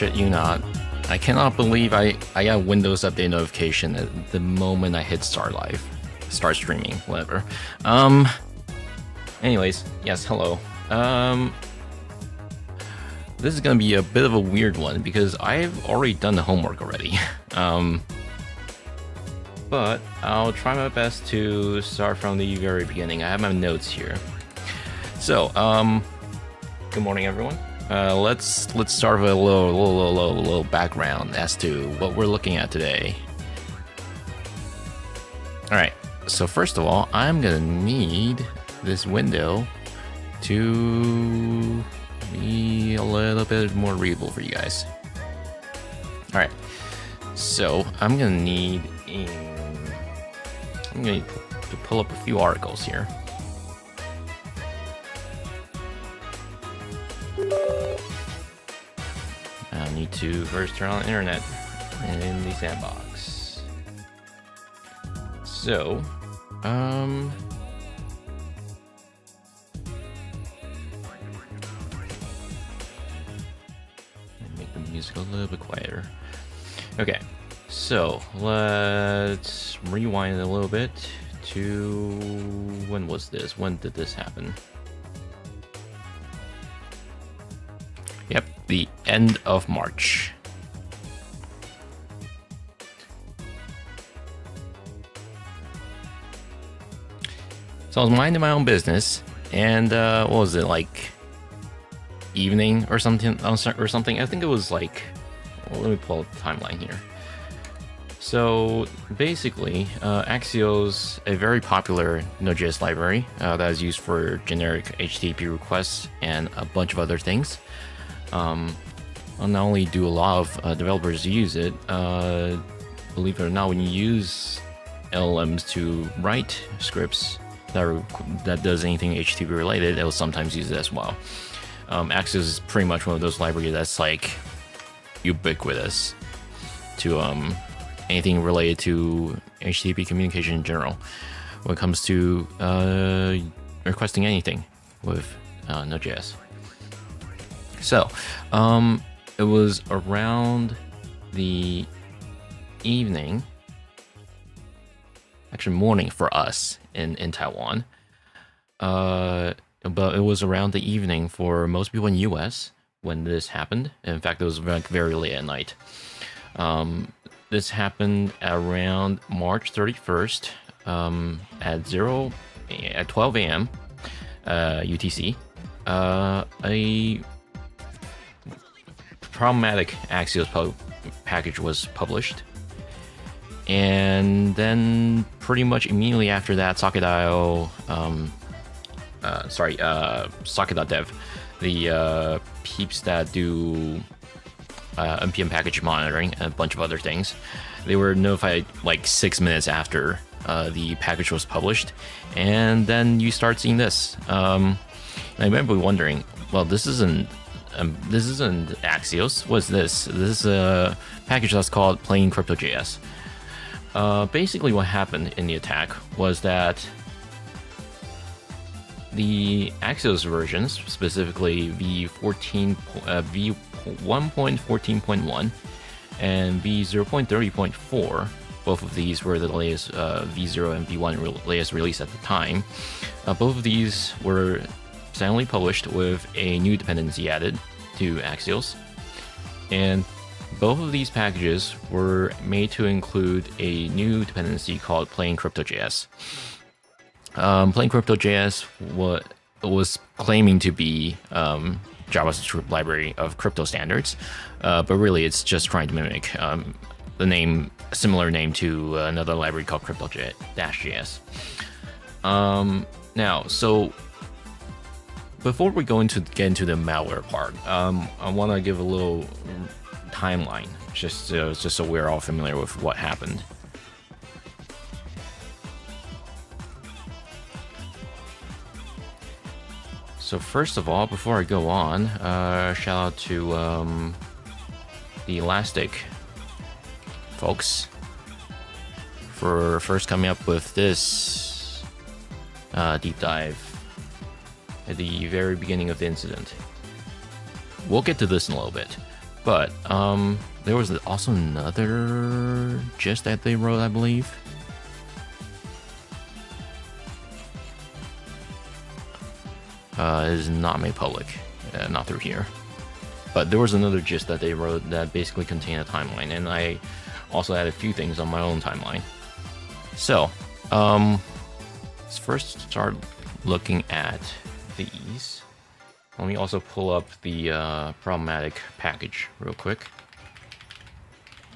shit you not. I cannot believe I got Windows Update notification at the moment I hit start streaming, whatever. Anyways, yes, hello. This is gonna be a bit of a weird one because I've already done the homework already. But I'll try my best to start from the very beginning. I have my notes here. So, good morning, everyone. Let's start with a little background as to what we're looking at today. All right. So first of all, I'm gonna need this window to be a little bit more readable for you guys. All right. So I'm gonna need to pull up a few articles here. I need to first turn on the internet in the sandbox. So, make the music a little bit quieter. Okay, so let's rewind a little bit to when was this? When did this happen? Yep, the end of March. So I was minding my own business, and what was it, like evening or something? I think it was like, well, let me pull up the timeline here. So basically, Axios, a very popular Node.js library that is used for generic HTTP requests and a bunch of other things. Not only do a lot of developers use it, believe it or not, when you use LLMs to write scripts that does anything HTTP related, it will sometimes use it as well. Axios is pretty much one of those libraries that's like ubiquitous to anything related to HTTP communication in general when it comes to requesting anything with Node.js. So, it was around the evening, actually morning for us in Taiwan, but it was around the evening for most people in US when this happened. In fact, it was very late at night. This happened around March 31st at 12 a.m. UTC. A problematic Axios package was published, and then pretty much immediately after that, Socket.io, Socket.dev, the peeps that do npm package monitoring and a bunch of other things, they were notified like 6 minutes after the package was published, and then you start seeing this. I remember wondering, well, this isn't Axios. What's this? This is a package that's called plain crypto.js. Basically, what happened in the attack was that the Axios versions, specifically v1.14.1 and v0.30.4, both of these were the latest v0 and v1 latest release at the time. Both of these were silently published with a new dependency added to Axios, and both of these packages were made to include a new dependency called plain crypto.js. Plain crypto.js was claiming to be JavaScript library of crypto standards, but really it's just trying to mimic the similar name to another library called crypto-js. Now, so before we get into the malware part, I want to give a little timeline, just so we're all familiar with what happened. So first of all, before I go on, shout out to the Elastic folks for first coming up with this deep dive at the very beginning of the incident. We'll get to this in a little bit. But there was also another gist that they wrote, I believe. It is not made public, not through here. But there was another gist that they wrote that basically contained a timeline, and I also added a few things on my own timeline. So, let's first start looking at these. Let me also pull up the problematic package real quick.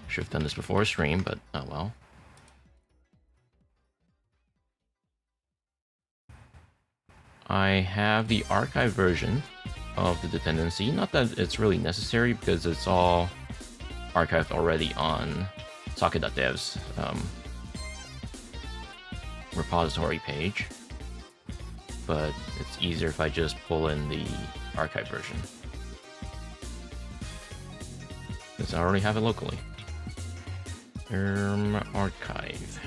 Should have done this before stream, but oh well. I have the archive version of the dependency. Not that it's really necessary because it's all archived already on socket.dev's repository page. But it's easier if I just pull in the archive version, since I already have it locally. Archive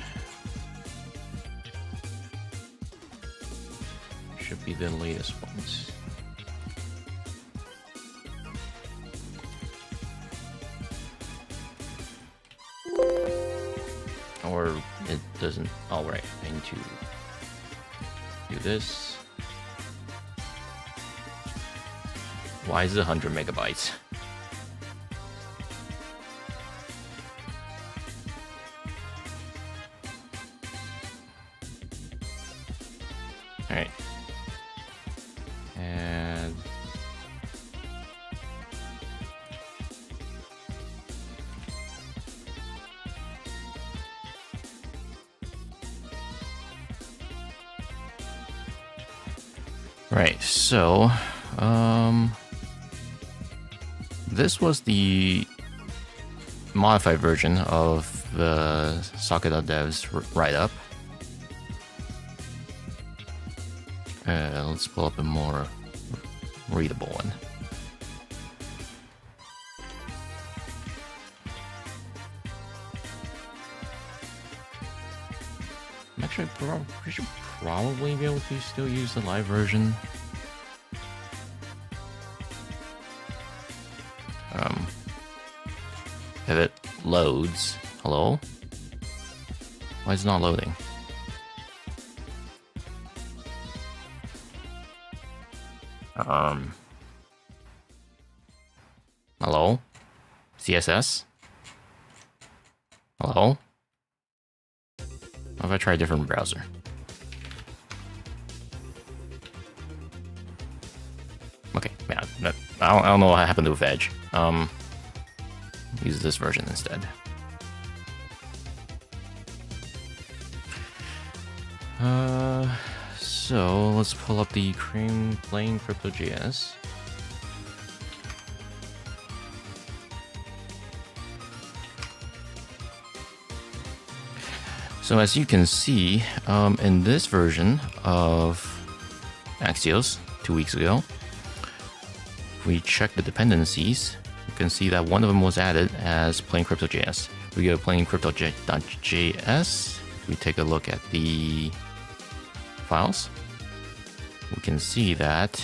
should be the latest ones. Or it doesn't. All right, I need to do this. Why is it 100 megabytes? All right. And right, so this was the modified version of the socket.dev's write-up. Let's pull up a more readable one. Actually, we should probably be able to still use the live version. If it loads. Hello? Why is it not loading? Hello? CSS? Hello? What if I try a different browser? Okay, yeah, I don't know what happened to Edge. Use this version instead. So let's pull up the plain crypto.js. So as you can see, in this version of Axios 2 weeks ago, if we check the dependencies, you can see that one of them was added as plain crypto.js. We go plain crypto.js. We take a look at the files. We can see that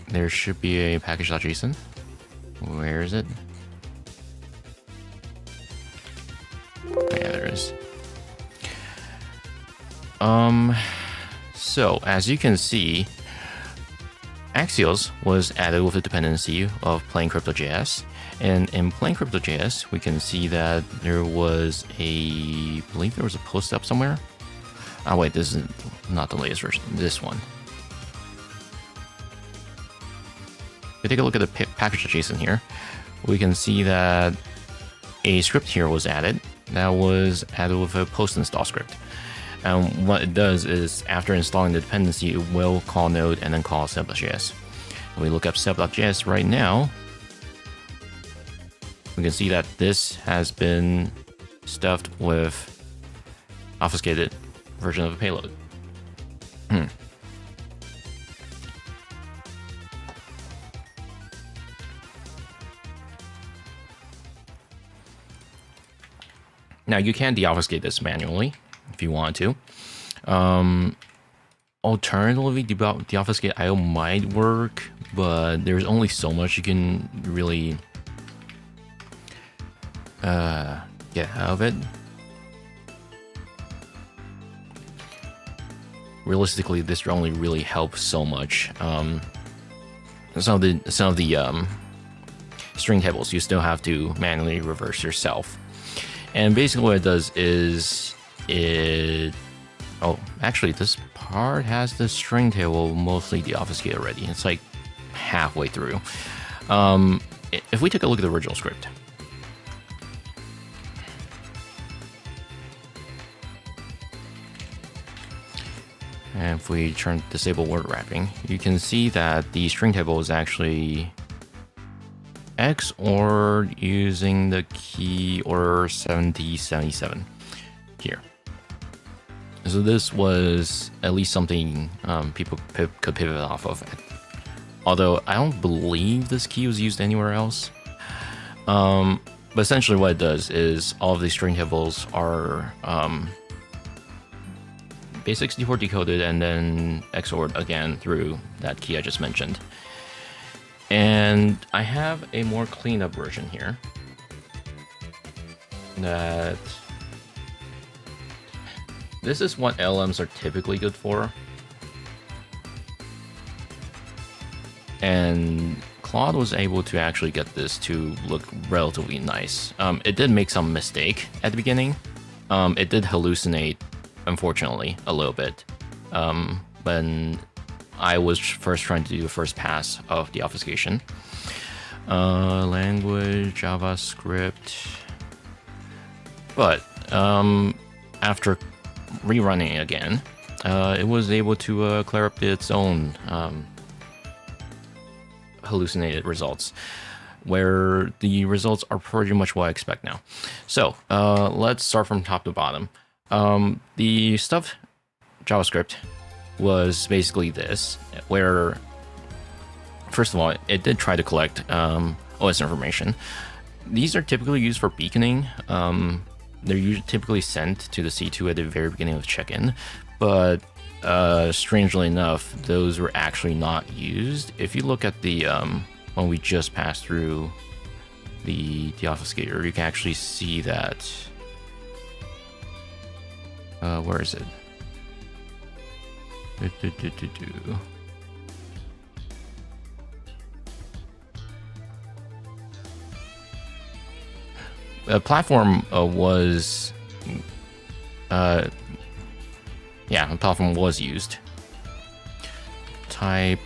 there should be a package.json. Where is it? Yeah, there is. So as you can see, Axios was added with the dependency of plain crypto.js, and in plain crypto.js we can see that there was I believe there was a post up somewhere. Oh wait, this is not the latest version. This one. If we take a look at the package.json here, we can see that a script here was added. That was added with a post install script. And what it does is, after installing the dependency, it will call node and then call setup.js. When we look up setup.js right now, we can see that this has been stuffed with obfuscated version of a payload. Now you can deobfuscate this manually if you want to. Alternatively, deobfuscate IO might work, but there's only so much you can really get out of it. Realistically, this only really helps so much. Some of the string tables you still have to manually reverse yourself, and basically what it does is it. Oh, actually, this part has the string table mostly deobfuscated already. It's like halfway through. If we take a look at the original script. And if we turn disable word wrapping, you can see that the string table is actually XORed using the key order 7077 here. So this was at least something people could pivot off of. Although I don't believe this key was used anywhere else. But essentially what it does is all of these string tables are base64 decoded and then XORed again through that key I just mentioned. And I have a more cleaned up version here that this is what LMs are typically good for. And Claude was able to actually get this to look relatively nice. It did make some mistake at the beginning. It did hallucinate, unfortunately, a little bit. When I was first trying to do the first pass of the obfuscation. Language, JavaScript. But after rerunning it again, it was able to clear up its own hallucinated results, where the results are pretty much what I expect now. So let's start from top to bottom. The stuff JavaScript was basically this, where first of all, it did try to collect OS information. These are typically used for beaconing. They're usually typically sent to the C2 at the very beginning of check-in, but strangely enough, those were actually not used. If you look at the when we just passed through the deobfuscator, you can actually see that. Where is it? Platform was, yeah, the platform was used. Type,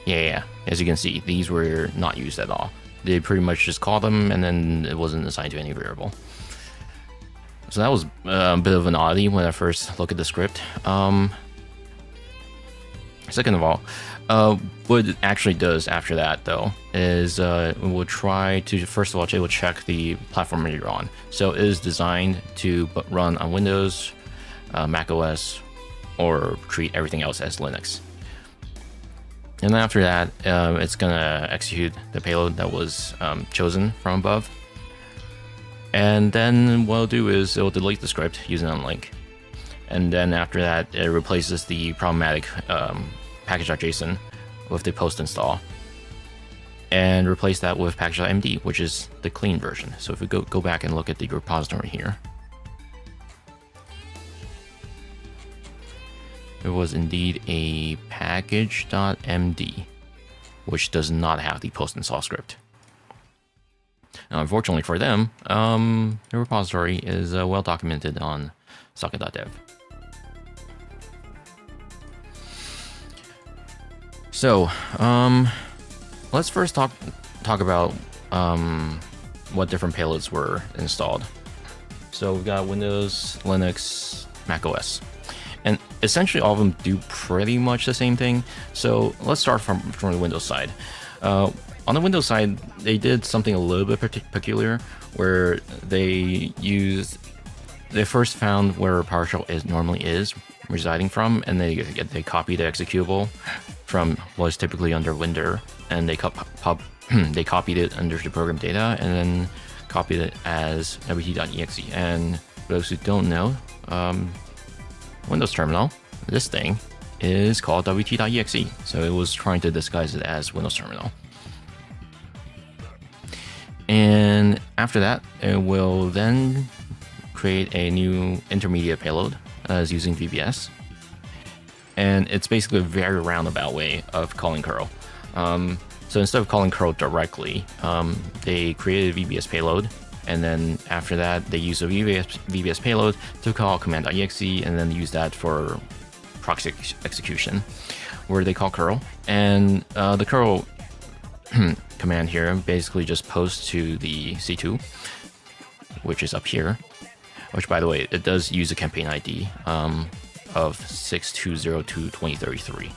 yeah. As you can see, these were not used at all. They pretty much just called them, and then it wasn't assigned to any variable. So that was a bit of an oddity when I first looked at the script. Second of all, what it actually does after that, though, is it will try to, first of all, it will check the platform that you're on. So it is designed to run on Windows, Mac OS, or treat everything else as Linux. And then after that, it's going to execute the payload that was chosen from above. And then what it'll do is it'll delete the script using unlink. And then after that, it replaces the problematic package.json with the post install, and replace that with package.md, which is the clean version. So if we go back and look at the repository here, it was indeed a package.md, which does not have the post install script. Now, unfortunately for them, the repository is well documented on socket.dev. So, let's first talk about what different payloads were installed. So we've got Windows, Linux, Mac OS, and essentially all of them do pretty much the same thing. So let's start from the Windows side. On the Windows side, they did something a little bit peculiar, where they first found where PowerShell normally is residing from, and they copied the executable from what's typically under Winder, and they they copied it under the program data, and then copied it as wt.exe. And for those who don't know, Windows Terminal, this thing, is called wt.exe. So it was trying to disguise it as Windows Terminal. And after that, it will then create a new intermediate payload as using VBS. And it's basically a very roundabout way of calling curl. So instead of calling curl directly, they created a VBS payload. And then after that, they use a VBS payload to call command.exe and then use that for proxy execution, where they call curl. And the curl command here basically just posts to the C2, which is up here, which, by the way, it does use a campaign ID of 6202-2033.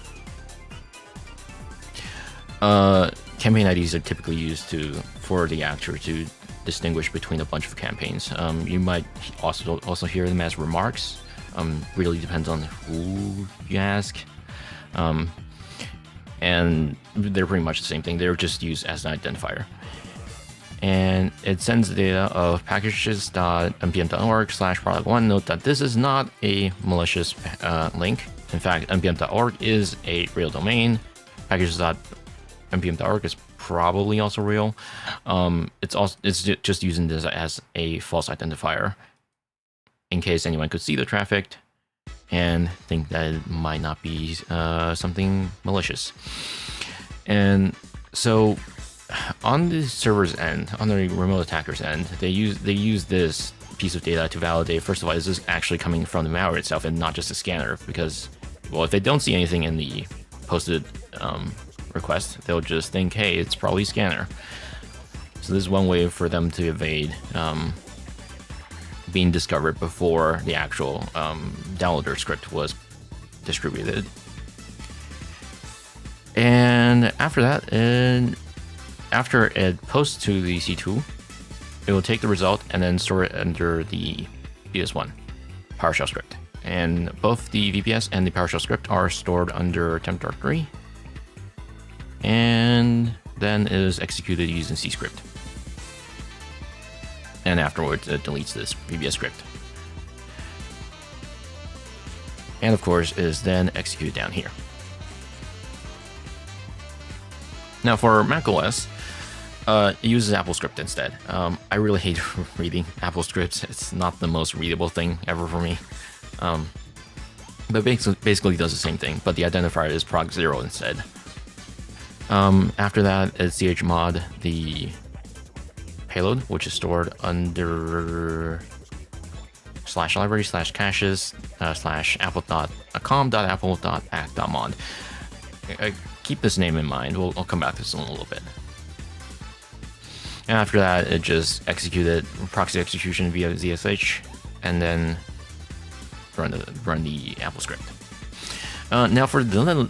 Campaign IDs are typically used for the actor to distinguish between a bunch of campaigns. You might also hear them as remarks. Really depends on who you ask. And they're pretty much the same thing. They're just used as an identifier. And it sends the data of packages.npm.org/product1. Note that this is not a malicious link. In fact, npm.org is a real domain. Packages.npm.org is probably also real. It's just using this as a false identifier in case anyone could see the traffic and think that it might not be something malicious. And so on the server's end, on the remote attacker's end, they use this piece of data to validate, first of all, is this actually coming from the malware itself and not just a scanner? Because, well, if they don't see anything in the posted request, they'll just think, hey, it's probably scanner. So this is one way for them to evade being discovered before the actual downloader script was distributed. And after that, after it posts to the C2, it will take the result and then store it under the VS1 PowerShell script. And both the VPS and the PowerShell script are stored under temp directory, and then it is executed using C script. And afterwards, it deletes this VBS script. And of course, is then executed down here. Now for macOS, it uses AppleScript instead. I really hate reading Apple scripts. It's not the most readable thing ever for me. But basically does the same thing, but the identifier is proc0 instead. After that, it's chmod the payload, which is stored under /library/caches /apple.com.apple.act.mod. Keep this name in mind. I'll come back to this in a little bit. And after that, it just executed proxy execution via ZSH, and then run the Apple script. Now for the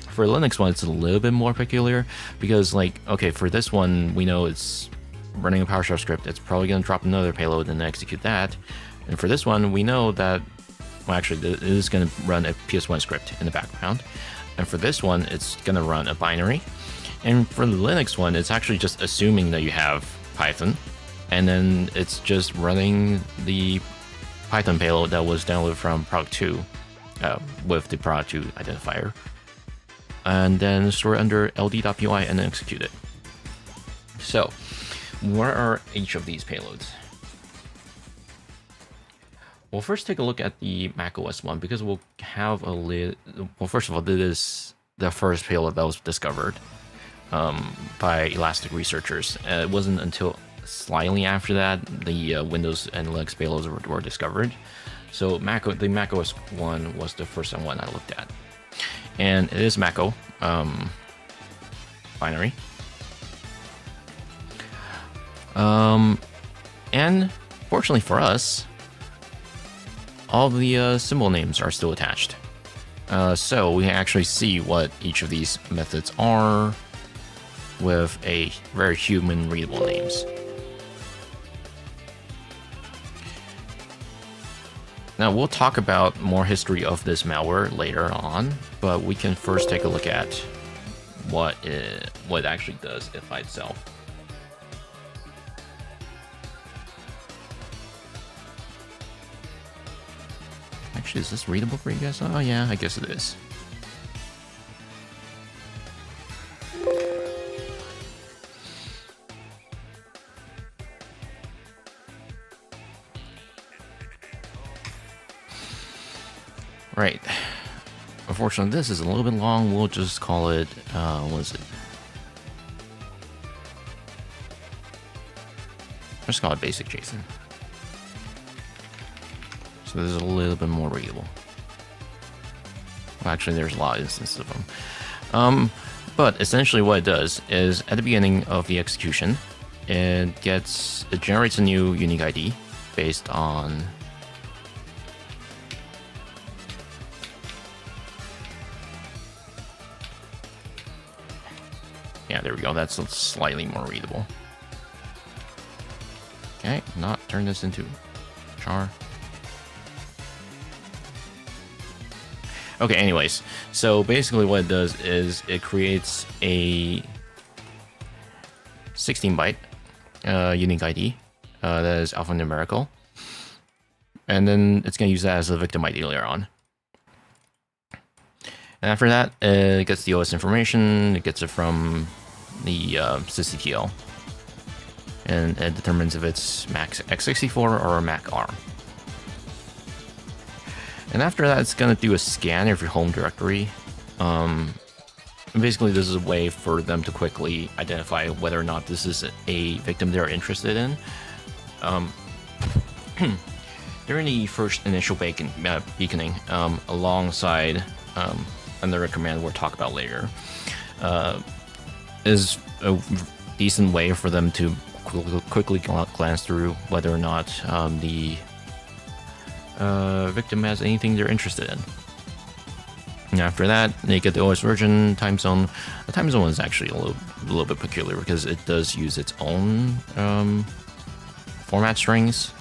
for Linux one, it's a little bit more peculiar because, like, okay, for this one, we know it's running a PowerShell script. It's probably going to drop another payload and execute that. And for this one, we know that, well, actually, it is going to run a PS1 script in the background. And for this one, it's going to run a binary. And for the Linux one, it's actually just assuming that you have Python, and then it's just running the Python payload that was downloaded from Prog2 with the Prog2 identifier, and then store it under ld.py and then execute it. So, what are each of these payloads? Well, first take a look at the macOS one, because we'll have well, first of all, this is the first payload that was discovered by Elastic researchers. It wasn't until slightly after that the Windows and Linux payloads were discovered. So the macOS one was the first one I looked at, and it is Maco binary. And fortunately for us, all the symbol names are still attached. So we can actually see what each of these methods are with a very human readable names. Now we'll talk about more history of this malware later on, but we can first take a look at what it actually does by itself. Actually, is this readable for you guys? Oh yeah, I guess it is. Right. Unfortunately, this is a little bit long. We'll just call it, what is it? Just call it basic JSON. So this is a little bit more readable. Well, actually, there's a lot of instances of them. But essentially what it does is at the beginning of the execution, it generates a new unique ID based on yeah, there we go. That's slightly more readable. Okay, not turn this into char. Okay, anyways, so basically what it does is it creates a 16-byte unique ID that is alphanumerical, and then it's going to use that as a victim ID later on. And after that, it gets the OS information. It gets it from the sysctl, and it determines if it's Mac x64 or Mac ARM. And after that, it's going to do a scan of your home directory. And basically, this is a way for them to quickly identify whether or not this is a victim they're interested in. During the first initial beaconing, alongside another command we'll talk about later, is a decent way for them to quickly glance through whether or not the victim has anything they're interested in. And after that, they get the OS version, time zone. The time zone is actually a little bit peculiar because it does use its own format strings.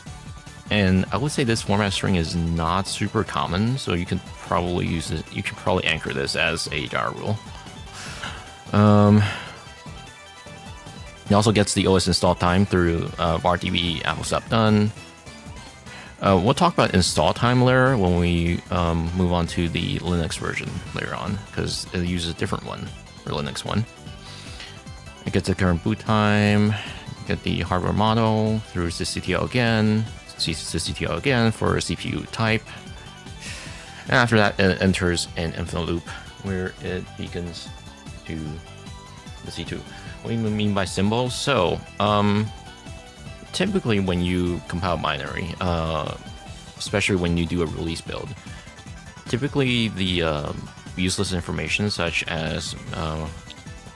And I would say this format string is not super common, so you can probably use it. You can probably anchor this as a jar rule. It also gets the OS install time through vardb applesup done. We'll talk about install time later when we move on to the Linux version later on, because it uses a different one for Linux one. It gets the current boot time, get the hardware model through sysctl again, sysctl again for CPU type. And after that, it enters an infinite loop where it beacons to the C2. What do you mean by symbols? So, typically when you compile binary, especially when you do a release build, typically the useless information such as,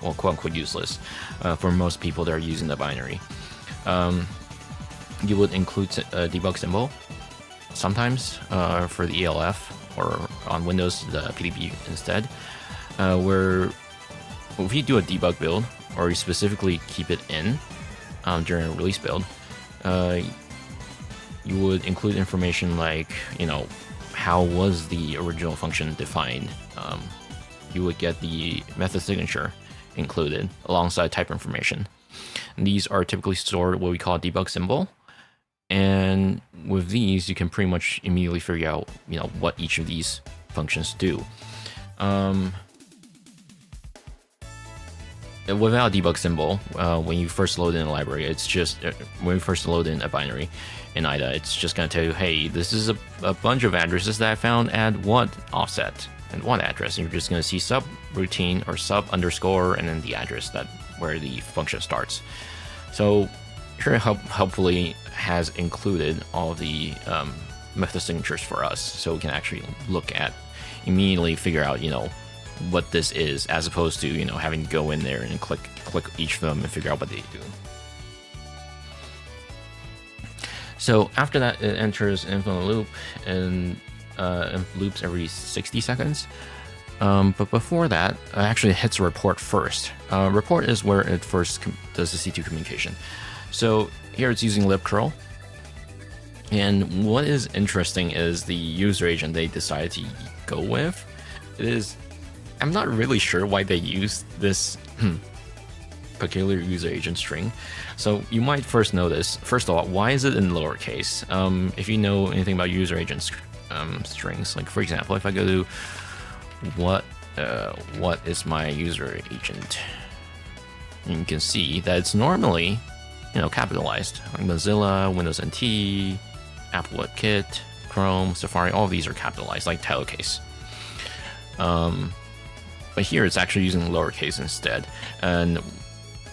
well, quote unquote useless, for most people that are using the binary, you would include a debug symbol sometimes for the ELF, or on Windows the PDB instead, where if you do a debug build or you specifically keep it in during a release build, you would include information like, you know, how was the original function defined. You would get the method signature included alongside type information. And these are typically stored what we call a debug symbol. And with these, you can pretty much immediately figure out, you know, what each of these functions do. Without a debug symbol, when you first load in a library, it's just, when you first load in a binary in IDA, it's just going to tell you, hey, this is a bunch of addresses that I found at what offset and what address. And you're just going to see subroutine or sub underscore and then the address that where the function starts. So here helpfully has included all the method signatures for us, so we can actually look at, immediately figure out, you know, what this is, as opposed to, you know, having to go in there and click each of them and figure out what they do. So after that, it enters infinite loop and loops every 60 seconds. But before that, it actually hits a report first. Report is where it first does the C2 communication. So here it's using libcurl. And what is interesting is the user agent they decided to go with. It is, I'm not really sure why they used this peculiar user agent string. So you might first notice, first of all, why is it in lowercase? If you know anything about user agent strings, like for example, if I go to what is my user agent, you can see that it's normally, capitalized. Like Mozilla, Windows NT, Apple WebKit, Chrome, Safari, all of these are capitalized, like title case. But here it's actually using lowercase instead. And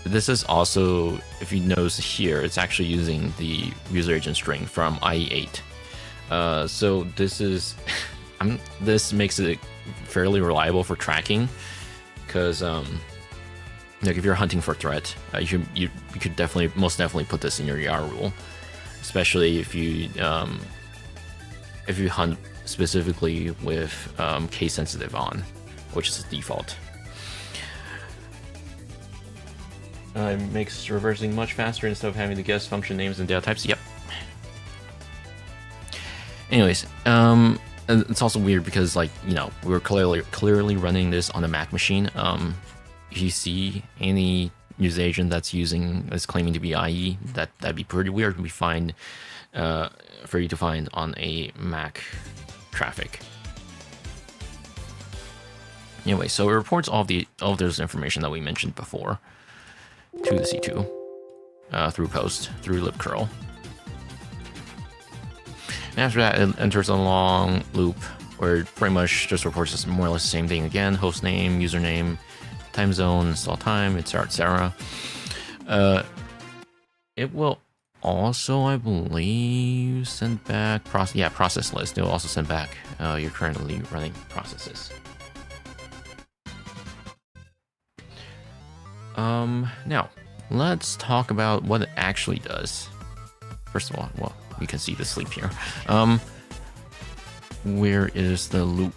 this is also, if you notice here, it's actually using the user agent string from IE8. So this is, this makes it fairly reliable for tracking, because like if you're hunting for threat, you could most definitely put this in your YAR rule, especially if you hunt specifically with case sensitive on, which is the default. It makes reversing much faster instead of having to guess function names and data types. Yep. Anyways, it's also weird because, like, we're clearly running this on a Mac machine. If you see any user agent that's claiming to be IE, that'd be pretty weird to find for you to find on a Mac traffic. Anyway, so it reports all of this information that we mentioned before to the C2 through post, through libcurl. And after that, it enters a long loop where it pretty much just reports more or less the same thing again: host name, username, time zone, install time, etc., etc. It will also, I believe, send back process list. It will also send back your currently running processes. Now, let's talk about what it actually does. First of all, well, you can see the sleep here. Where is the loop?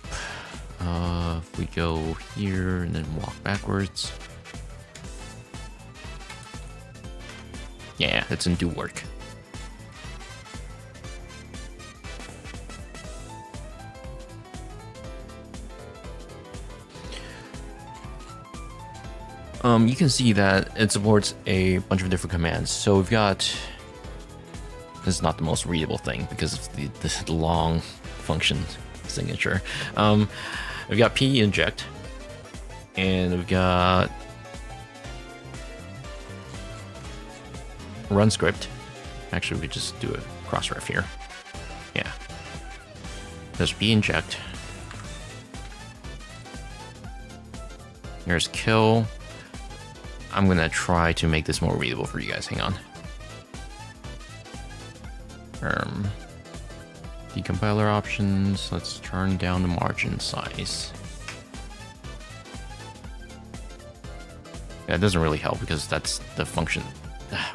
If we go here and then walk backwards. Yeah, it's in do work. You can see that it supports a bunch of different commands. So we've got, this is not the most readable thing because of the long function signature. We've got p inject, and we've got run script. Actually, we just do a cross-ref here. Yeah. There's p inject. Here's kill. I'm gonna try to make this more readable for you guys. Hang on. Decompiler options. Let's turn down the margin size. Yeah, it doesn't really help because that's the function.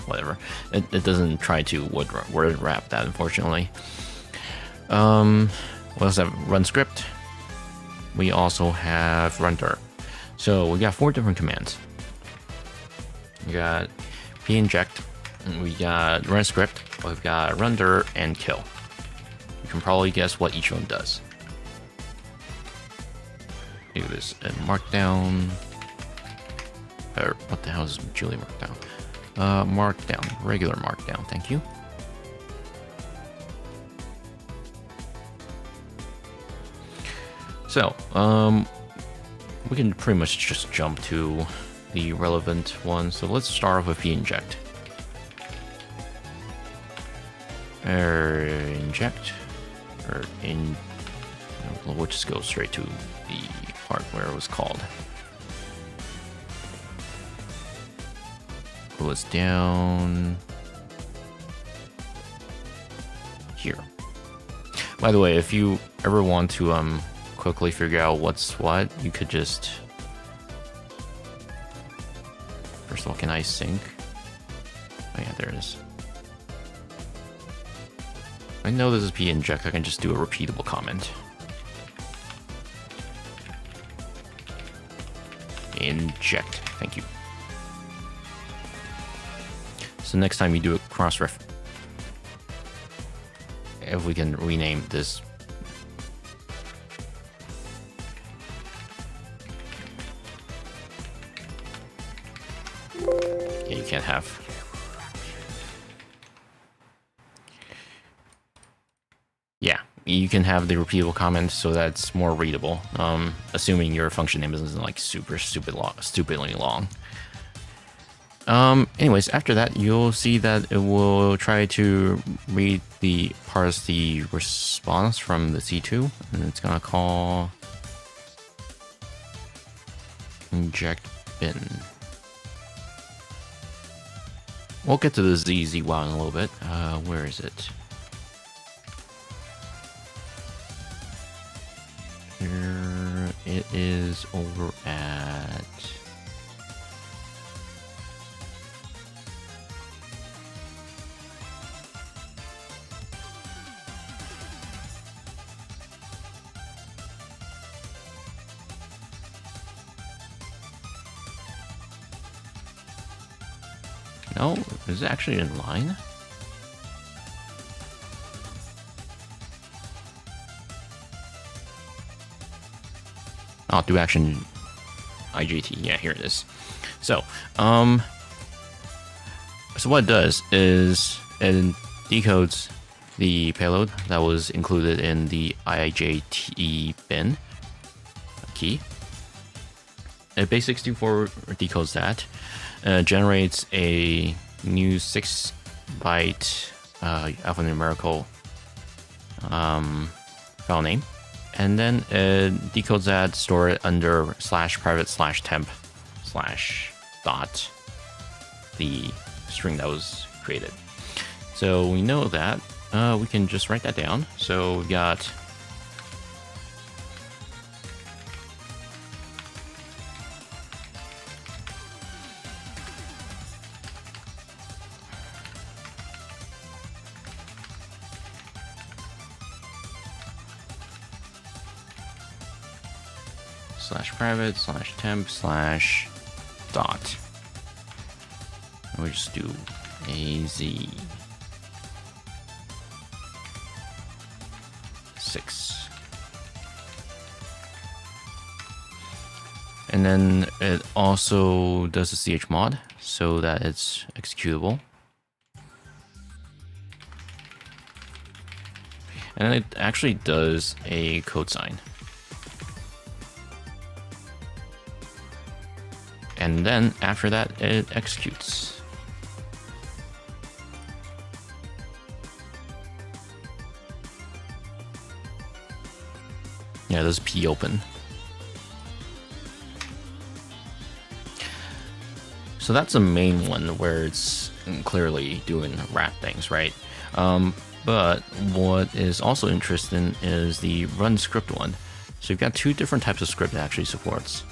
Whatever. It doesn't try to word wrap that, unfortunately. We also have run script. We also have run dir. So we got 4 different commands. We got pinject, we got run script, we've got run dir, and kill. You can probably guess what each one does. Do this in Markdown. Or what the hell is Julia Markdown? Markdown, regular Markdown. Thank you. So, we can pretty much just jump to the relevant one. So let's start off with pinject. Inject, or in. We'll just go straight to the part where it was called. Pull this down here. By the way, if you ever want to quickly figure out what's what, you could just, first of all, can I sync? Oh yeah, there it is. I know this is pinject. I can just do a repeatable comment. Inject. Thank you. So next time you do a cross-ref, if we can rename this. can't have. Yeah, you can have the repeatable comment so that's more readable, assuming your function name isn't like stupidly long. Anyways, after that, you'll see that it will try to parse the response from the C2, and it's gonna call inject bin. We'll get to the ZZ while in a little bit. Where is it? Here it is over at... No, is it actually in line? Oh, do action IJT. Yeah, here it is. So, so what it does is it decodes the payload that was included in the IJT bin key. It base64 decodes that, generates a new 6-byte alphanumerical file name, and then it decodes that, store it under /private/temp/ dot the string that was created. So we know that. We can just write that down. So we've got /private/temp/ dot. We'll just do AZ 6. And then it also does the chmod so that it's executable. And it actually does a code sign. And then after that, it executes. Yeah, this is p open. So that's the main one where it's clearly doing wrap things, right? But what is also interesting is the run script one. So you've got two different types of script it actually supports.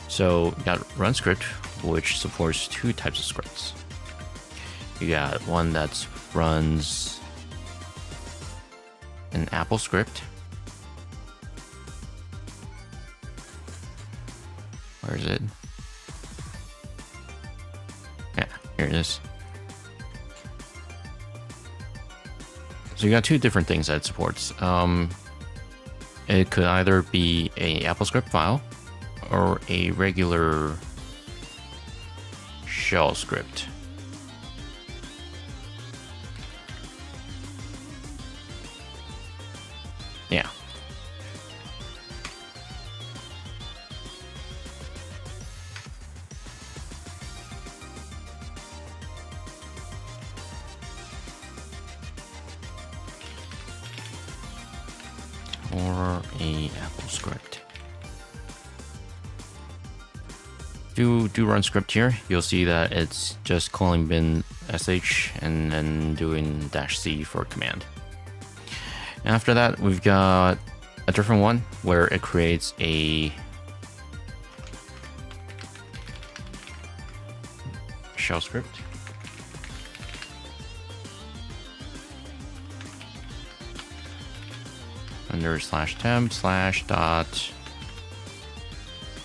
So you got run script, which supports two types of scripts. You got one that runs an Apple script. Where is it? Yeah, here it is. So you got two different things that it supports. It could either be a AppleScript file or a regular shell script. Yeah. Or a Apple script. Do run script here. You'll see that it's just calling bin sh and then doing -c for command. After that, we've got a different one where it creates a shell script. Under /temp/ dot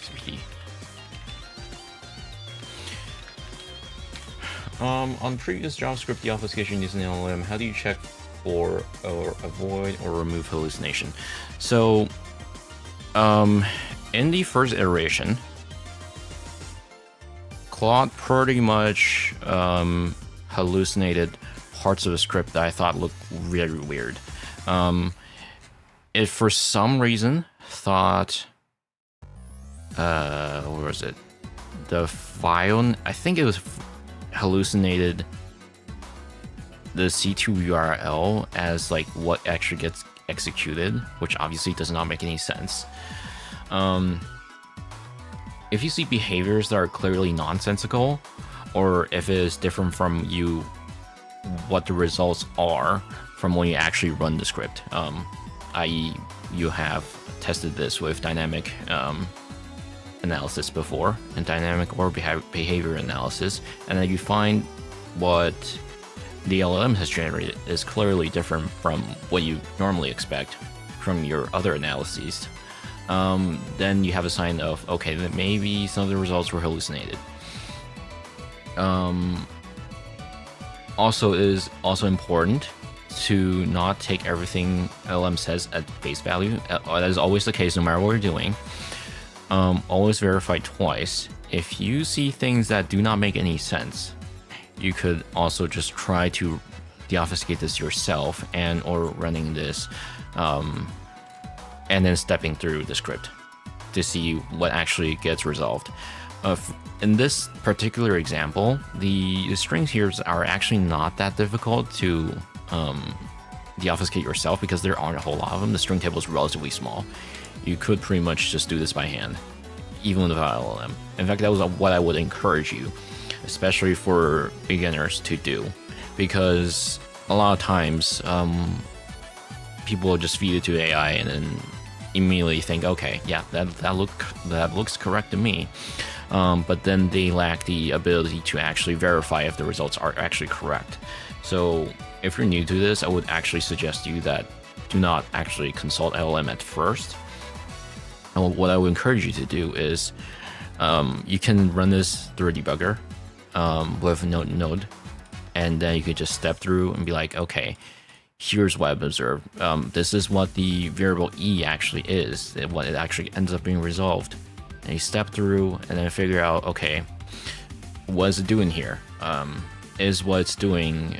cd. On previous JavaScript deobfuscation using LLM, how do you check for or avoid or remove hallucination? So, in the first iteration, Claude pretty much hallucinated parts of the script that I thought looked really weird. It for some reason thought, where was it? The file, I think it was hallucinated the C2 URL as like what actually gets executed, which obviously does not make any sense. If you see behaviors that are clearly nonsensical, or if it is different from you, what the results are from when you actually run the script, i.e. you have tested this with dynamic analysis before, and dynamic or behavior analysis, and then you find what the LLM has generated is clearly different from what you normally expect from your other analyses, then you have a sign of, okay, that maybe some of the results were hallucinated. Also, it is also important to not take everything LLM says at face value. That is always the case no matter what you're doing. Always verify twice. If you see things that do not make any sense, you could also just try to deobfuscate this yourself and or running this and then stepping through the script to see what actually gets resolved. In this particular example, the strings here are actually not that difficult to deobfuscate yourself because there aren't a whole lot of them. The string table is relatively small. You could pretty much just do this by hand, even without LLM. In fact, that was what I would encourage you, especially for beginners, to do, because a lot of times people will just feed it to AI and then immediately think, okay, yeah, that looks correct to me, but then they lack the ability to actually verify if the results are actually correct. So if you're new to this, I would actually suggest you that do not actually consult LLM at first. And what I would encourage you to do is you can run this through a debugger with a node, and then you could just step through and be like, okay, here's what I've observed. This is what the variable E actually is, what it actually ends up being resolved. And you step through and then figure out, okay, what is it doing here? Is what it's doing,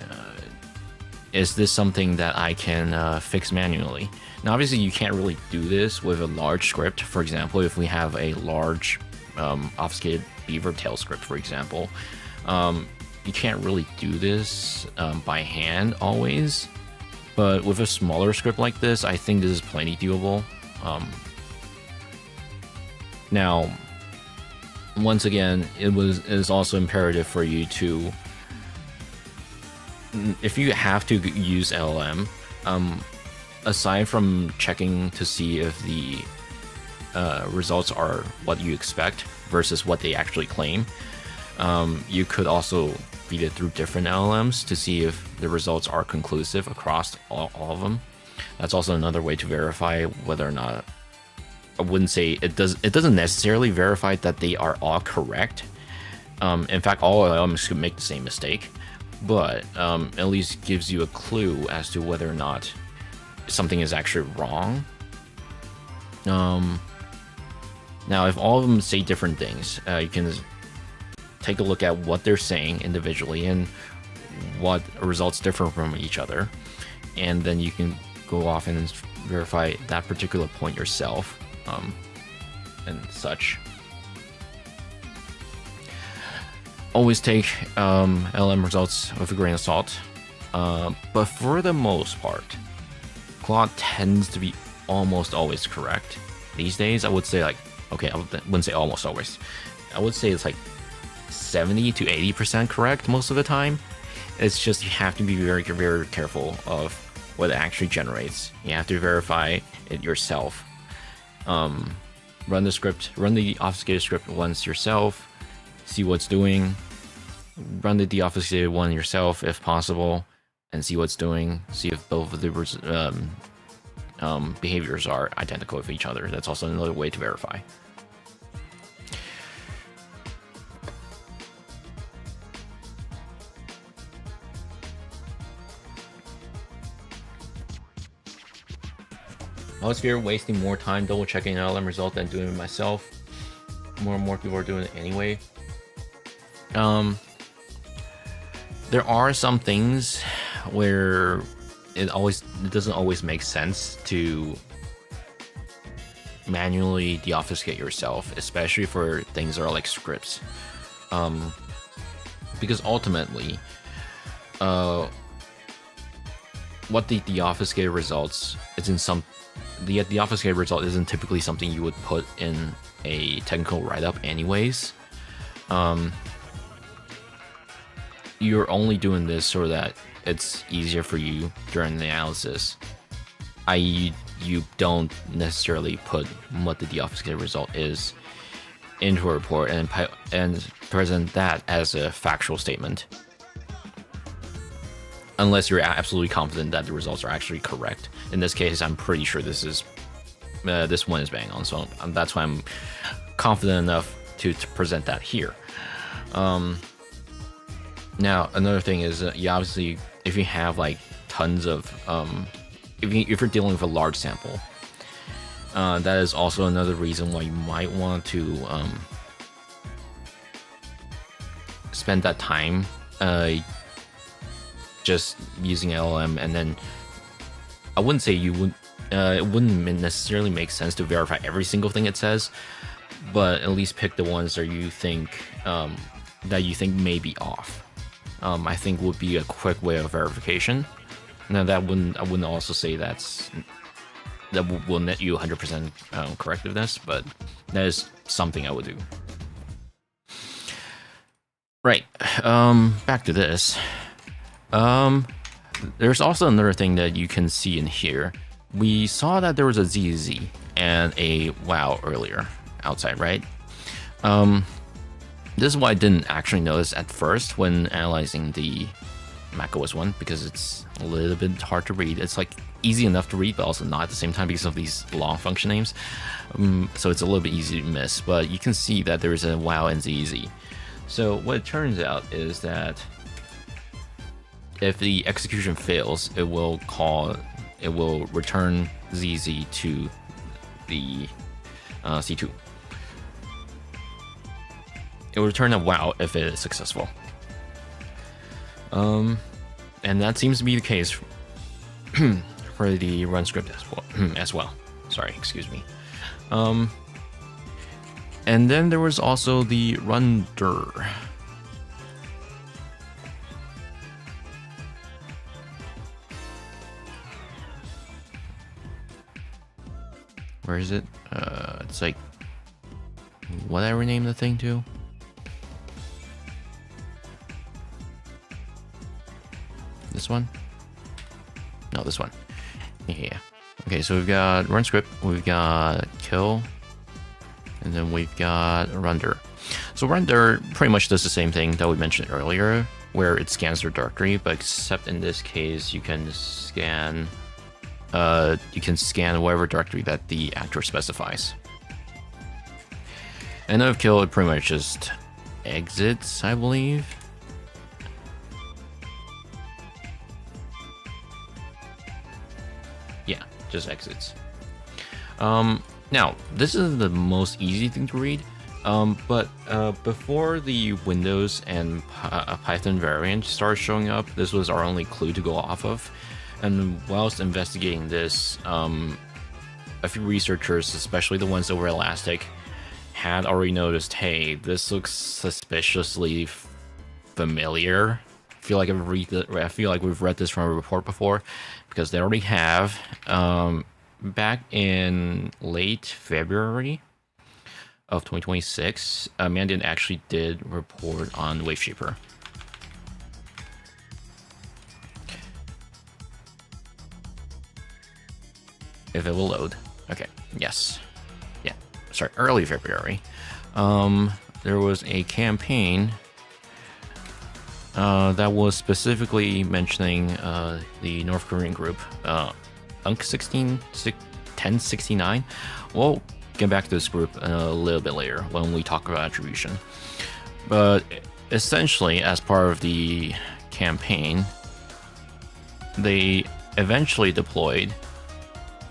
is this something that I can fix manually? Now, obviously, you can't really do this with a large script. For example, if we have a large obfuscated beaver tail script, for example, you can't really do this by hand always. But with a smaller script like this, I think this is plenty doable. Now, once again, it is also imperative for you to, if you have to use LLM, aside from checking to see if the results are what you expect versus what they actually claim, you could also feed it through different LLMs to see if the results are conclusive across all of them. That's also another way to verify whether or not, I wouldn't say it doesn't necessarily verify that they are all correct. In fact, all LLMs could make the same mistake, but at least gives you a clue as to whether or not something is actually wrong. Now, if all of them say different things, you can take a look at what they're saying individually and what results differ from each other, and then you can go off and verify that particular point yourself, and such. Always take LM results with a grain of salt, but for the most part, Claude tends to be almost always correct. These days, I would say, like, okay, I wouldn't say almost always. I would say it's like 70 to 80% correct most of the time. It's just you have to be very, very careful of what it actually generates. You have to verify it yourself. Run the obfuscated script once yourself, see what's doing. Run the deobfuscated one yourself if possible, and see what's doing. See if both of the behaviors are identical with each other. That's also another way to verify. I always fear wasting more time double checking an LM result than doing it myself. More and more people are doing it anyway. There are some things where it doesn't always make sense to manually deobfuscate yourself, especially for things that are like scripts. Because ultimately, what the deobfuscated results is in some the deobfuscated result isn't typically something you would put in a technical write-up anyways. You're only doing this so that it's easier for you during the analysis, i.e. you don't necessarily put what the deobfuscated result is into a report and present that as a factual statement, unless you're absolutely confident that the results are actually correct. In this case, I'm pretty sure this one is bang on, so that's why I'm confident enough to present that here. Now, another thing is, you obviously, if you have like tons of, if you're dealing with a large sample, that is also another reason why you might want to spend that time just using LLM, and then I wouldn't say you would. It wouldn't necessarily make sense to verify every single thing it says, but at least pick the ones that you think may be off. I think would be a quick way of verification. Now I wouldn't also say that will net you 100% correctiveness, but that is something I would do. Right. Back to this. There's also another thing that you can see in here. We saw that there was a ZZ and a wow earlier outside, right? This is why I didn't actually notice at first when analyzing the macOS one, because it's a little bit hard to read. It's like easy enough to read, but also not at the same time because of these long function names. So it's a little bit easy to miss, but you can see that there is a wow and ZZ. So what it turns out is that if the execution fails, it will return ZZ to the C2. It will return a wow if it is successful. And that seems to be the case for the run script as well. Sorry, excuse me. And then there was also the render. Where is it? It's like, what did I rename the thing to? This one? No, this one. Yeah. Okay, so we've got run script, we've got kill, and then we've got render. So render pretty much does the same thing that we mentioned earlier, where it scans the directory, but except in this case, you can scan whatever directory that the actor specifies. And of kill, it pretty much just exits, I believe. Yeah, just exits. Now, this is the most easy thing to read, but before the Windows and Python variant started showing up, this was our only clue to go off of. And whilst investigating this, a few researchers, especially the ones over Elastic, had already noticed, hey, this looks suspiciously familiar. I feel like we've read this from a report before, because they already have. Back in late February of 2026, Mandiant actually did report on WaveShaper. If it will load. Okay, yes. Yeah, sorry, early February. There was a campaign that was specifically mentioning the North Korean group, UNC1069. We'll get back to this group a little bit later when we talk about attribution. But essentially, as part of the campaign, they eventually deployed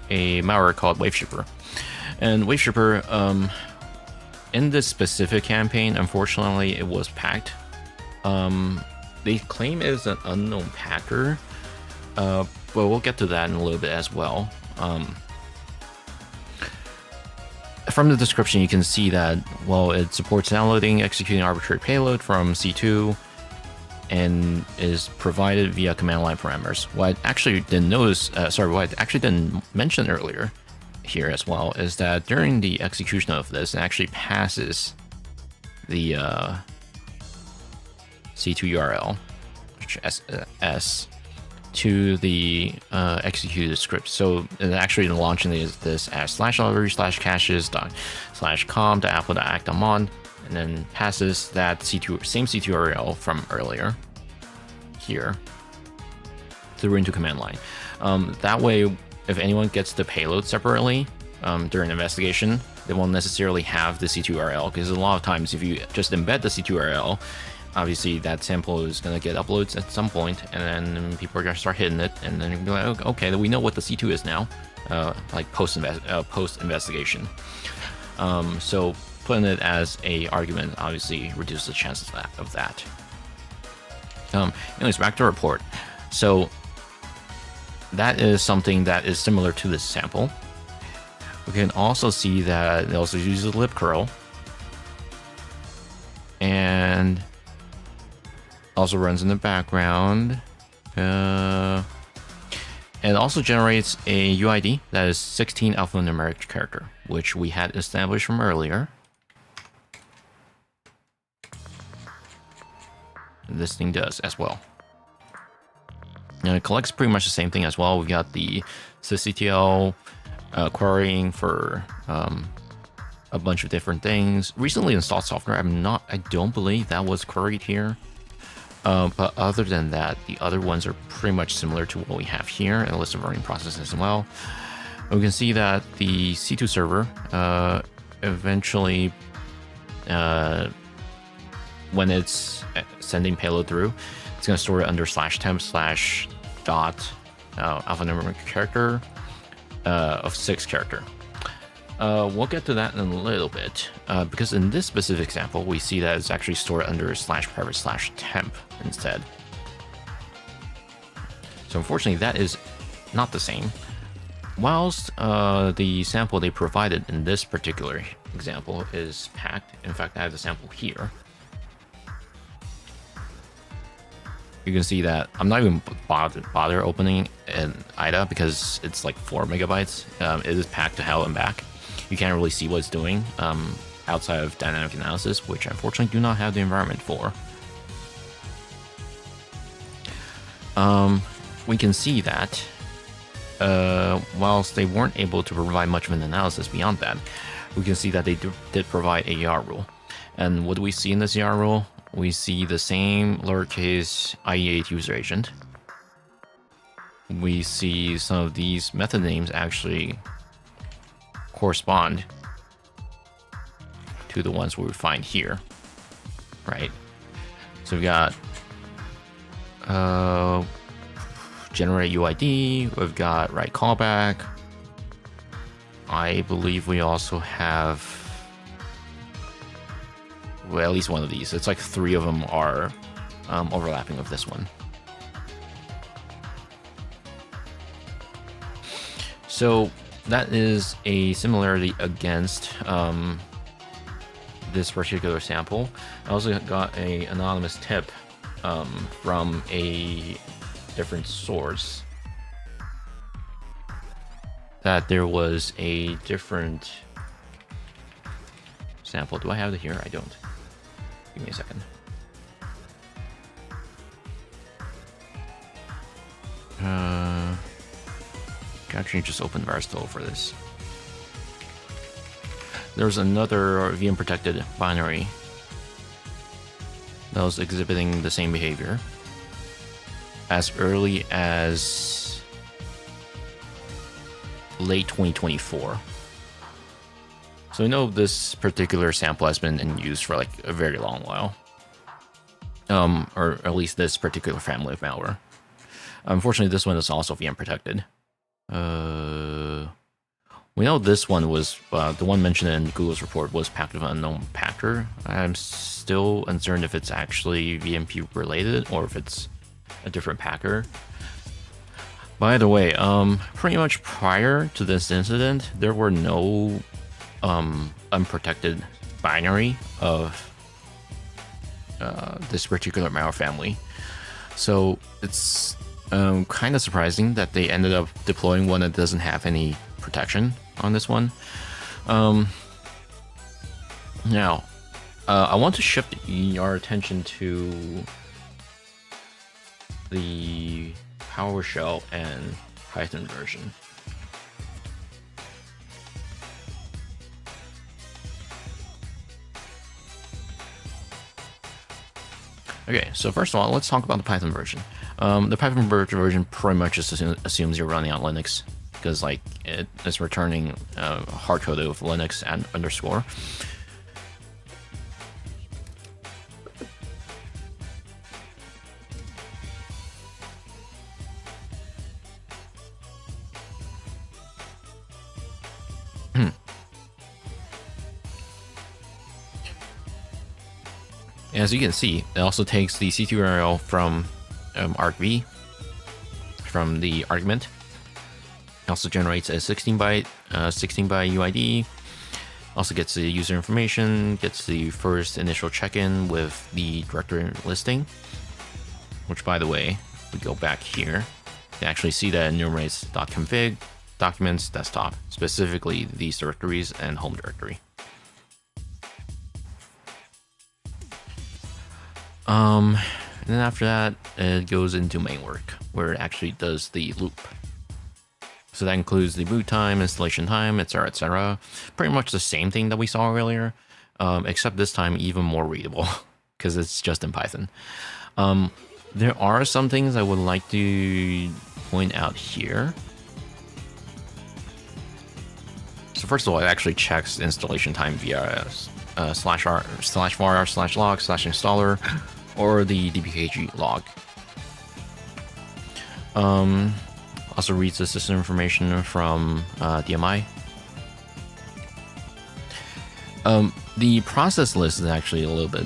a malware called WaveShaper. And WaveShaper, in this specific campaign, unfortunately, it was packed They claim it's an unknown packer, but we'll get to that in a little bit as well. From the description, you can see that, well, it supports downloading, executing arbitrary payload from C2, and is provided via command line parameters. What I actually didn't notice, what I actually didn't mention earlier here as well, is that during the execution of this, it actually passes the C2 URL, which S, to the executed script. So it actually launching this as /library/caches./com.apple.act.mon, and then passes that same C2 URL from earlier here through into command line. That way, if anyone gets the payload separately during investigation, they won't necessarily have the C2 URL, because a lot of times if you just embed the C2 URL, obviously that sample is going to get uploads at some point, and then people are going to start hitting it, and then you'll be like, okay, we know what the C2 is now, like post investigation. So putting it as a argument obviously reduces the chances of that. Anyways, back to report. So that is something that is similar to this sample. We can also see that it also uses libcurl, and also runs in the background. It also generates a UID that is 16 alphanumeric character, which we had established from earlier. This thing does as well. And it collects pretty much the same thing as well. We've got the sysctl querying for a bunch of different things. Recently installed software, I don't believe that was queried here. But other than that, the other ones are pretty much similar to what we have here, and a list of running processes as well. And we can see that the C2 server eventually, when it's sending payload through, it's going to store it under /temp/dot alphanumeric character of 6 character. We'll get to that in a little bit, because in this specific example, we see that it's actually stored under /private/temp instead. So unfortunately, that is not the same. Whilst the sample they provided in this particular example is packed, in fact, I have the sample here. You can see that I'm not even bother opening an IDA because it's like 4 megabytes. It is packed to hell and back. You can't really see what it's doing outside of dynamic analysis, which I unfortunately do not have the environment for. We can see that whilst they weren't able to provide much of an analysis beyond that, we can see that they did provide a ER rule. And what do we see in this ER rule? We see the same lowercase IE8 user agent. We see some of these method names actually correspond to the ones we would find here, right? So we've got generate UID, we've got write callback. I believe we also have, well, at least one of these. It's like 3 of them are overlapping with this one. So that is a similarity against this particular sample. I also got an anonymous tip from a different source that there was a different sample. Do I have it here? I don't. Give me a second. Actually, just open VirusTotal for this. There's another VM protected binary that was exhibiting the same behavior as early as late 2024. So we know this particular sample has been in use for like a very long while. Or at least this particular family of malware. Unfortunately, this one is also VM protected. We know this one was the one mentioned in Google's report was packed with an unknown packer. I'm still uncertain if it's actually VMP related or if it's a different packer. By the way, pretty much prior to this incident, there were no unprotected binary of this particular malware family. So it's kind of surprising that they ended up deploying one that doesn't have any protection on this one. Now, I want to shift our attention to the PowerShell and Python version. Okay, so first of all, let's talk about the Python version. The Python version pretty much just assumes you're running on Linux, because like it's returning hard-coded with Linux and underscore. As you can see, it also takes the C2 URL from argv, from the argument. It also generates a 16-byte UID. Also gets the user information, gets the first initial check-in with the directory listing, which, by the way, if we go back here, you can actually see that it enumerates .config, documents, desktop, specifically these directories and home directory. And then after that, it goes into main work, where it actually does the loop. So that includes the boot time, installation time, etc., etc. Pretty much the same thing that we saw earlier, except this time even more readable, because it's just in Python. There are some things I would like to point out here. So first of all, it actually checks installation time via /var/log/installer or the dpkg log. Also reads the system information from DMI. The process list is actually a little bit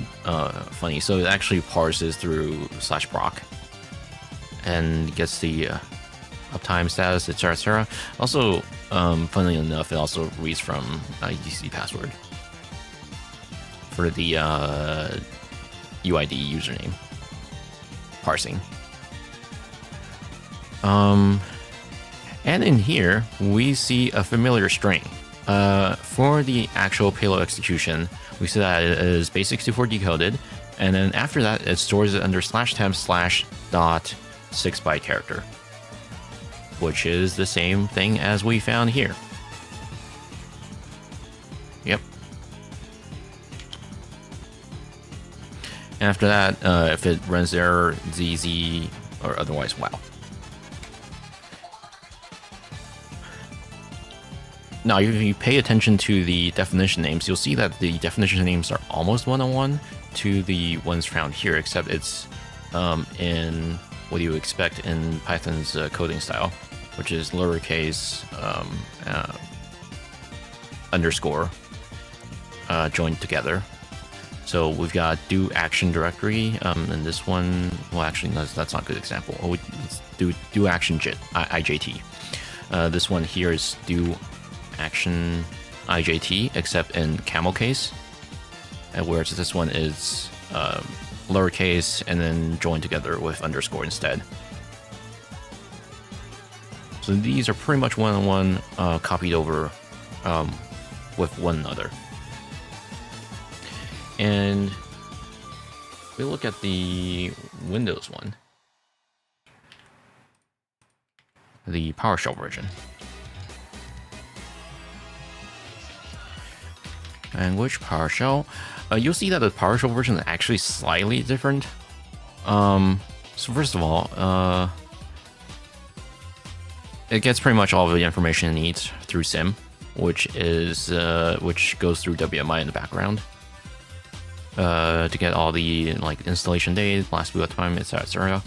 funny. So it actually parses through /proc and gets the uptime status, etc., etc. Also, funnily enough, it also reads from etc password for the UID username parsing. And in here, we see a familiar string. For the actual payload execution, we see that it is base64 decoded, and then after that, it stores it under /temp/.6byte character, which is the same thing as we found here. Yep. After that, if it runs error, ZZ, or otherwise, wow. Now, if you pay attention to the definition names, you'll see that the definition names are almost one-on-one to the ones found here, except it's in what you expect in Python's coding style, which is lowercase underscore joined together. So we've got do action directory, and this one, well, actually, that's not a good example. Let's do action IJT. This one here is do action IJT, except in camel case, whereas this one is lowercase and then joined together with underscore instead. So these are pretty much one-on-one copied over with one another. And we look at the Windows one, the PowerShell version. And which PowerShell? You'll see that the PowerShell version is actually slightly different. So first of all, it gets pretty much all of the information it needs through sim, which goes through WMI in the background to get all the like installation date, last boot time, etc., etc.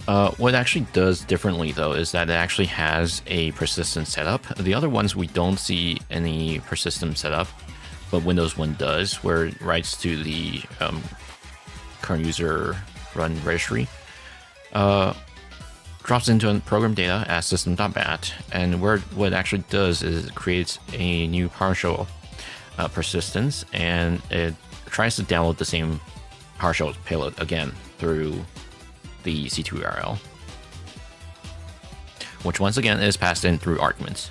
What it actually does differently, though, is that it actually has a persistent setup. The other ones, we don't see any persistent setup, but Windows 1 does, where it writes to the current user run registry, drops into program data as system.bat, and what it actually does is it creates a new PowerShell persistence, and it tries to download the same PowerShell payload again through the C2 URL, which once again is passed in through arguments.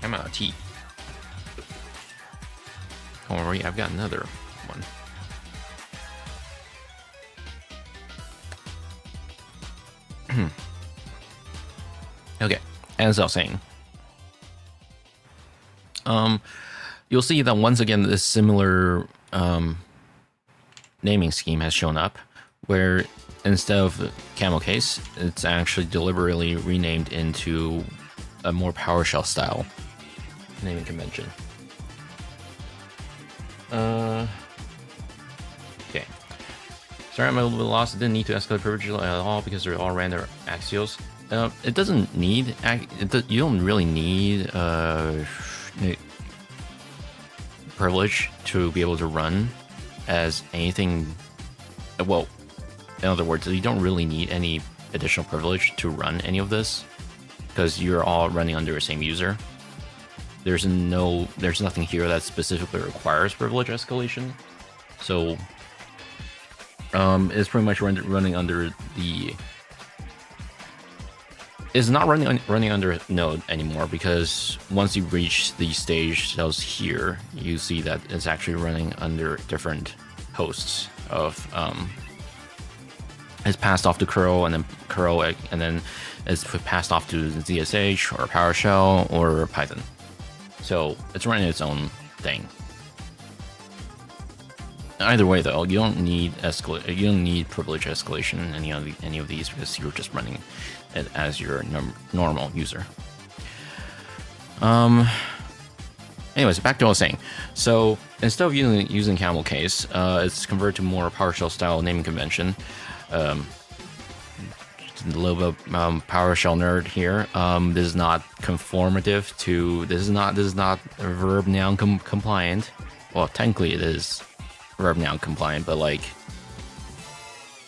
I'm out of tea. Don't worry, I've got another one. Okay, as I was saying, you'll see that once again this similar naming scheme has shown up, where instead of camel case, it's actually deliberately renamed into a more PowerShell style naming convention. Okay. Sorry, I'm a little bit lost. I didn't need to escalate privilege at all because they're all random Axios. It doesn't need. You don't really need privilege to be able to run as anything. Well, in other words, you don't really need any additional privilege to run any of this because you're all running under the same user. There's nothing here that specifically requires privilege escalation. So, it's pretty much running under the. It's not running under node anymore, because once you reach the stage that was here, you see that it's actually running under different hosts of it's passed off to curl, and then it's passed off to ZSH or PowerShell or Python. So it's running its own thing. Either way, though, you don't need privilege escalation in any of these because you're just running it as your normal user. Anyways, back to what I was saying. So instead of using camel case, it's converted to more PowerShell style naming convention. A little bit PowerShell nerd here. This is not conformative to. This is not verb noun compliant. Well, technically it is verb noun compliant, but like,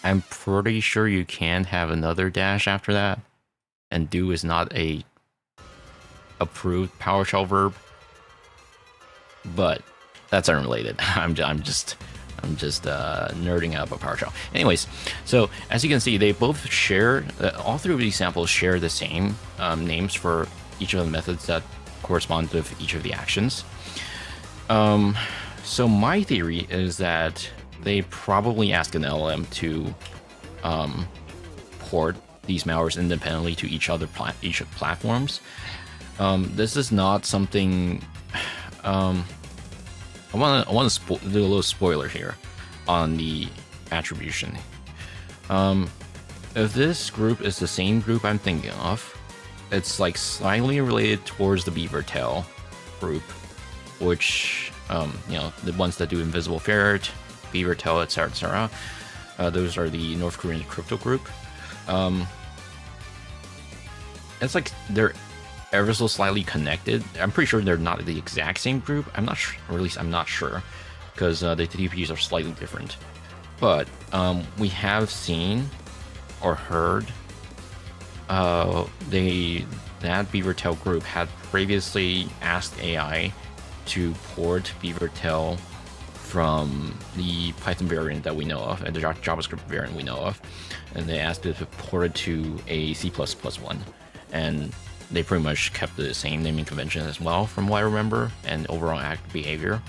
I'm pretty sure you can have another dash after that, and do is not a approved PowerShell verb. But that's unrelated. I'm just nerding out about PowerShell. Anyways, so as you can see, they both share, all three of these samples share the same names for each of the methods that correspond with each of the actions. So my theory is that they probably ask an LLM to port these malwares independently to each platforms. This is not something. I want to do a little spoiler here on the attribution. If this group is the same group I'm thinking of, it's like slightly related towards the beaver tail group, which the ones that do invisible ferret, beaver tail, etc., etc. Those are the North Korean crypto group. It's like they're ever so slightly connected. I'm pretty sure they're not the exact same group. I'm not sure, or at least I'm not sure, because the TTPs are slightly different. But we have seen or heard that Beavertail group had previously asked AI to port Beavertail from the Python variant that we know of and the JavaScript variant we know of, and they asked it to port it to a C++ one, and they pretty much kept the same naming convention as well, from what I remember, and overall act behavior.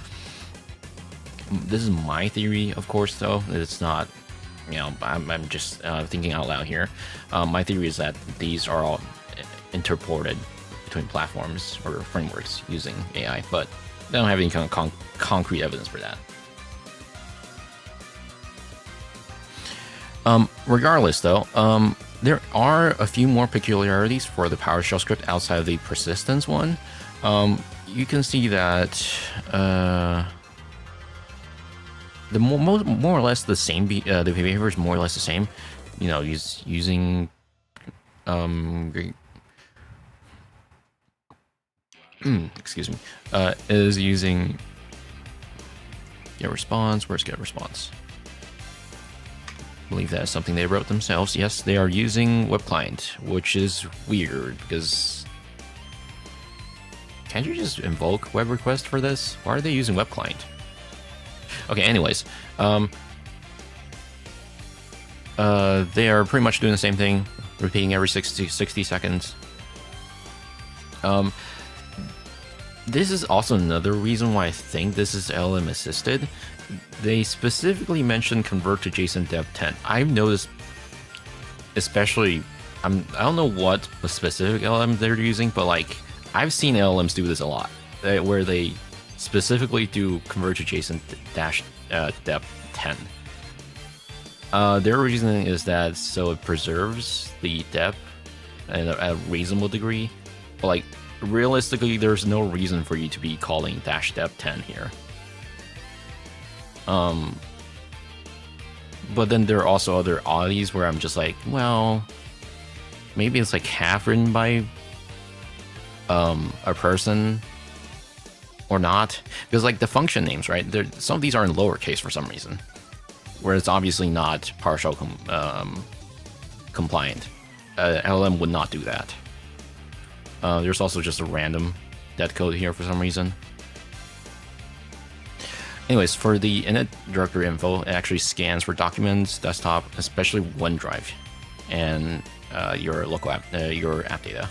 This is my theory, of course, though. It's not, I'm just thinking out loud here. My theory is that these are all interported between platforms or frameworks using AI, but they don't have any kind of concrete evidence for that. Regardless, though, there are a few more peculiarities for the PowerShell script outside of the persistence one. You can see that the more or less the same. The behavior is more or less the same. You know, using excuse me, is using get response. Where's get response? I believe that is something they wrote themselves. Yes, they are using web client, which is weird because can't you just invoke web request for this? Why are they using web client? Okay, anyways, they are pretty much doing the same thing, repeating every 60 seconds. This is also another reason why I think this is LLM assisted. They specifically mentioned convert to JSON depth 10. I've noticed, especially, I don't know what specific LLM they're using, but like I've seen LLMs do this a lot, where they specifically do convert to JSON depth 10. Their reasoning is that so it preserves the depth at a reasonable degree, but like realistically, there's no reason for you to be calling -depth 10 here. But then there are also other oddities where I'm just like, well, maybe it's like half written by a person or not, because like the function names, right? Some of these are in lowercase for some reason, where it's obviously not PowerShell compliant. LLM would not do that. There's also just a random dead code here for some reason. Anyways, for the init directory info, it actually scans for documents, desktop, especially OneDrive, and your local app, your app data.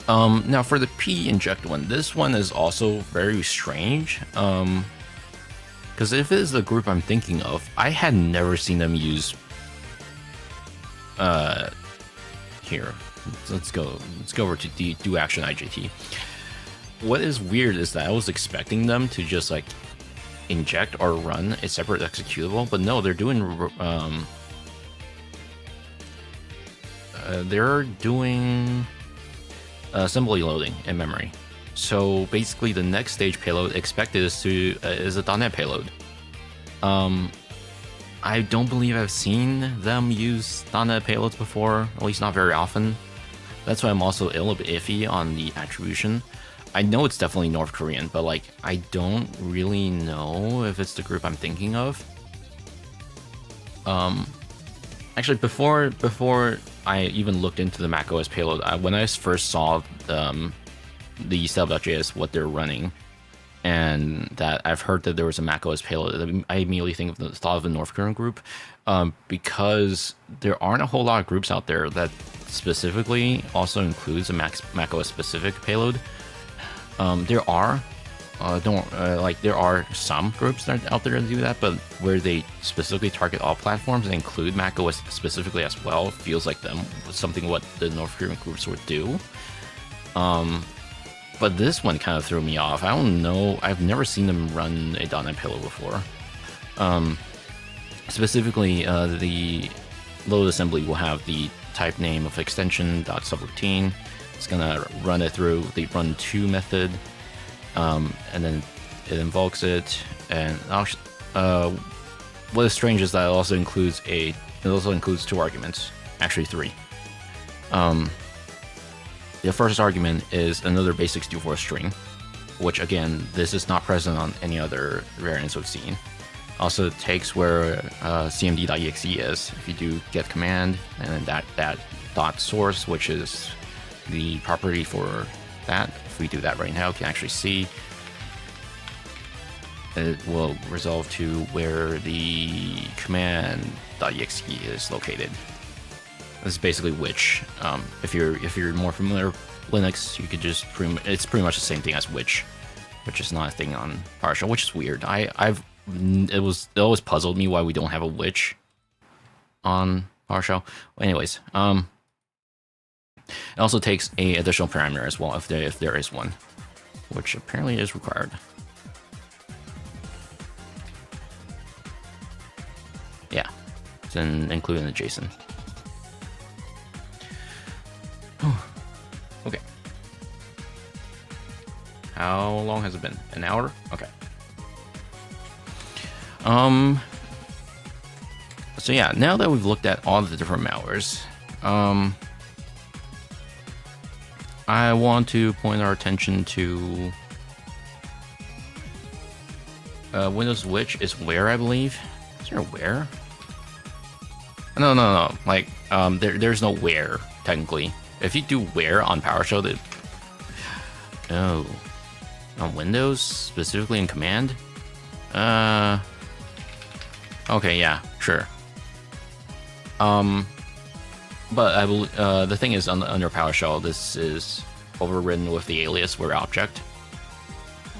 Now for the p-inject one, this one is also very strange. Because if it is the group I'm thinking of, I had never seen them use. Here, let's go over to the do action IJT. What is weird is that I was expecting them to just like inject or run a separate executable, but no, they're doing assembly loading in memory. So basically, the next stage payload expected is a .NET payload. I don't believe I've seen them use .NET payloads before, at least not very often. That's why I'm also a little bit iffy on the attribution. I know it's definitely North Korean, but like I don't really know if it's the group I'm thinking of. Actually, before I even looked into the macOS payload, when I first saw the setup.js, what they're running, and that I've heard that there was a macOS payload, I immediately thought of the North Korean group, because there aren't a whole lot of groups out there that specifically also includes a macOS specific payload. There are there are some groups that are out there that do that, but where they specifically target all platforms and include macOS specifically as well, feels like something what the North Korean groups would do. But this one kind of threw me off. I don't know. I've never seen them run a .NET payload before. Specifically, the load assembly will have the type name of extension .subroutine. It's gonna run it through the run2 method, and then it invokes it. And what is strange is that it also includes two arguments, actually three. The first argument is another base64 string, which again, this is not present on any other variants we've seen. Also takes where cmd.exe is. If you do get command, and then that dot source, which is the property for that. If we do that right now, you can actually see it will resolve to where the command.exe is located. This is basically which. If you're more familiar with Linux, you could just it's pretty much the same thing as which is not a thing on PowerShell, which is weird. It always puzzled me why we don't have a which on PowerShell. Anyways, It also takes a additional parameter as well if there is one, which apparently is required. Yeah, it's included in the JSON. Okay. How long has it been? An hour? Okay. So yeah, now that we've looked at all the different malwares, I want to point our attention to Windows Witch is where, I believe. Is there a where? No. Like, there's no where, technically. If you do where on PowerShell, oh, on Windows, specifically in command? Okay, yeah, sure. But I believe the thing is, under PowerShell, this is overridden with the alias where object,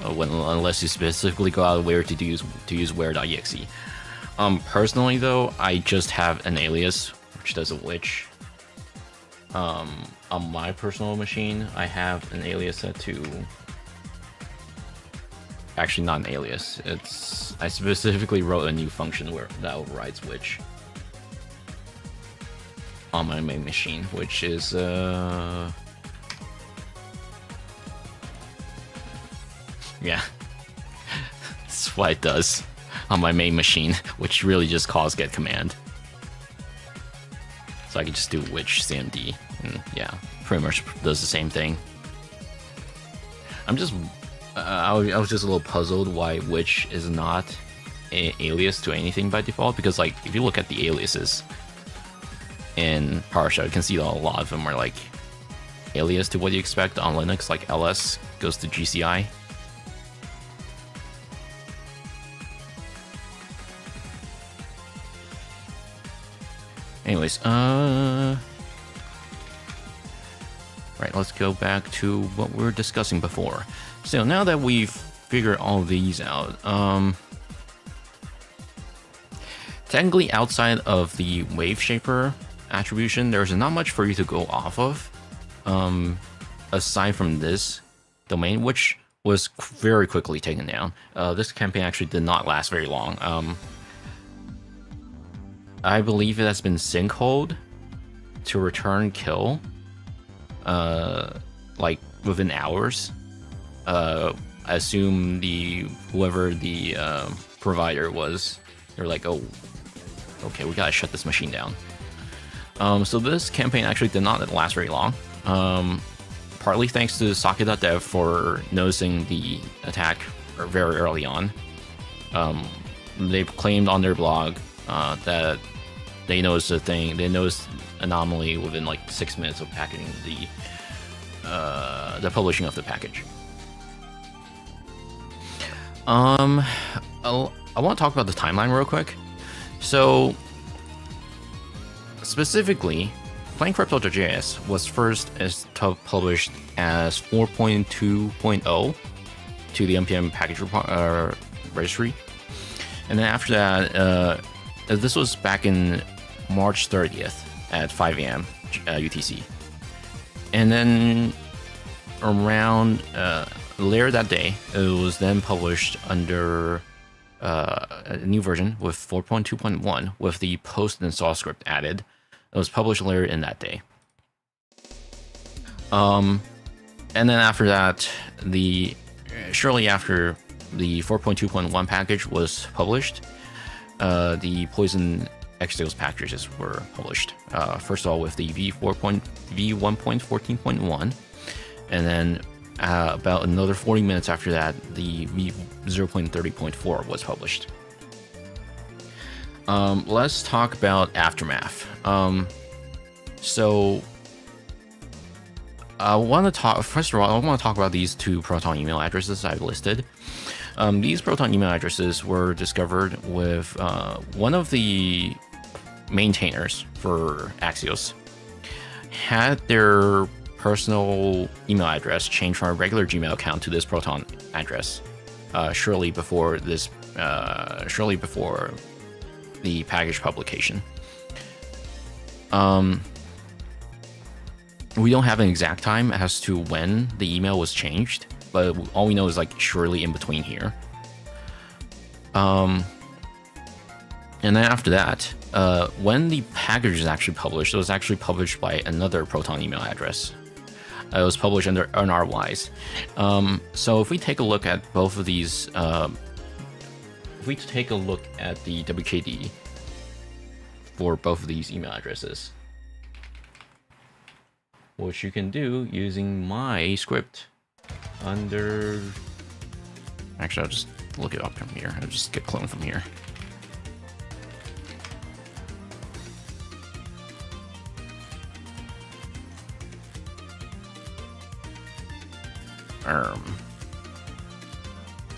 unless you specifically go out of where to use where.exe. Personally, though, I just have an alias which does a witch. On my personal machine, I have an alias set to. Actually, not an alias. I specifically wrote a new function that overrides witch on my main machine, which is yeah, that's what it does on my main machine, which really just calls get command. So I can just do witch cmd, and yeah, pretty much does the same thing. I'm just I was just a little puzzled why witch is not an alias to anything by default, because like if you look at the aliases in PowerShell, you can see that a lot of them are like alias to what you expect on Linux, like ls goes to GCI. Anyways, right, let's go back to what we were discussing before. So now that we've figured all of these out, technically outside of the wave shaper attribution, there's not much for you to go off of, aside from this domain, which was very quickly taken down. This campaign actually did not last very long. I believe it has been sinkholed to return kill, like within hours. I assume whoever the provider was, they're like, oh, okay, we gotta shut this machine down. So this campaign actually did not last very long. Partly thanks to socket.dev for noticing the attack very early on. They claimed on their blog that they noticed a thing. They noticed anomaly within like 6 minutes of packaging the publishing of the package. I want to talk about the timeline real quick. So specifically, PlainCrypto.js was first published as 4.2.0 to the npm package registry, and then after that, this was back in March 30th at 5 a.m. UTC, and then around later that day, it was then published under a new version with 4.2.1 with the post install script added. It was published later in that day. And then after that, shortly after the 4.2.1 package was published, the Poison Axios packages were published. First of all, with the v1.14.1, and then about another 40 minutes after that, the v0.30.4 was published. Let's talk about Aftermath. So I want to talk, first of all, I want to talk about these two Proton email addresses I've listed. These Proton email addresses were discovered with one of the maintainers for Axios had their personal email address changed from a regular Gmail account to this Proton address shortly before the package publication. we don't have an exact time as to when the email was changed, but all we know is like surely in between here. And then after that, when the package is actually published, it was actually published by another Proton email address. It was published under unrwise. So if we take a look at both of these, if we take a look at the WKD for both of these email addresses, which you can do using my script under... Actually, I'll just look it up from here. I'll just get clone from here.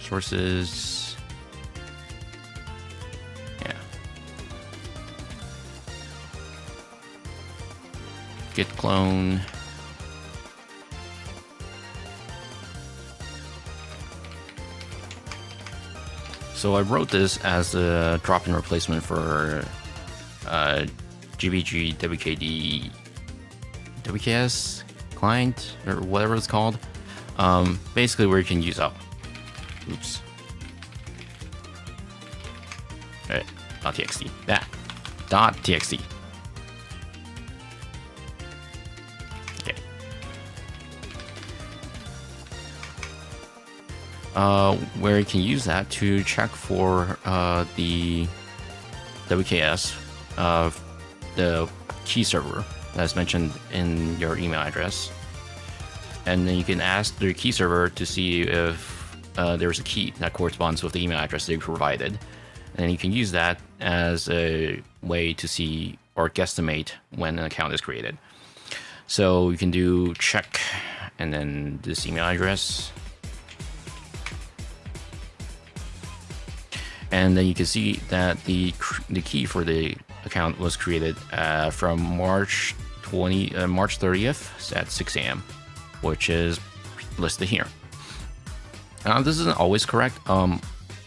Sources. Yeah. Git clone. So I wrote this as a drop-in replacement for GBG WKD WKS client or whatever it's called. Basically where you can use oops. Alright, .txt. That. .txt. Okay. Where you can use that to check for the WKS of the key server that's mentioned in your email address. And then you can ask the key server to see if there's a key that corresponds with the email address they provided. And you can use that as a way to see or guesstimate when an account is created. So you can do check and then this email address. And then you can see that the key for the account was created from March 30th at 6 a.m. which is listed here. This isn't always correct.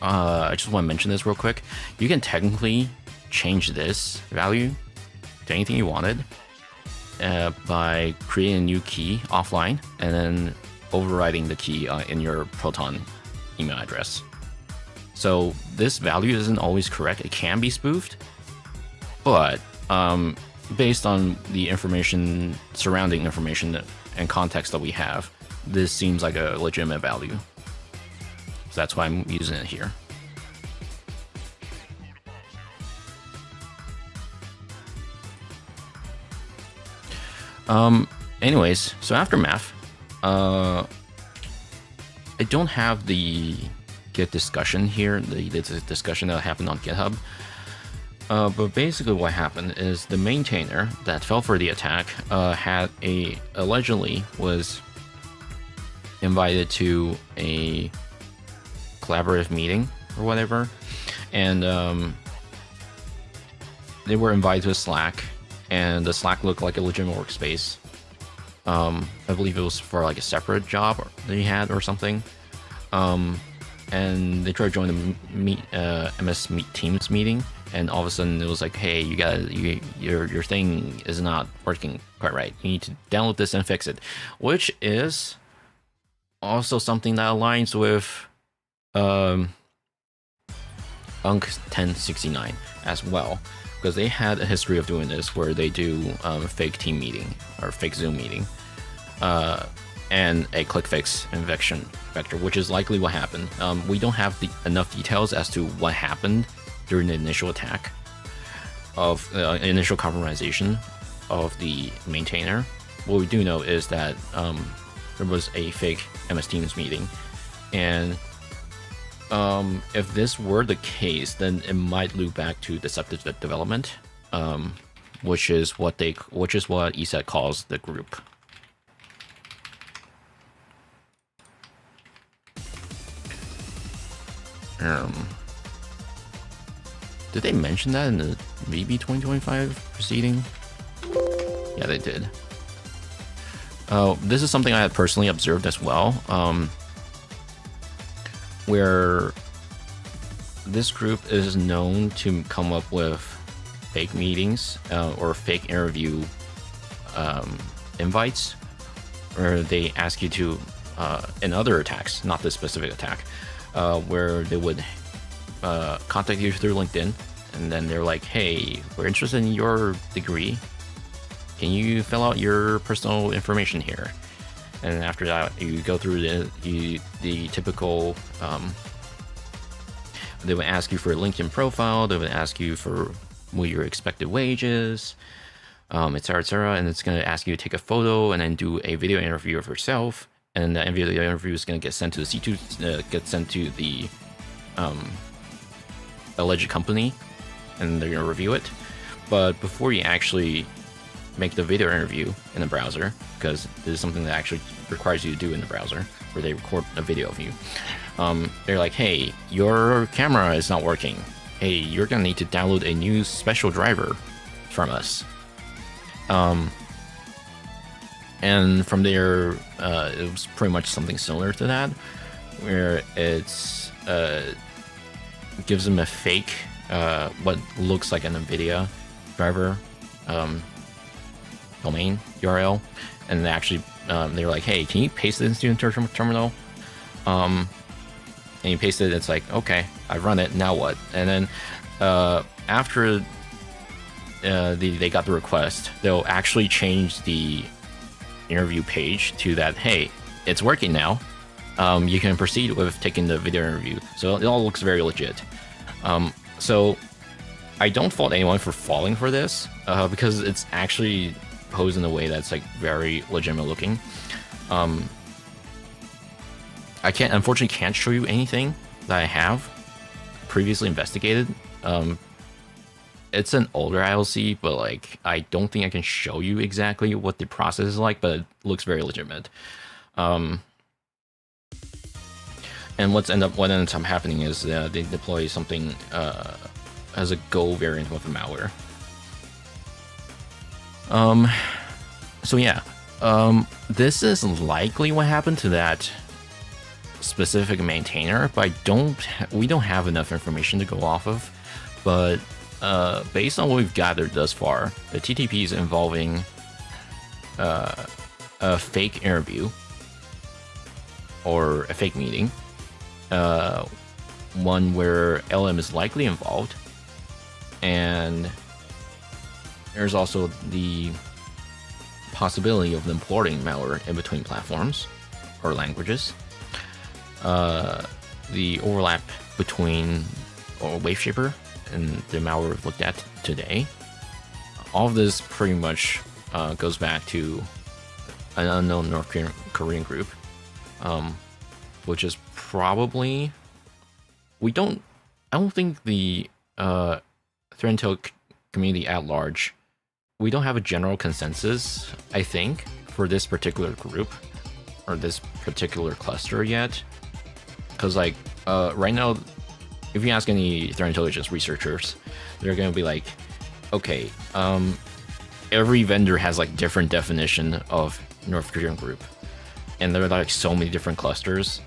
I just want to mention this real quick. You can technically change this value to anything you wanted by creating a new key offline and then overriding the key in your Proton email address. So this value isn't always correct. It can be spoofed, but based on the information, surrounding information and context that we have, this seems like a legitimate value. So that's why I'm using it here. Anyways, so after math, I don't have the Git discussion here, the discussion that happened on GitHub. But basically what happened is the maintainer that fell for the attack allegedly was invited to a collaborative meeting or whatever, and they were invited to a Slack, and the Slack looked like a legitimate workspace. I believe it was for like a separate job that he had or something. And they tried to join the MS Teams meeting, and all of a sudden it was like, hey, your thing is not working quite right. You need to download this and fix it, which is also something that aligns with UNC 1069 as well, because they had a history of doing this where they do fake team meeting or fake Zoom meeting and a click fix infection vector, which is likely what happened. We don't have enough details as to what happened during the initial attack of initial compromisation of the maintainer. What we do know is that there was a fake MS Teams meeting, and if this were the case, then it might loop back to deceptive development, which is what ESET calls the group. Did they mention that in the VB 2025 proceeding? Yeah, they did. This is something I had personally observed as well, where this group is known to come up with fake meetings or fake interview invites, where they ask you to, in other attacks, not this specific attack, where they would contact you through LinkedIn, and then they're like, hey, we're interested in your degree. Can you fill out your personal information here? And after that, you go through the typical, they would ask you for a LinkedIn profile, they would ask you for what your expected wage is, et cetera, and it's going to ask you to take a photo and then do a video interview of yourself, and that video interview is going to get sent to the C2, get sent to the alleged company, and they're going to review it. But before you actually make the video interview in the browser, because this is something that actually requires you to do in the browser, where they record a video of you, they're like, hey, your camera is not working. Hey, you're gonna need to download a new special driver from us. And from there, it was pretty much something similar to that, where it's gives them a fake, what looks like an NVIDIA driver domain URL, and they actually they're like, hey, can you paste it into your terminal? And you paste it, it's like, okay, I've run it, now what? And then after they got the request, they'll actually change the interview page to that, hey, it's working now. You can proceed with taking the video interview. So it all looks very legit. So I don't fault anyone for falling for this, because it's actually posed in a way that's like very legitimate looking. I unfortunately can't show you anything that I have previously investigated. It's an older ILC, but like I don't think I can show you exactly what the process is like, but it looks very legitimate. And what ends up happening is they deploy something as a Go variant of the malware. So yeah, this is likely what happened to that specific maintainer, but we don't have enough information to go off of. But based on what we've gathered thus far, the TTPs involving a fake interview or a fake meeting, one where LM is likely involved, and there's also the possibility of them porting malware in between platforms or languages. The overlap between Waveshaper and the malware we've looked at today, all of this pretty much goes back to an unknown North Korean group, which is probably, I don't think the threat intel community at large, we don't have a general consensus, I think, for this particular group or this particular cluster yet. Because like right now, if you ask any threat intelligence researchers, they're going to be like, okay, every vendor has like different definition of North Korean group, and there are like so many different clusters.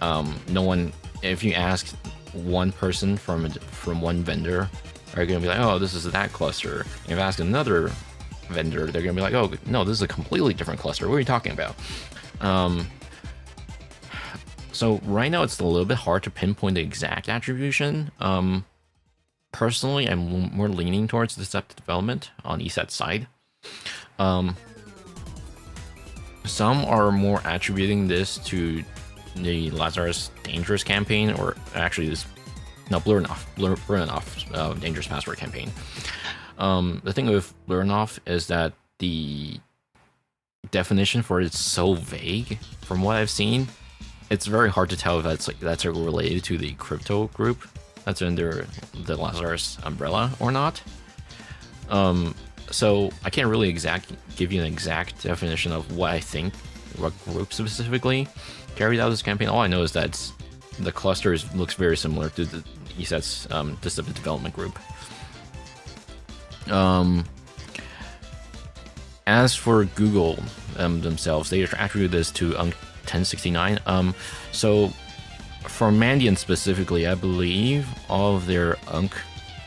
No one, if you ask one person from one vendor, are going to be like, oh, this is that cluster. And if you ask another vendor, they're going to be like, oh, no, this is a completely different cluster. What are you talking about? So right now it's a little bit hard to pinpoint the exact attribution. Personally, I'm more leaning towards deceptive development on ESET's side. Some are more attributing this to the Lazarus Dangerous campaign, or actually this, no, Blurnoff Dangerous Password campaign. The thing with Blurnoff is that the definition for it is so vague. From what I've seen, it's very hard to tell if that's related to the crypto group that's under the Lazarus umbrella or not. So I can't really give you an exact definition of what I think, what group specifically carried out this campaign. All I know is that the cluster looks very similar to the ESET's deceptive development group. As for Google themselves, they attribute this to 1069. So for Mandiant specifically, I believe all of their UNC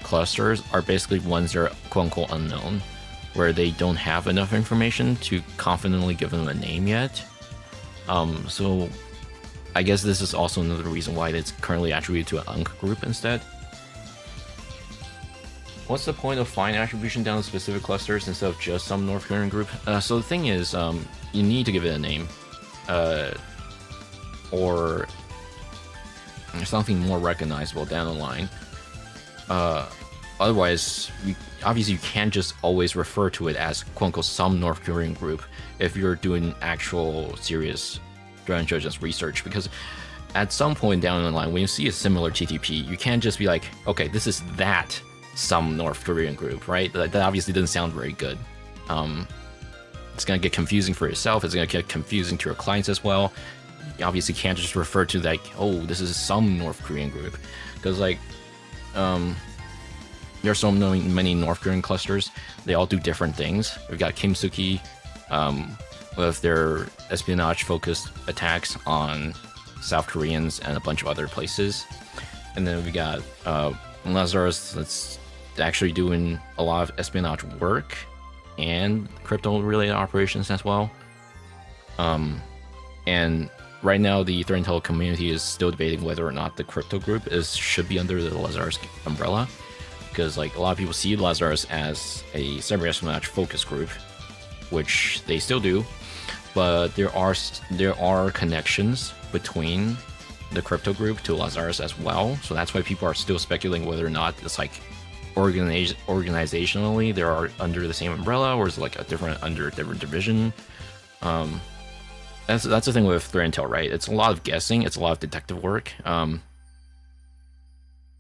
clusters are basically ones that are quote unquote unknown. where they don't have enough information to confidently give them a name yet. So I guess this is also another reason why it's currently attributed to an UNC group instead. What's the point of fine attribution down to specific clusters instead of just some North Korean group? So the thing is, you need to give it a name, or something more recognizable down the line. Otherwise, obviously you can't just always refer to it as quote-unquote some North Korean group if you're doing actual serious threat intelligence research, because at some point down the line, when you see a similar TTP, you can't just be like, okay, this is that some North Korean group, right? That obviously doesn't sound very good. It's going to get confusing for yourself. It's going to get confusing to your clients as well. You obviously can't just refer to like, oh, this is some North Korean group, because like, there's so many North Korean clusters. They all do different things. We've got Kim Soo-ki with their espionage-focused attacks on South Koreans and a bunch of other places. And then we got Lazarus that's actually doing a lot of espionage work and crypto-related operations as well. And right now, the threat intel community is still debating whether or not the crypto group should be under the Lazarus umbrella, because like a lot of people see Lazarus as a cyber espionage focus group, which they still do, but there are connections between the crypto group to Lazarus as well. So that's why people are still speculating whether or not it's like organizationally they are under the same umbrella, or is it like under a different division. That's the thing with threat intel, right? It's a lot of guessing. It's a lot of detective work. No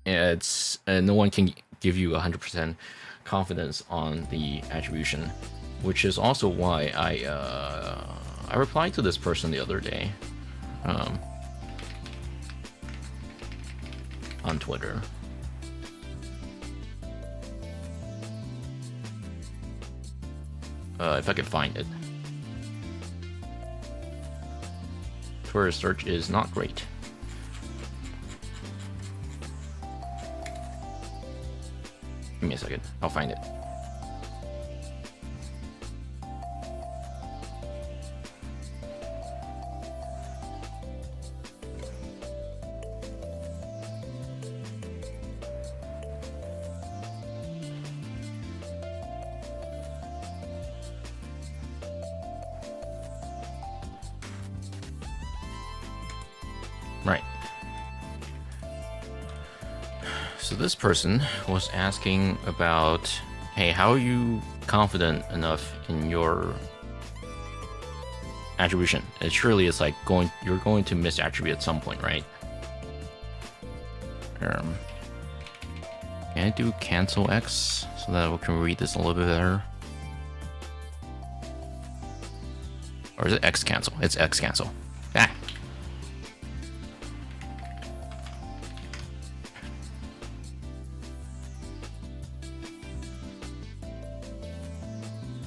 one can give you 100% confidence on the attribution, which is also why I replied to this person the other day on Twitter. If I could find it. Twitter search is not great. Give me a second, I'll find it. Right. So this person was asking about, hey, how are you confident enough in your attribution? It surely is like you're going to misattribute at some point, right? Can I do cancel X so that we can read this a little bit better? Or is it X cancel? It's X cancel. Ah.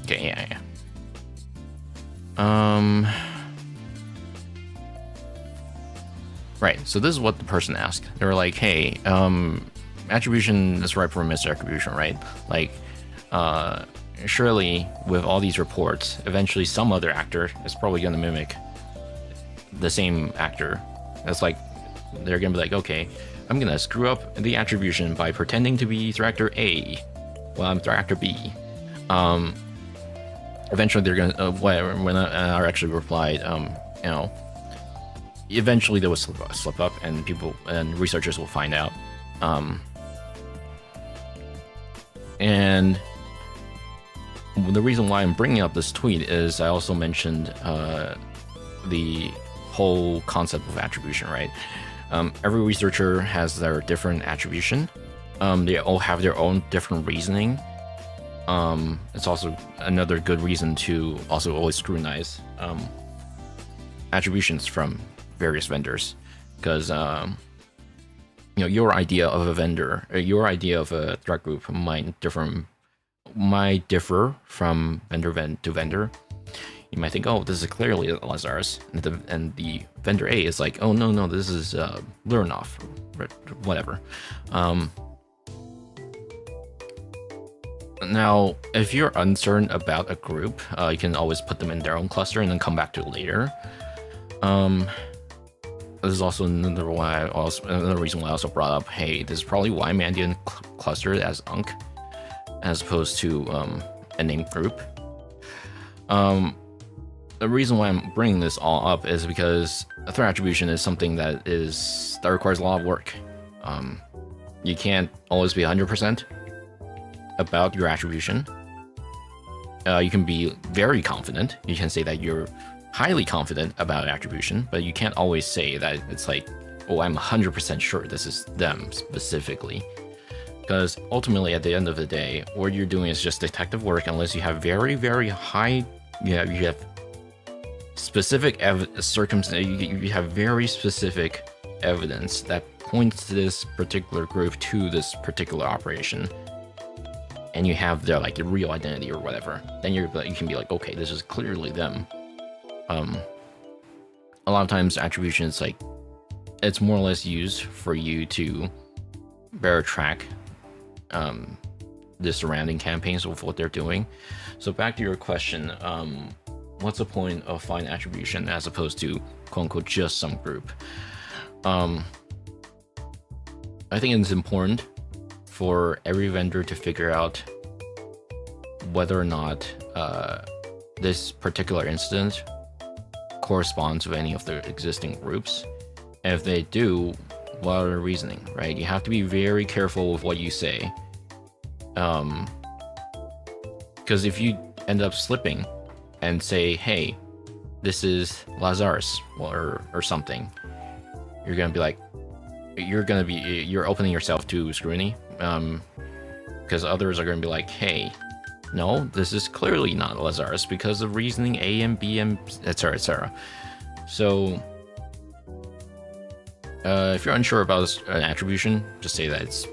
Okay, yeah. Right, so this is what the person asked. They were like, hey, attribution is ripe for misattribution, right? Like, surely with all these reports, eventually some other actor is probably going to mimic the same actor. It's like, they're going to be like, okay, I'm going to screw up the attribution by pretending to be threat actor A while I'm threat actor B. Eventually they're gonna when I actually replied, you know, eventually there was slip up, and people and researchers will find out. And the reason why I'm bringing up this tweet is I also mentioned the whole concept of attribution, right? Every researcher has their different attribution. They all have their own different reasoning. It's also another good reason to also always scrutinize attributions from various vendors, because you know, your idea of a vendor, your idea of a threat group might differ from vendor to vendor. You might think, oh, this is clearly Lazarus, and the vendor A is like, oh no, this is Learnoff, whatever. Now, if you're uncertain about a group, you can always put them in their own cluster and then come back to it later. This is also another reason why I also brought up, hey, this is probably why Mandiant clustered as Unc as opposed to a named group. The reason why I'm bringing this all up is because threat attribution is something that requires a lot of work. You can't always be 100% about your attribution. You can be very confident. You can say that you're highly confident about attribution, but you can't always say that it's like, oh, I'm 100% sure this is them specifically. Because ultimately, at the end of the day, what you're doing is just detective work unless you have very, very high, you have specific you have very specific evidence that points to this particular group to this particular operation, and you have their the real identity or whatever. Then you can be like, okay, this is clearly them. A lot of times attribution is it's more or less used for you to better track the surrounding campaigns of what they're doing. So back to your question, what's the point of fine attribution as opposed to quote unquote just some group? I think it's important for every vendor to figure out whether or not this particular incident corresponds with any of the existing groups. And if they do, what are the reasoning, right? You have to be very careful with what you say. Because if you end up slipping and say, hey, this is Lazarus or something, you're gonna be like, you're opening yourself to scrutiny. Because others are gonna be like, hey, no, this is clearly not Lazarus because of reasoning A and B and etc. etc. So if you're unsure about an attribution, just say that it's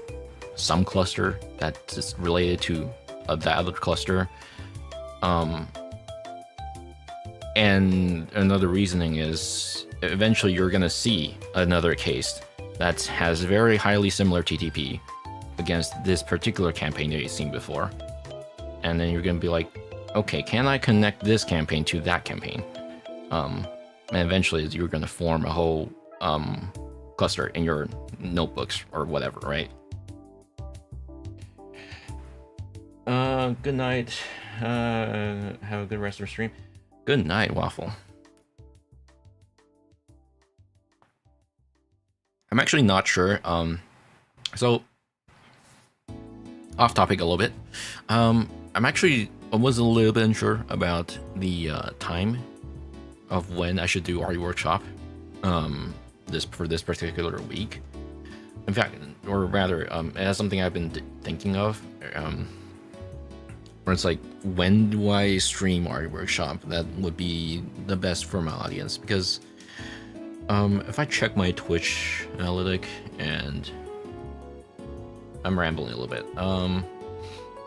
some cluster that is related to that other cluster. And another reasoning is eventually you're going to see another case that has very highly similar TTP against this particular campaign that you've seen before. And then you're going to be like, okay, can I connect this campaign to that campaign? And eventually you're going to form a whole cluster in your notebooks or whatever, right? Good night. Have a good rest of your stream. Good night, Waffle. I'm actually not sure. So off topic a little bit. I was a little bit unsure about the time of when I should do REWorkshop for this particular week. In fact, or rather, it has something I've been thinking of. Where it's like, when do I stream REWorkshop? That would be the best for my audience, because if I check my Twitch analytic, and I'm rambling a little bit.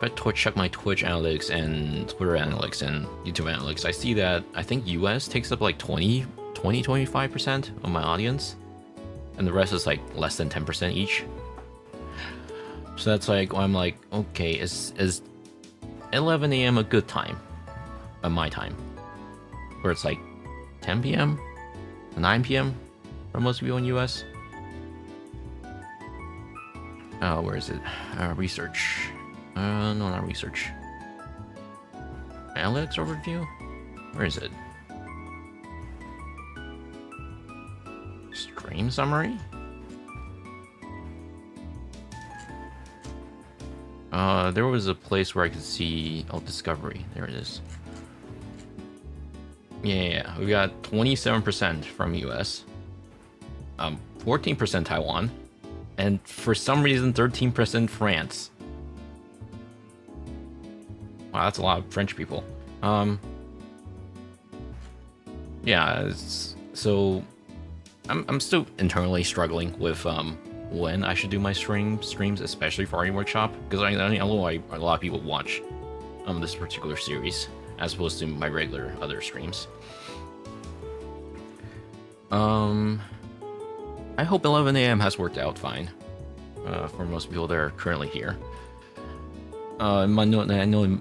If I check my Twitch analytics and Twitter analytics and YouTube analytics, I see that I think US takes up like 25% of my audience, and the rest is like less than 10% each. So that's like, I'm like, okay, is 11 a.m. a good time? My time, where it's like 10 p.m., 9 p.m. for most people in US. Where is it? Research. No, not research. Analytics overview? Where is it? Stream summary? There was a place where I could see, discovery. There it is. Yeah, we got 27% from US, 14% Taiwan, and for some reason 13% France. Wow, that's a lot of French people. Yeah, so I'm still internally struggling with when I should do my streams, especially for REWorkshop, because I know a lot of people watch this particular series as opposed to my regular other streams. I hope 11 a.m. has worked out fine for most people that are currently here. I know it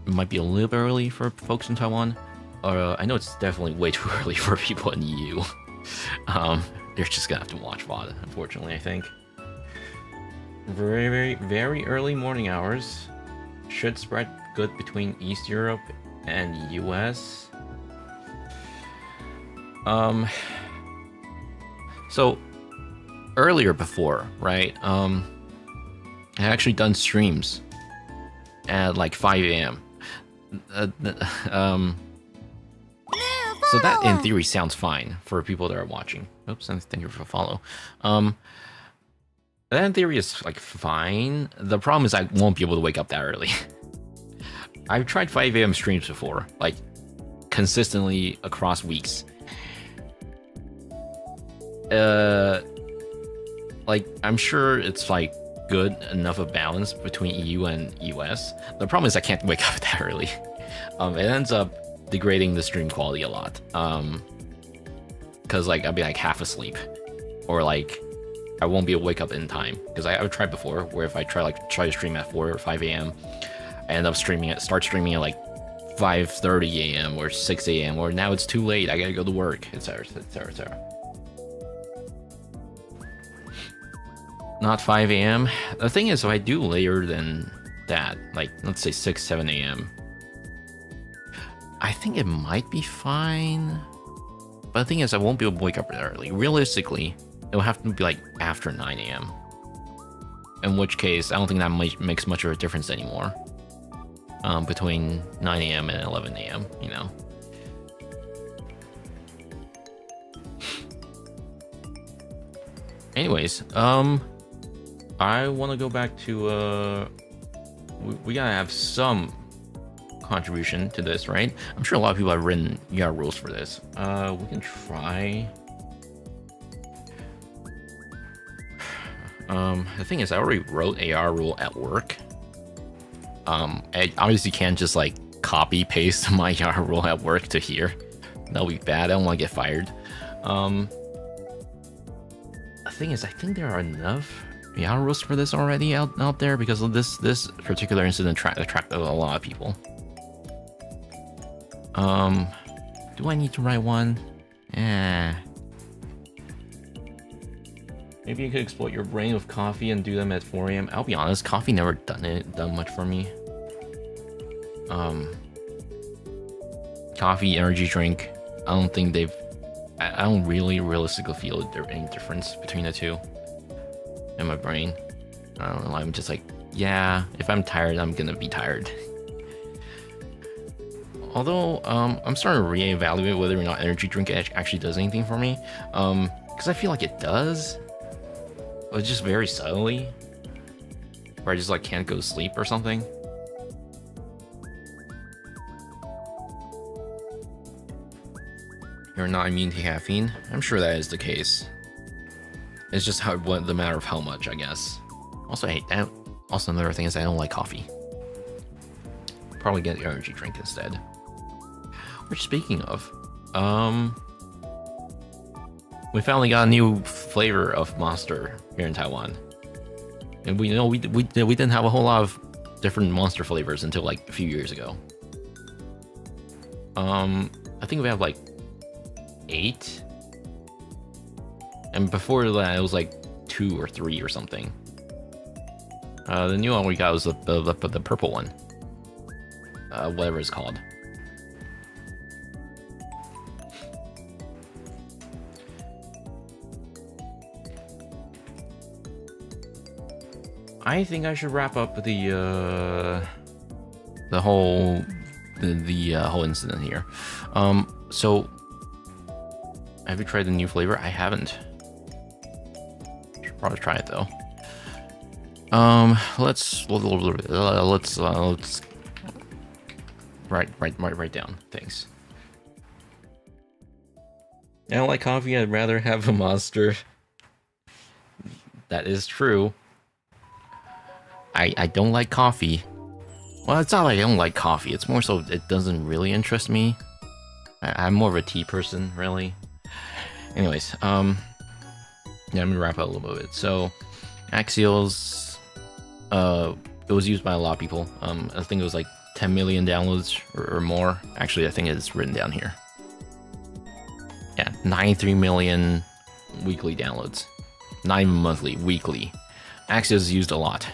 might be a little bit early for folks in Taiwan. I know it's definitely way too early for people in the EU. They're just gonna have to watch VOD, unfortunately, I think. Very, very, very early morning hours. Should spread good between East Europe and US. So earlier before, right? I actually done streams at like 5 a.m. So that in theory sounds fine for people that are watching. Oops, and thank you for follow. That in theory is like fine. The problem is I won't be able to wake up that early. I've tried 5 a.m. streams before, like consistently across weeks. Like I'm sure it's like good enough of balance between EU and US. The problem is I can't wake up that early. It ends up degrading the stream quality a lot. Because like I'll be like half asleep, or like I won't be able to wake up in time. Because I've tried before where if I try to stream at 4 or 5 a.m. I end up start streaming at like 5:30 a.m. or 6 a.m. or now it's too late. I gotta go to work, etc., etc., etc. Not 5 a.m. The thing is, if I do later than that, like let's say 6, 7 a.m., I think it might be fine. But the thing is, I won't be able to wake up that early. Realistically, it'll have to be like after 9 a.m. In which case, I don't think that makes much of a difference anymore. Between 9 a.m. and 11 a.m., you know. Anyways, I want to go back to, we gotta have some contribution to this, right? I'm sure a lot of people have written rules for this. We can try. The thing is, I already wrote AR rule at work. I obviously can't just like copy paste my AR rule at work to here. That'll be bad. I don't want to get fired. The thing is, I think there are enough AR rules for this already out there because of this particular incident attracted a lot of people. Do I need to write one? Maybe you could exploit your brain with coffee and do them at 4 a.m. I'll be honest, coffee never done much for me. Coffee, energy drink, I don't think I don't really realistically feel there any difference between the two in my brain. I don't know, I'm just like, yeah, if I'm tired, I'm gonna be tired. Although, I'm starting to reevaluate whether or not energy drink actually does anything for me. Because I feel like it does. But just very subtly. Where I just like can't go to sleep or something. You're not immune to caffeine? I'm sure that is the case. It's just the matter of how much, I guess. Also, also another thing is I don't like coffee. Probably get the energy drink instead. Which, speaking of, we finally got a new flavor of Monster here in Taiwan, and we didn't have a whole lot of different Monster flavors until like a few years ago. I think we have like 8, and before that it was like 2 or 3 or something. The new one we got was the purple one, whatever it's called. I think I should wrap up the whole incident here. So have you tried the new flavor? I haven't. Should probably try it though. Let's write down things. I don't like coffee. I'd rather have a Monster. That is true. I don't like coffee. Well, it's not like I don't like coffee. It's more so it doesn't really interest me. I'm more of a tea person, really. Anyways, yeah, I'm gonna wrap up a little bit. So, Axios it was used by a lot of people. I think it was like 10 million downloads or more. Actually, I think it's written down here. Yeah, 93 million weekly downloads. Not even monthly, weekly. Axios is used a lot.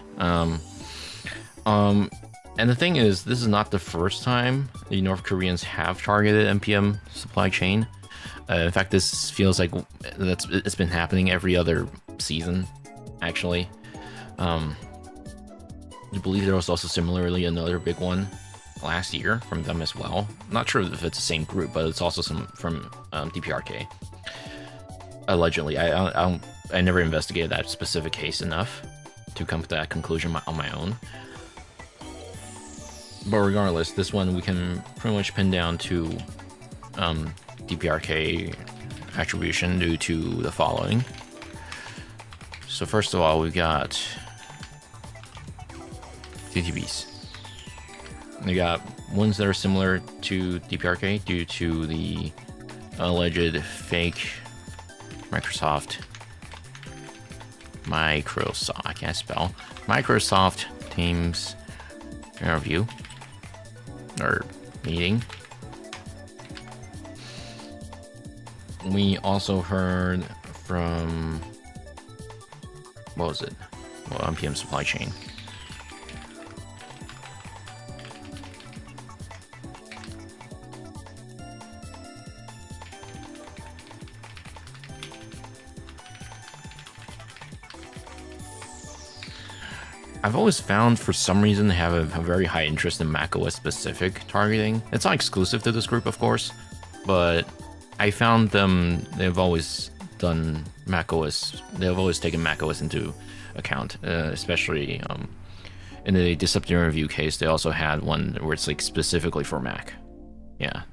And the thing is, this is not the first time the North Koreans have targeted NPM supply chain. In fact, this feels like it's been happening every other season, actually. I believe there was also similarly another big one last year from them as well. Not sure if it's the same group, but it's also some from DPRK. Allegedly, I never investigated that specific case enough to come to that conclusion on my own. But regardless, this one we can pretty much pin down to DPRK attribution due to the following. So first of all, we got TTBs. We got ones that are similar to DPRK due to the alleged fake Microsoft, I can't spell, Microsoft Teams interview or meeting. We also heard from, what was it? Well, NPM supply chain. I've always found, for some reason, they have a very high interest in macOS specific targeting. It's not exclusive to this group, of course, but I found they've always done macOS. They've always taken macOS into account, especially in the Deceptive Interview case. They also had one where it's like specifically for Mac. Yeah.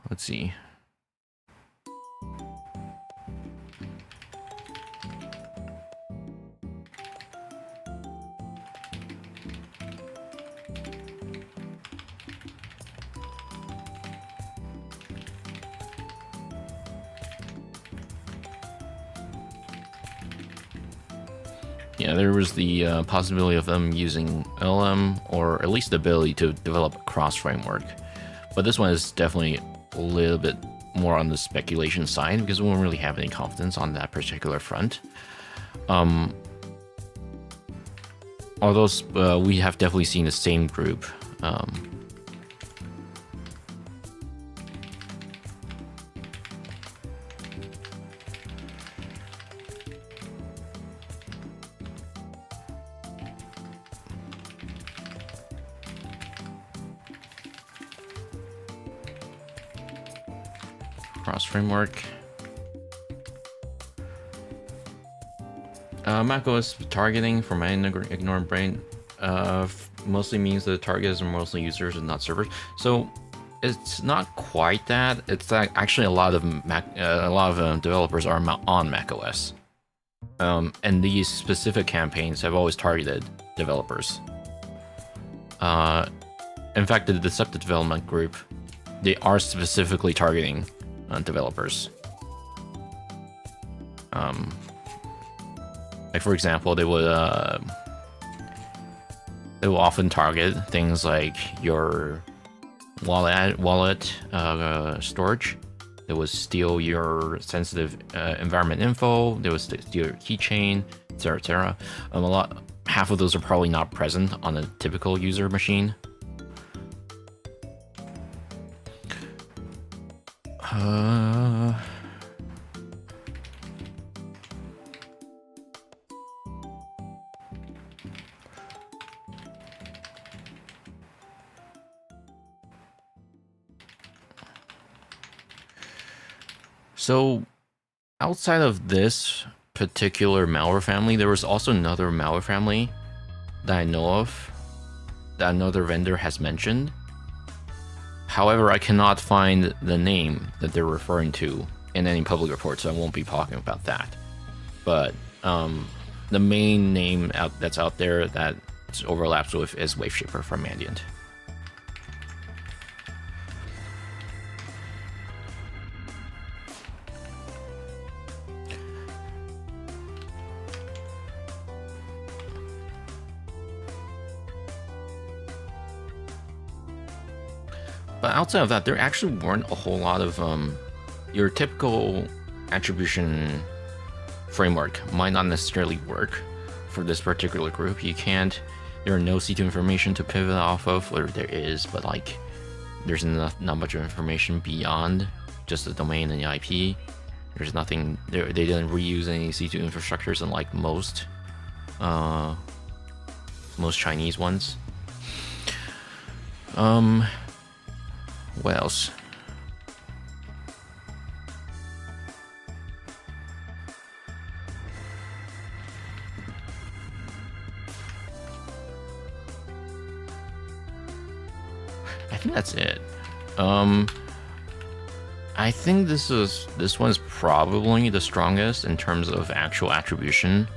Let's see. Yeah, there was the possibility of them using LM, or at least the ability to develop a cross-framework. But this one is definitely a little bit more on the speculation side, because we don't really have any confidence on that particular front. Although we have definitely seen the same group cross-framework. macOS targeting, for my ignorant brain, mostly means that the targets are mostly users and not servers. So it's not quite that. It's actually a lot of developers are on macOS, and these specific campaigns have always targeted developers. In fact, the Deceptive Development Group, they are specifically targeting developers. Like, for example, they will often target things like your wallet storage. They will steal your sensitive environment info. They will steal your keychain, etc., etc. Half of those are probably not present on a typical user machine. So, outside of this particular malware family, there was also another malware family that I know of that another vendor has mentioned. However, I cannot find the name that they're referring to in any public report, so I won't be talking about that. But the main name that's out there that overlaps with is WaveShipper from Mandiant. But outside of that, there actually weren't a whole lot of your typical attribution framework might not necessarily work for this particular group. There are no C2 information to pivot off of, or there is, but like there's not much of information beyond just the domain and the IP. There's nothing. They didn't reuse any C2 infrastructures, unlike most Chinese ones. What else? I think that's it. I think this one's probably the strongest in terms of actual attribution.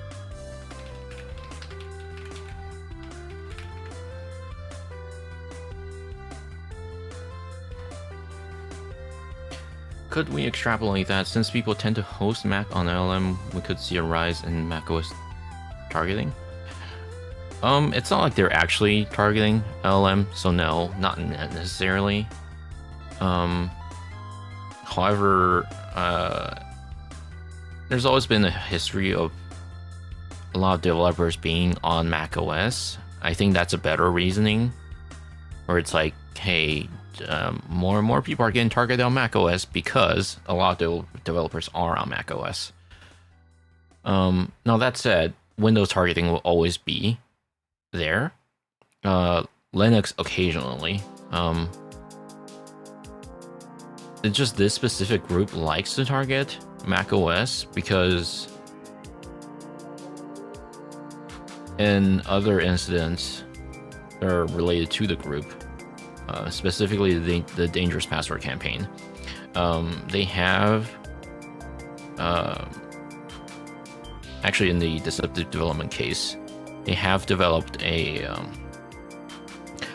Could we extrapolate that since people tend to host Mac on LLM, we could see a rise in macOS targeting? It's not like they're actually targeting LLM, so no, not necessarily. However, there's always been a history of a lot of developers being on macOS. I think that's a better reasoning, where it's like, hey, more and more people are getting targeted on macOS because a lot of developers are on macOS. Now that said, Windows targeting will always be there. Linux occasionally. It's just this specific group likes to target macOS because in other incidents that are related to the group, specifically the dangerous password campaign, they have actually in the deceptive development case, they have developed a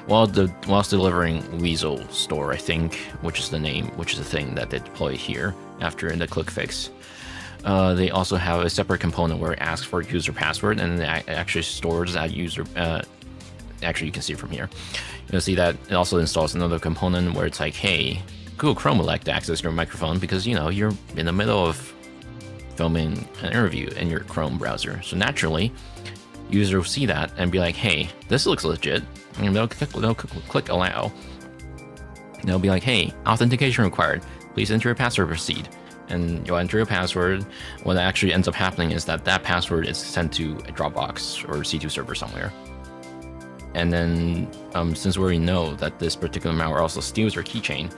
whilst delivering Weasel Store, I think, which is the thing that they deploy here after in the click fix. They also have a separate component where it asks for a user password, and it actually stores that user. Actually, you can see it from here. You'll see that it also installs another component where it's like, hey, Google Chrome would like to access your microphone because, you know, you're in the middle of filming an interview in your Chrome browser. So naturally, users will see that and be like, hey, this looks legit. And they'll click allow. And they'll be like, hey, authentication required. Please enter your password, proceed. And you'll enter your password. What actually ends up happening is that password is sent to a Dropbox or C2 server somewhere. And then, since we already know that this particular malware also steals your keychain,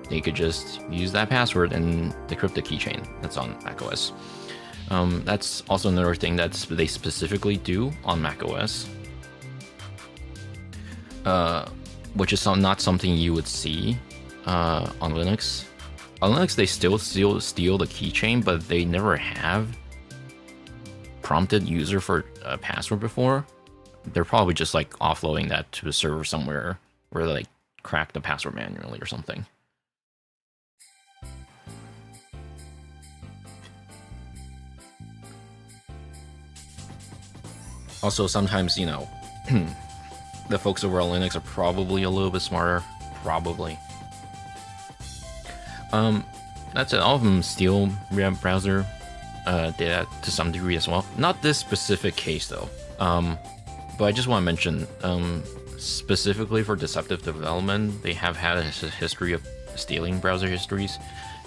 they could just use that password and decrypt the keychain that's on macOS. That's also another thing that they specifically do on macOS, which is not something you would see on Linux. On Linux, they still steal the keychain, but they never have prompted user for a password before. They're probably just like offloading that to a server somewhere where they like crack the password manually or something. Also, sometimes, you know, the folks over on Linux are probably a little bit smarter. Probably. That's it. All of them steal browser data to some degree as well. Not this specific case, though. But I just want to mention, specifically for deceptive development, they have had a history of stealing browser histories.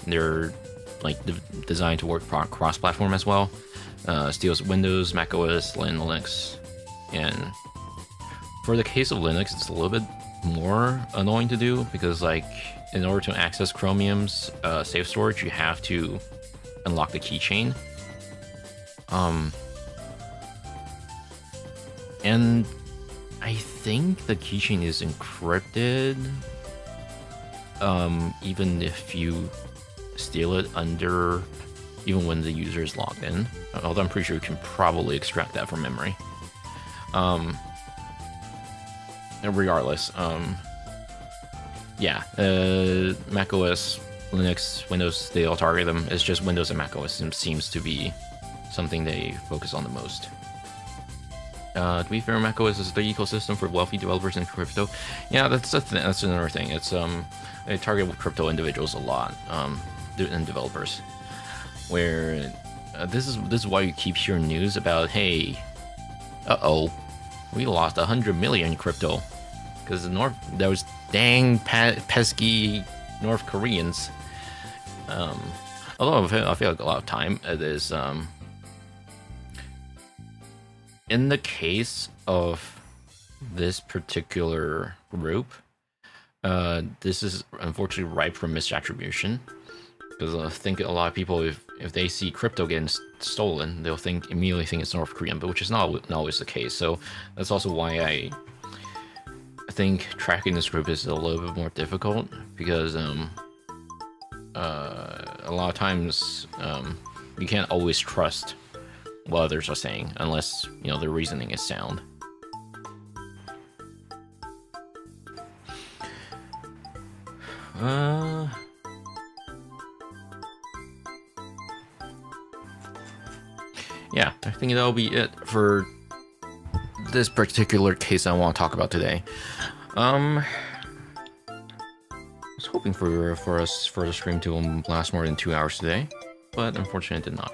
They're like designed to work cross-platform as well. Steals Windows, macOS, Linux, and for the case of Linux, it's a little bit more annoying to do because, like, in order to access Chromium's safe storage, you have to unlock the keychain. And I think the keychain is encrypted, even if you steal it even when the user is logged in. Although I'm pretty sure you can probably extract that from memory. Regardless, yeah, macOS, Linux, Windows, they all target them. It's just Windows and macOS seems to be something they focus on the most. To be fair, macOS is the ecosystem for wealthy developers in crypto. Yeah, that's another thing. It's they target crypto individuals a lot, and developers. Where this is why you keep hearing news about, hey, we lost 100 million crypto because those dang pesky North Koreans. Although I feel like a lot of time it is in the case of this particular group, this is unfortunately ripe for misattribution. Because I think a lot of people, if they see crypto getting stolen, they'll immediately think it's North Korean, but which is not always the case. So that's also why I think tracking this group is a little bit more difficult, because a lot of times you can't always trust what others are saying unless their reasoning is sound. Yeah, I think that'll be it for this particular case I want to talk about today. I was hoping for the stream to last more than 2 hours today, but unfortunately it did not.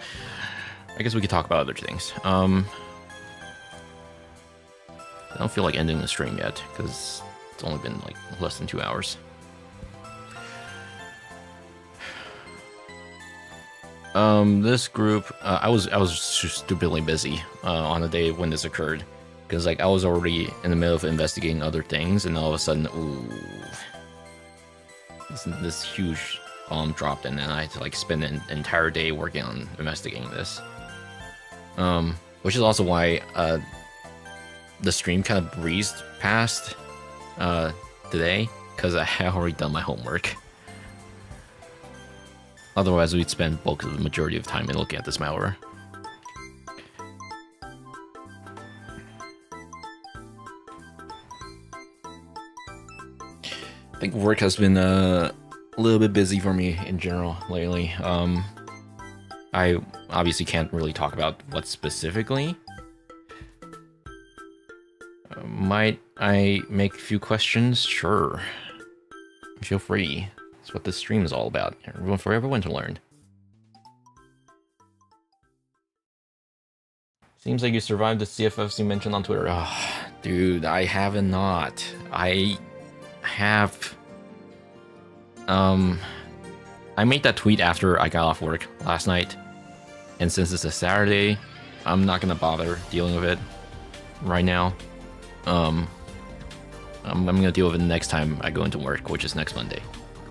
I guess we could talk about other things. I don't feel like ending the stream yet, because it's only been like less than 2 hours. This group, I was stupidly busy on the day when this occurred, because like I was already in the middle of investigating other things, and all of a sudden, ooh, this huge bomb dropped, and then I had to like spend an entire day working on investigating this. Which is also why the stream kind of breezed past today, because I had already done my homework. Otherwise, we'd spend the majority of time in looking at this malware. I think work has been a little bit busy for me in general lately. I obviously can't really talk about what specifically. Might I make a few questions? Sure. Feel free. That's what this stream is all about. For everyone to learn. Seems like you survived the CFFs you mentioned on Twitter. Oh, dude, I have not. I have. I made that tweet after I got off work last night, and since it's a Saturday, I'm not gonna bother dealing with it right now. I'm gonna deal with it next time I go into work, which is next Monday.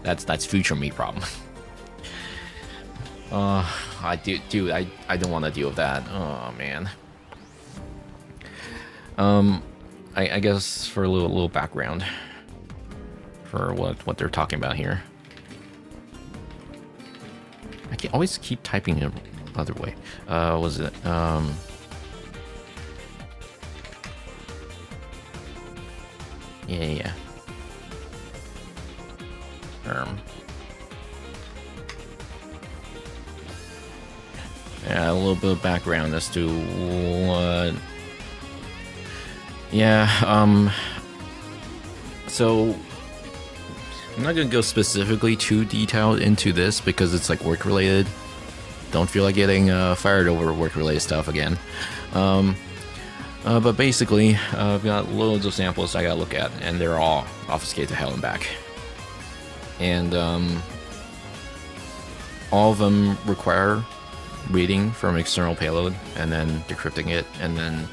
That's future me problem. I don't want to deal with that. Oh man. I guess for a little background for what they're talking about here. I can always keep typing it the other way. Was it yeah. Yeah, a little bit of background as to what. Yeah, so I'm not gonna go specifically too detailed into this because it's like work related. Don't feel like getting fired over work related stuff again. But basically, I've got loads of samples I gotta look at, and they're all obfuscated to hell and back. And all of them require reading from external payload and then decrypting it and then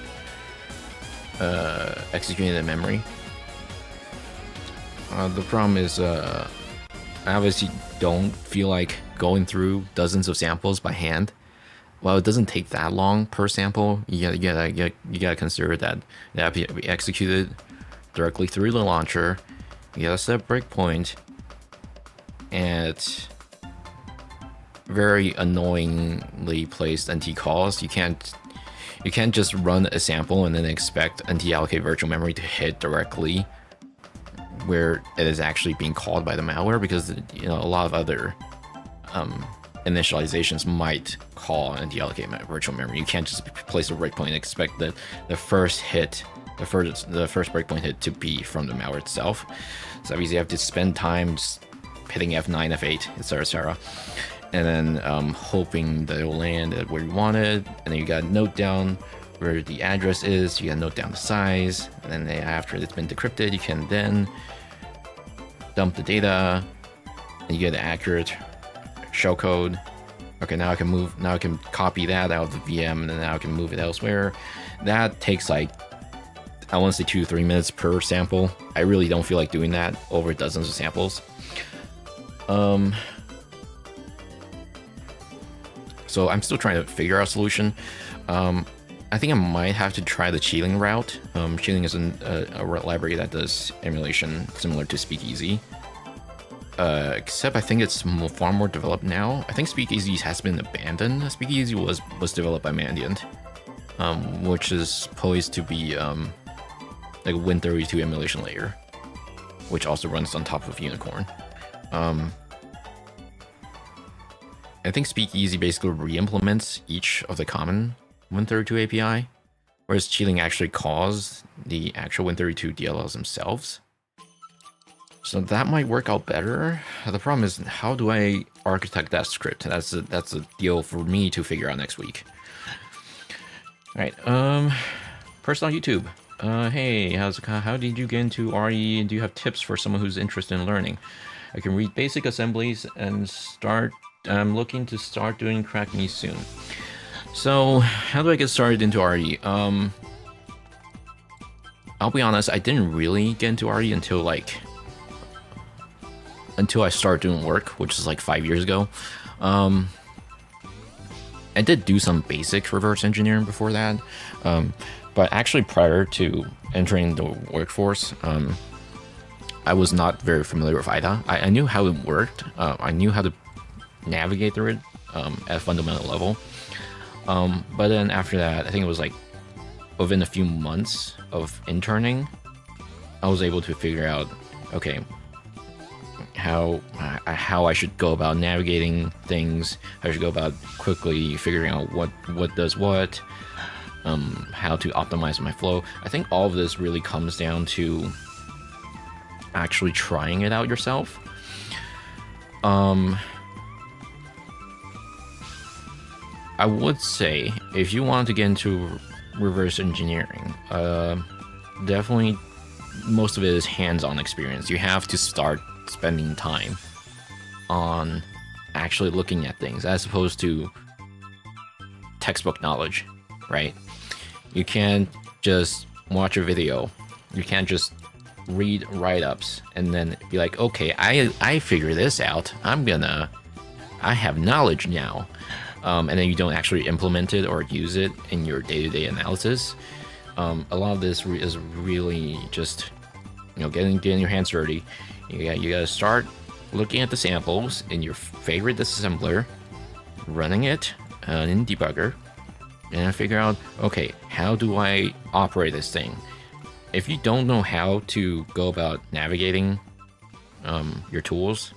executing it in memory. The problem is I obviously don't feel like going through dozens of samples by hand. Well, it doesn't take that long per sample. You gotta consider that it have to be executed directly through the launcher. You gotta set a breakpoint at very annoyingly placed NT calls. You can't just run a sample and then expect NT allocate virtual memory to hit directly where it is actually being called by the malware, because a lot of other initializations might call and deallocate virtual memory. You can't just place a breakpoint and expect that the first breakpoint hit to be from the malware itself. So obviously you have to spend time just hitting F9, F8, etc., and then hoping that it'll land at where you want it. And then you got to note down where the address is. You got to note down the size, and then after it's been decrypted, you can then dump the data, and you get the accurate shellcode. Okay, now I can copy that out of the VM, and then now I can move it elsewhere. That takes like, I want to say 2 to 3 minutes per sample. I really don't feel like doing that over dozens of samples. So I'm still trying to figure out a solution. I think I might have to try the Cheating route. Cheating is a library that does emulation similar to Speakeasy. Except I think it's far more developed now. I think Speakeasy has been abandoned. Speakeasy was developed by Mandiant, which is poised to be like a Win32 emulation layer, which also runs on top of Unicorn. I think Speakeasy basically re-implements each of the common Win32 API, whereas Cheating actually calls the actual Win32 DLLs themselves. So that might work out better. The problem is, how do I architect that script? That's a deal for me to figure out next week. All right, person on YouTube. Hey, how did you get into RE, and do you have tips for someone who's interested in learning? I can read basic assemblies and I'm looking to start doing crack me soon. So how do I get started into RE? I'll be honest, I didn't really get into RE until I started doing work, which is like 5 years ago. I did do some basic reverse engineering before that, but actually prior to entering the workforce, I was not very familiar with IDA. I knew how it worked. I knew how to navigate through it at a fundamental level. But then after that, I think it was like within a few months of interning, I was able to figure out, okay, how I should go about navigating things. How I should go about quickly figuring out what does what, how to optimize my flow. I think all of this really comes down to actually trying it out yourself. I would say if you want to get into reverse engineering, definitely most of it is hands-on experience. You have to start spending time on actually looking at things as opposed to textbook knowledge, right? You can't just watch a video. You can't just read write-ups and then be like, okay, I figure this out. I have knowledge now. And then you don't actually implement it or use it in your day-to-day analysis. A lot of this is really just, getting your hands dirty. You gotta start looking at the samples in your favorite disassembler, running it in debugger, and figure out, okay, how do I operate this thing? If you don't know how to go about navigating your tools,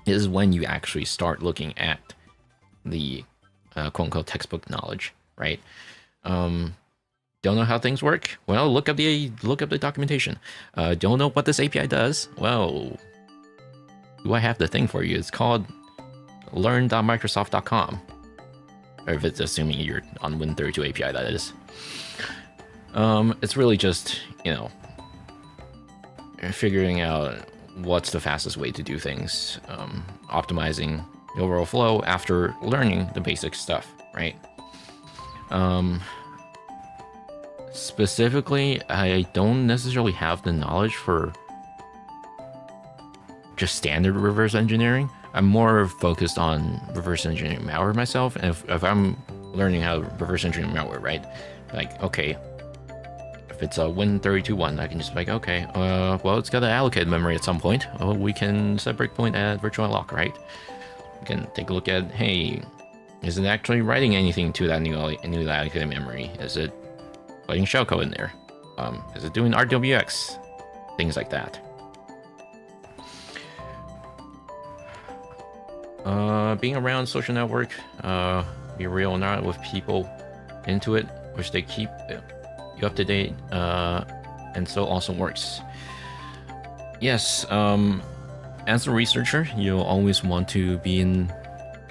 is when you actually start looking at the quote-unquote textbook knowledge, right? Don't know how things work? Well, look up the documentation. Don't know what this API does? Well, do I have the thing for you? It's called learn.microsoft.com. Or if it's assuming you're on Win32 API, that is. It's really just, figuring out what's the fastest way to do things, optimizing the overall flow after learning the basic stuff, right? Specifically, I don't necessarily have the knowledge for just standard reverse engineering. I'm more focused on reverse engineering malware myself, and if I'm learning how to reverse engineer malware, right? Like, okay, if it's a Win32.1, I can just be like, okay, well, it's got to allocate memory at some point. Well, we can set breakpoint at virtual unlock, right? We can take a look at, hey, is it actually writing anything to that new allocated memory? Is it putting shellcode in there? Is it doing RWX? Things like that. Being around social network, be real or not with people into it, which they keep you up to date, and so also works. Yes, as a researcher, you'll always want to be in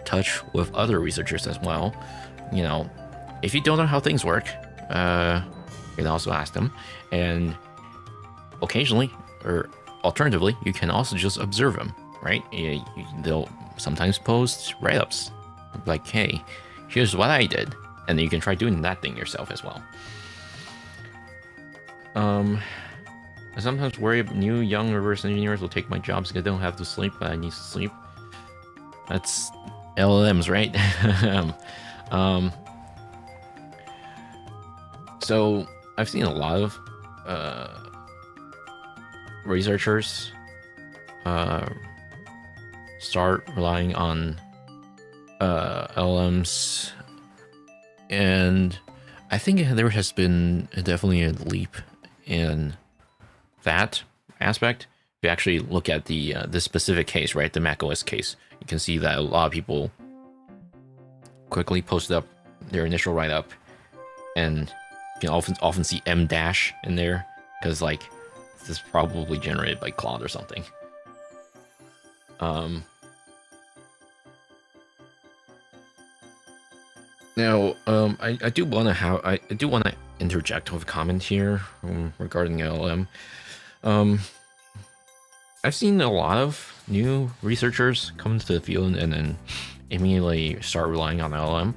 touch with other researchers as well. You know, if you don't know how things work, you can also ask them, and occasionally, or alternatively, you can also just observe them, right? They'll sometimes post write-ups like, hey, here's what I did, and then you can try doing that thing yourself as well. I sometimes worry new young reverse engineers will take my jobs because I don't have to sleep, but I need to sleep. That's LLMs, right? So I've seen a lot of researchers start relying on LLMs, and I think there has been definitely a leap in that aspect. If you actually look at the this specific case, right, the macOS case, you can see that a lot of people quickly posted up their initial write-up, and you can often see M dash in there because like this is probably generated by Claude or something. Now, I do want to interject with a comment here regarding LLM. I've seen a lot of new researchers come into the field and then immediately start relying on LLM.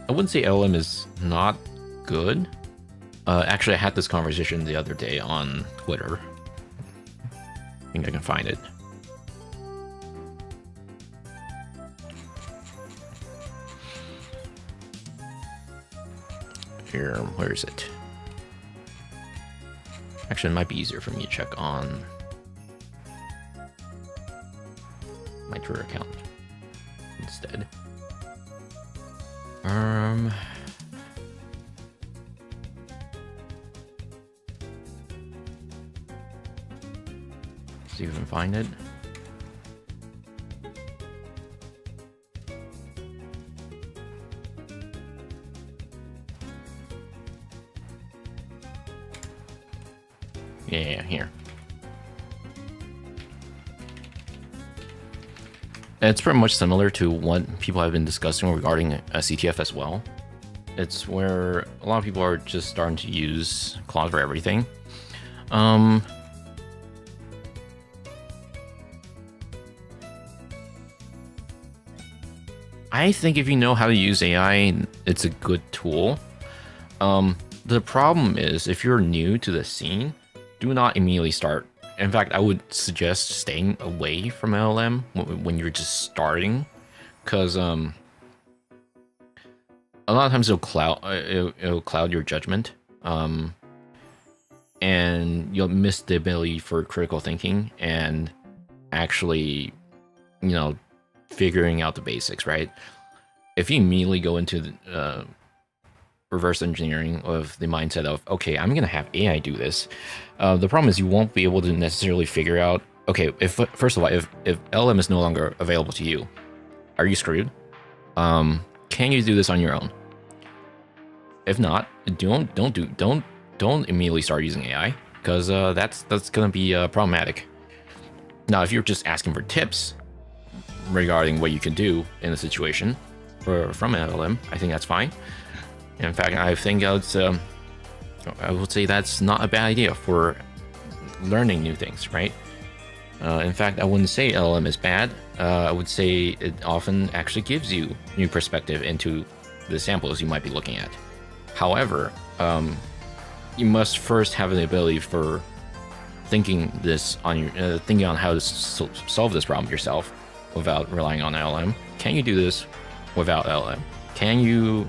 I wouldn't say LLM is not good. Actually, I had this conversation the other day on Twitter. I think I can find it. Here, where is it? Actually, it might be easier for me to check on my Twitter account instead. See if we can find it. Yeah, here. It's pretty much similar to what people have been discussing regarding CTF as well. It's where a lot of people are just starting to use Claude for everything. I think if you know how to use AI, it's a good tool. The problem is if you're new to the scene, do not immediately start. In fact, I would suggest staying away from LLM when you're just starting, because a lot of times it'll cloud your judgment, and you'll miss the ability for critical thinking and actually, you know, figuring out the basics, right? If you immediately go into the reverse engineering with the mindset of, okay, I'm gonna have AI do this, the problem is you won't be able to necessarily figure out, okay, if first of all, if LM is no longer available to you, are you screwed? Can you do this on your own? If not, don't immediately start using AI, because that's gonna be problematic. Now, if you're just asking for tips regarding what you can do in a situation from an LLM, I think that's fine. In fact, I think I would say that's not a bad idea for learning new things, right? In fact, I wouldn't say LLM is bad. I would say it often actually gives you new perspective into the samples you might be looking at. However, you must first have the ability for thinking on how to solve this problem yourself without relying on LLM. Can you do this without LLM? Can you,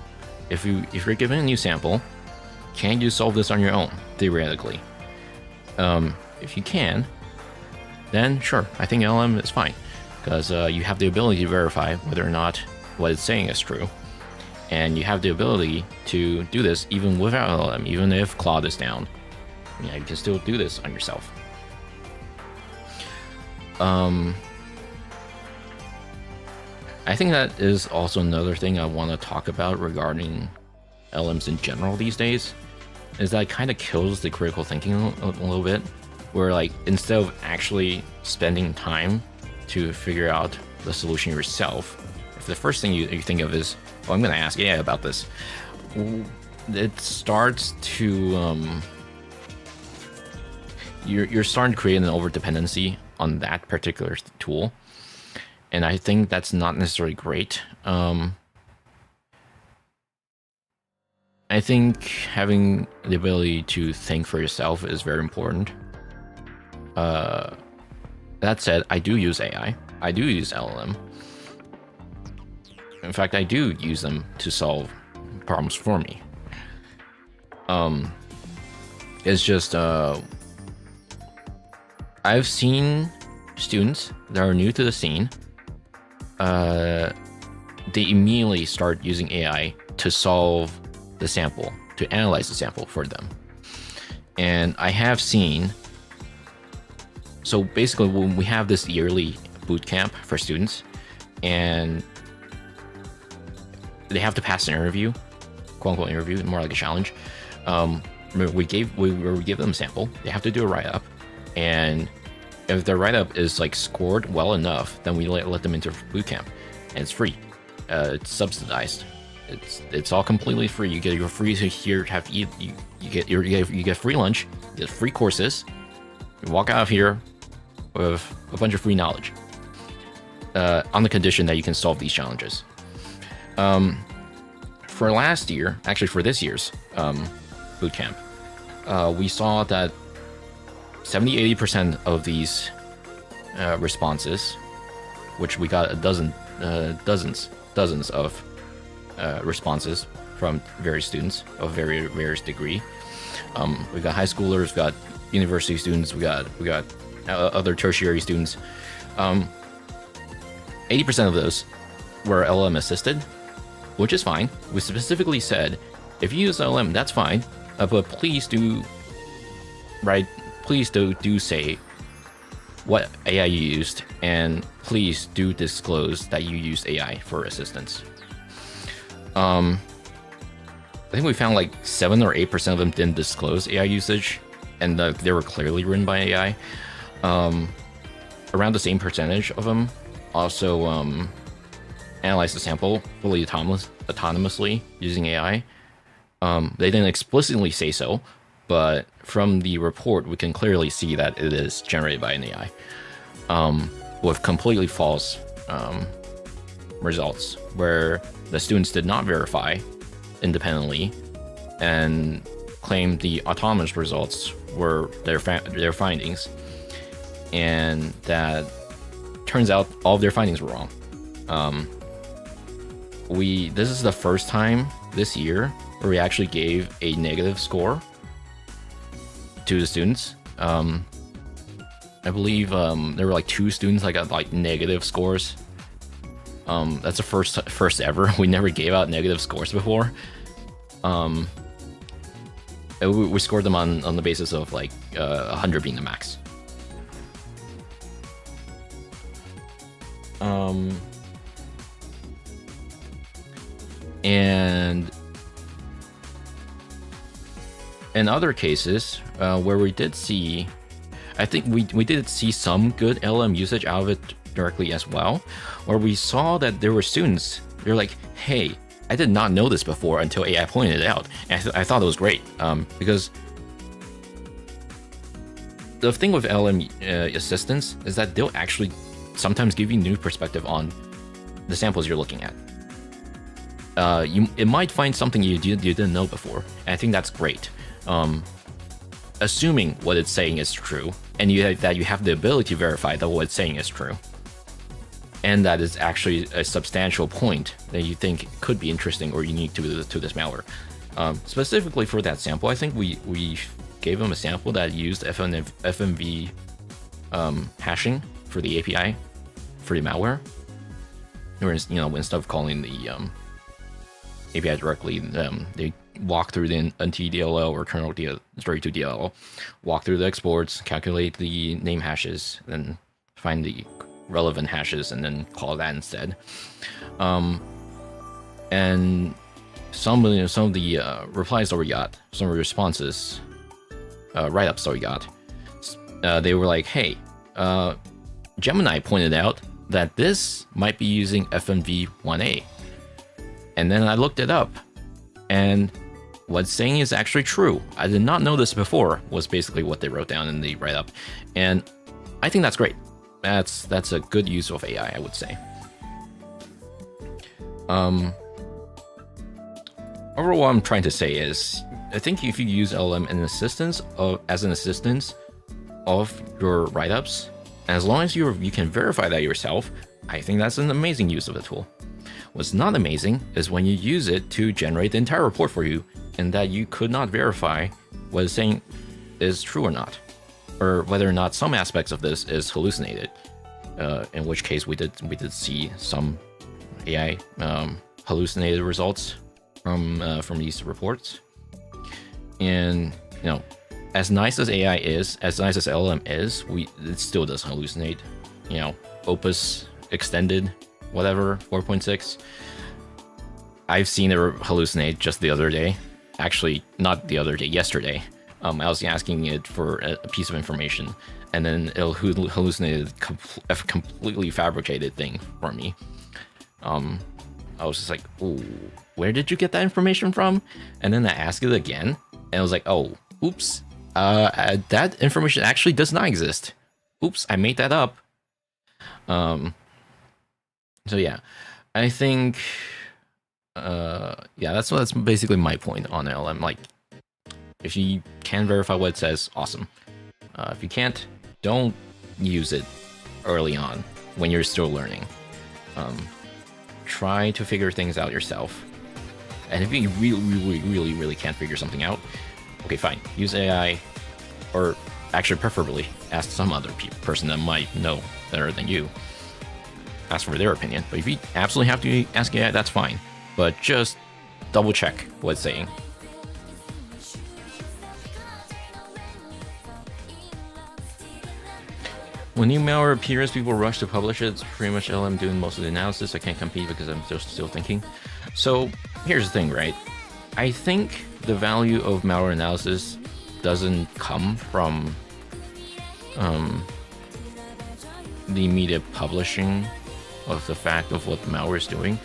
if you're given a new sample, can you solve this on your own, theoretically? If you can, then sure, I think LLM is fine, because you have the ability to verify whether or not what it's saying is true, and you have the ability to do this even without LLM, even if Claude is down. You can still do this on yourself. I think that is also another thing I want to talk about regarding LMs in general these days, is that it kind of kills the critical thinking a little bit, where like instead of actually spending time to figure out the solution yourself, if the first thing you think of is, oh, I'm going to ask AI about this, it starts to you're starting to create an over dependency on that particular tool, and I think that's not necessarily great. I think having the ability to think for yourself is very important. That said, I do use AI. I do use LLM. In fact, I do use them to solve problems for me. It's just I've seen students that are new to the scene. They immediately start using AI to solve the sample, to analyze the sample for them. And I have seen, so basically when we have this yearly boot camp for students and they have to pass an interview, quote unquote interview, more like a challenge. We give them a sample, they have to do a write-up, and if their write-up is like scored well enough, then we let them into boot camp, and it's free. It's subsidized. It's all completely free. You get free to here, have to eat. You get free lunch, you get free courses. You walk out of here with a bunch of free knowledge, on the condition that you can solve these challenges. For last year, actually for this year's boot camp, we saw that 70-80% of these responses, which we got dozens of responses from various students of various degree. We got high schoolers, we got university students, we got other tertiary students. 80% of those were LLM assisted, which is fine. We specifically said, if you use LLM, that's fine, but please do say what AI you used, and please do disclose that you used AI for assistance. I think we found like 7 or 8% of them didn't disclose AI usage, and they were clearly written by AI. Around the same percentage of them also analyzed the sample fully autonomously using AI. They didn't explicitly say so, but from the report, we can clearly see that it is generated by an AI, with completely false results, where the students did not verify independently and claimed the autonomous results were their findings, and that turns out all of their findings were wrong. This is the first time this year where we actually gave a negative score to the students. I believe there were like 2 students that got like negative scores. That's the first ever. We never gave out negative scores before. We scored them on the basis of like 100 being the max. And in other cases where we did see, I think we did see some good LM usage out of it directly as well, where we saw that there were students, they're like, hey, I did not know this before until AI pointed it out. And I thought it was great, because the thing with LM assistants is that they'll actually sometimes give you new perspective on the samples you're looking at. It might find something you didn't know before, and I think that's great. Assuming what it's saying is true, and you have the ability to verify that what it's saying is true, and that is actually a substantial point that you think could be interesting or unique to this malware. Specifically for that sample, I think we gave them a sample that used FMV hashing for the API for the malware. Whereas, instead of calling the API directly, they walk through the NT-DLL or kernel 32 DLL, walk through the exports, calculate the name hashes, then find the relevant hashes, and then call that instead. And some of the replies that we got, some of the responses, write-ups that we got, they were like, hey, Gemini pointed out that this might be using FMV 1A. And then I looked it up, and what's saying is actually true. I did not know this before, was basically what they wrote down in the write-up. And I think that's great. That's a good use of AI, I would say. Overall, what I'm trying to say is, I think if you use LLM as an assistance of your write-ups, as long as you can verify that yourself, I think that's an amazing use of the tool. What's not amazing is when you use it to generate the entire report for you, and that you could not verify what it's saying is true or not, or whether or not some aspects of this is hallucinated. In which case, we did see some AI hallucinated results from these reports. And as nice as AI is, as nice as LLM is, it still does hallucinate. Opus extended, whatever, 4.6. I've seen it hallucinate just the other day. Actually, not the other day, yesterday. I was asking it for a piece of information, and then it hallucinated a completely fabricated thing for me. I was just like, "Ooh, where did you get that information from?" And then I asked it again, and I was like, "Oh, oops, that information actually does not exist. Oops, I made that up." So yeah, I think, that's basically my point on LM. Like, if you can verify what it says, awesome. If you can't, don't use it early on when you're still learning. Try to figure things out yourself. And if you really can't figure something out, okay, fine. Use AI, or actually preferably ask some other person that might know better than you. Ask for their opinion. But if you absolutely have to ask AI, that's fine. But just double check what it's saying. When new malware appears, people rush to publish it. It's pretty much LM doing most of the analysis. I can't compete because I'm just still thinking. So here's the thing, right? I think the value of malware analysis doesn't come from the immediate publishing of the fact of what the malware is doing.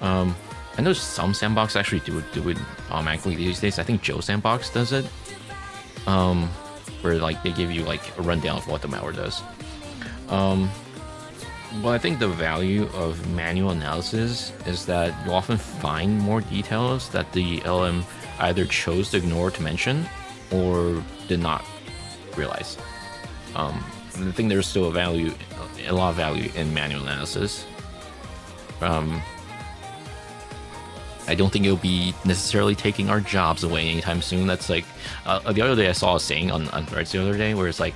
I know some sandbox actually do it automatically these days. I think Joe Sandbox does it, where like they give you like a rundown of what the malware does. But I think the value of manual analysis is that you often find more details that the LM either chose to ignore to mention or did not realize. I think there's still a lot of value in manual analysis. I don't think it'll be necessarily taking our jobs away anytime soon. That's like, the other day I saw a saying on Threads the other day where it's like,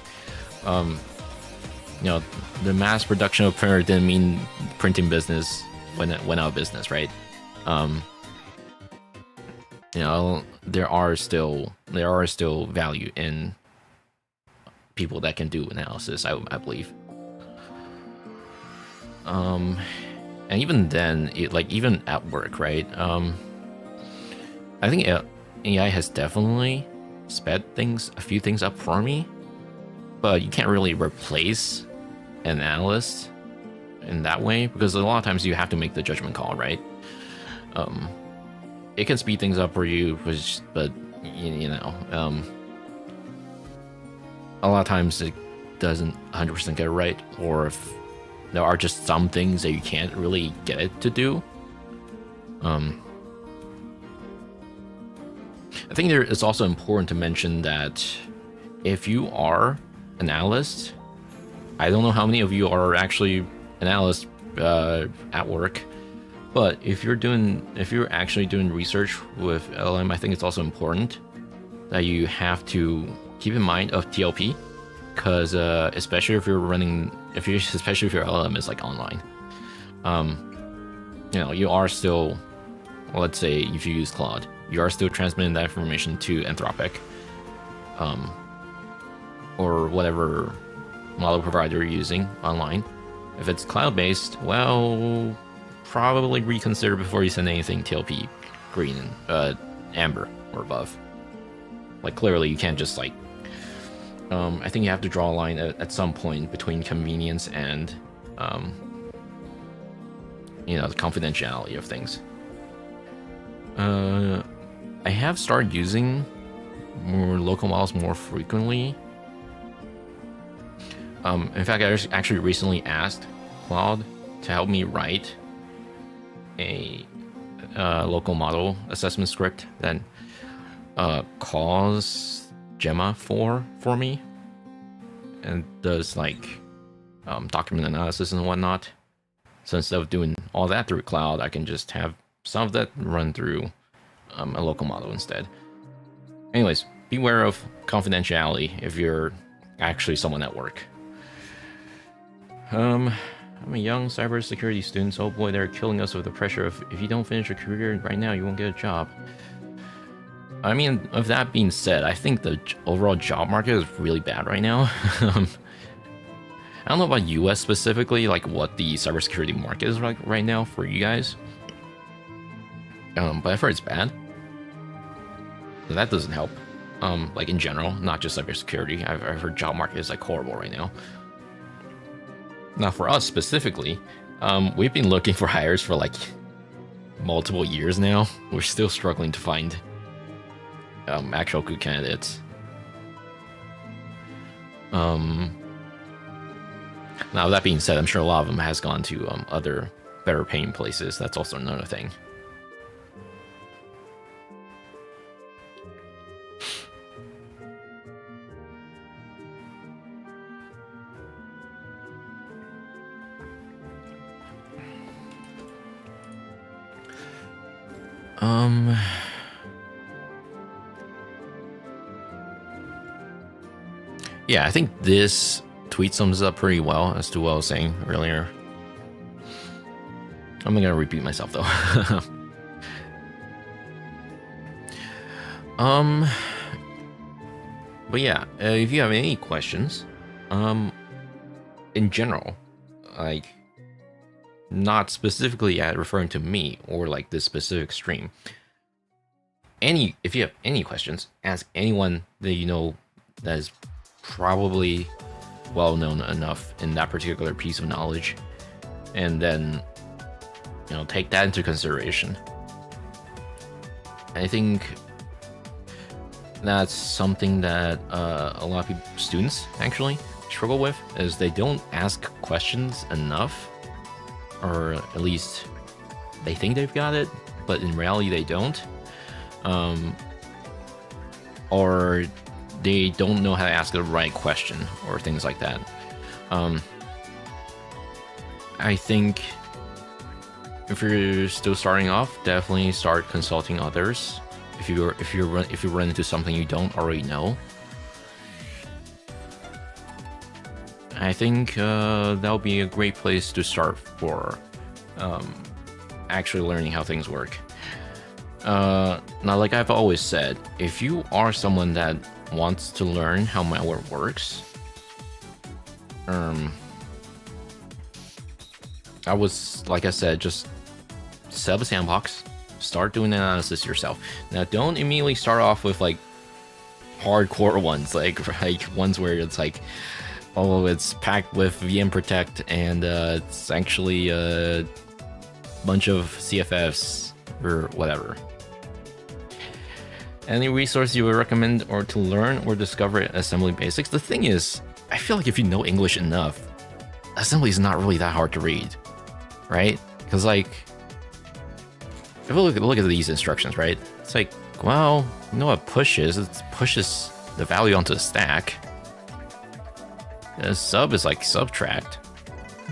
the mass production of printer didn't mean printing business went out of business, right? There are still value in people that can do analysis, I believe. And even then, even at work, right? I think AI has definitely sped a few things up for me, but you can't really replace an analyst in that way, because a lot of times you have to make the judgment call, right? It can speed things up for you, but a lot of times it doesn't 100% get it right, or if there are just some things that you can't really get it to do. I think it's also important to mention that if you are an analyst, I don't know how many of you are actually analysts at work, but if you're actually doing research with LM, I think it's also important that you have to keep in mind of TLP, because especially if your LM is like online, you are still, let's say if you use Claude, you are still transmitting that information to Anthropic, or whatever model provider you're using online. If it's cloud-based, well, probably reconsider before you send anything TLP green and amber or above. Like, clearly you can't just like I think you have to draw a line at some point between convenience and you know, the confidentiality of things. I have started using more local models more frequently. In fact, I actually recently asked Claude to help me write a local model assessment script that calls Gemma for me and does like document analysis and whatnot. So instead of doing all that through cloud, I can just have some of that run through a local model instead. Anyways, beware of confidentiality if you're actually someone at work. I'm a young cybersecurity student, so oh boy, they're killing us with the pressure of if you don't finish your career right now, you won't get a job. I mean, of that being said, I think the overall job market is really bad right now. I don't know about US specifically, like what the cybersecurity market is like right now for you guys. But I've heard it's bad. So that doesn't help. Like in general, not just cybersecurity. I've heard job market is like horrible right now. Now for us specifically, we've been looking for hires for like multiple years now. We're still struggling to find actual good candidates. Now that being said, I'm sure a lot of them has gone to other better paying places. That's also another thing. Yeah, I think this tweet sums up pretty well as to what I was saying earlier. I'm not gonna repeat myself though. But yeah, if you have any questions, in general, like not specifically at referring to me or like this specific stream, if you have any questions, ask anyone that you know that is probably well known enough in that particular piece of knowledge, and then you know, take that into consideration. I think that's something that a lot of students actually struggle with, is they don't ask questions enough, or at least they think they've got it, but in reality they don't. Or they don't know how to ask the right question, or things like that. I think if you're still starting off, definitely start consulting others. If you run into something you don't already know, I think that'll be a great place to start for actually learning how things work. Now, like I've always said, if you are someone that wants to learn how malware works, like I said, just set up a sandbox, start doing analysis yourself. Now, don't immediately start off with like hardcore ones, like ones where it's like, oh, it's packed with VM Protect and it's actually a bunch of CFFs or whatever. Any resource you would recommend or to learn or discover assembly basics? The thing is, I feel like if you know English enough, assembly is not really that hard to read, right? Because like, if you look at these instructions, right? It's like, well, you know what push is? It pushes the value onto the stack. Sub is like subtract.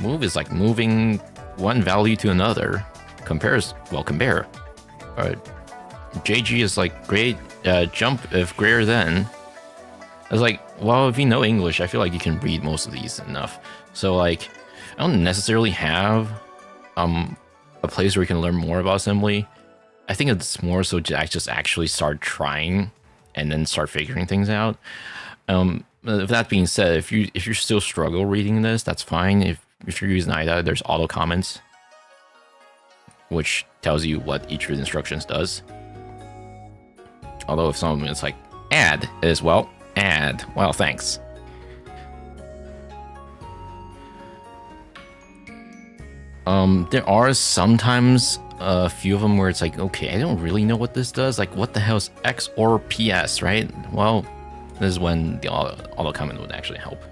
Move is like moving one value to another. Compare. JG is like great. Jump if greater than. I was like, well, if you know English, I feel like you can read most of these enough. So like, I don't necessarily have a place where you can learn more about assembly. I think it's more so to just actually start trying and then start figuring things out. With that being said, if you still struggle reading this, that's fine. If you're using IDA, there's auto comments, which tells you what each of the instructions does. Although if some of them it's like add as well, add. Well, thanks. There are sometimes a few of them where it's like, okay, I don't really know what this does. Like, what the hell is X or PS, right? Well, this is when the auto comment would actually help.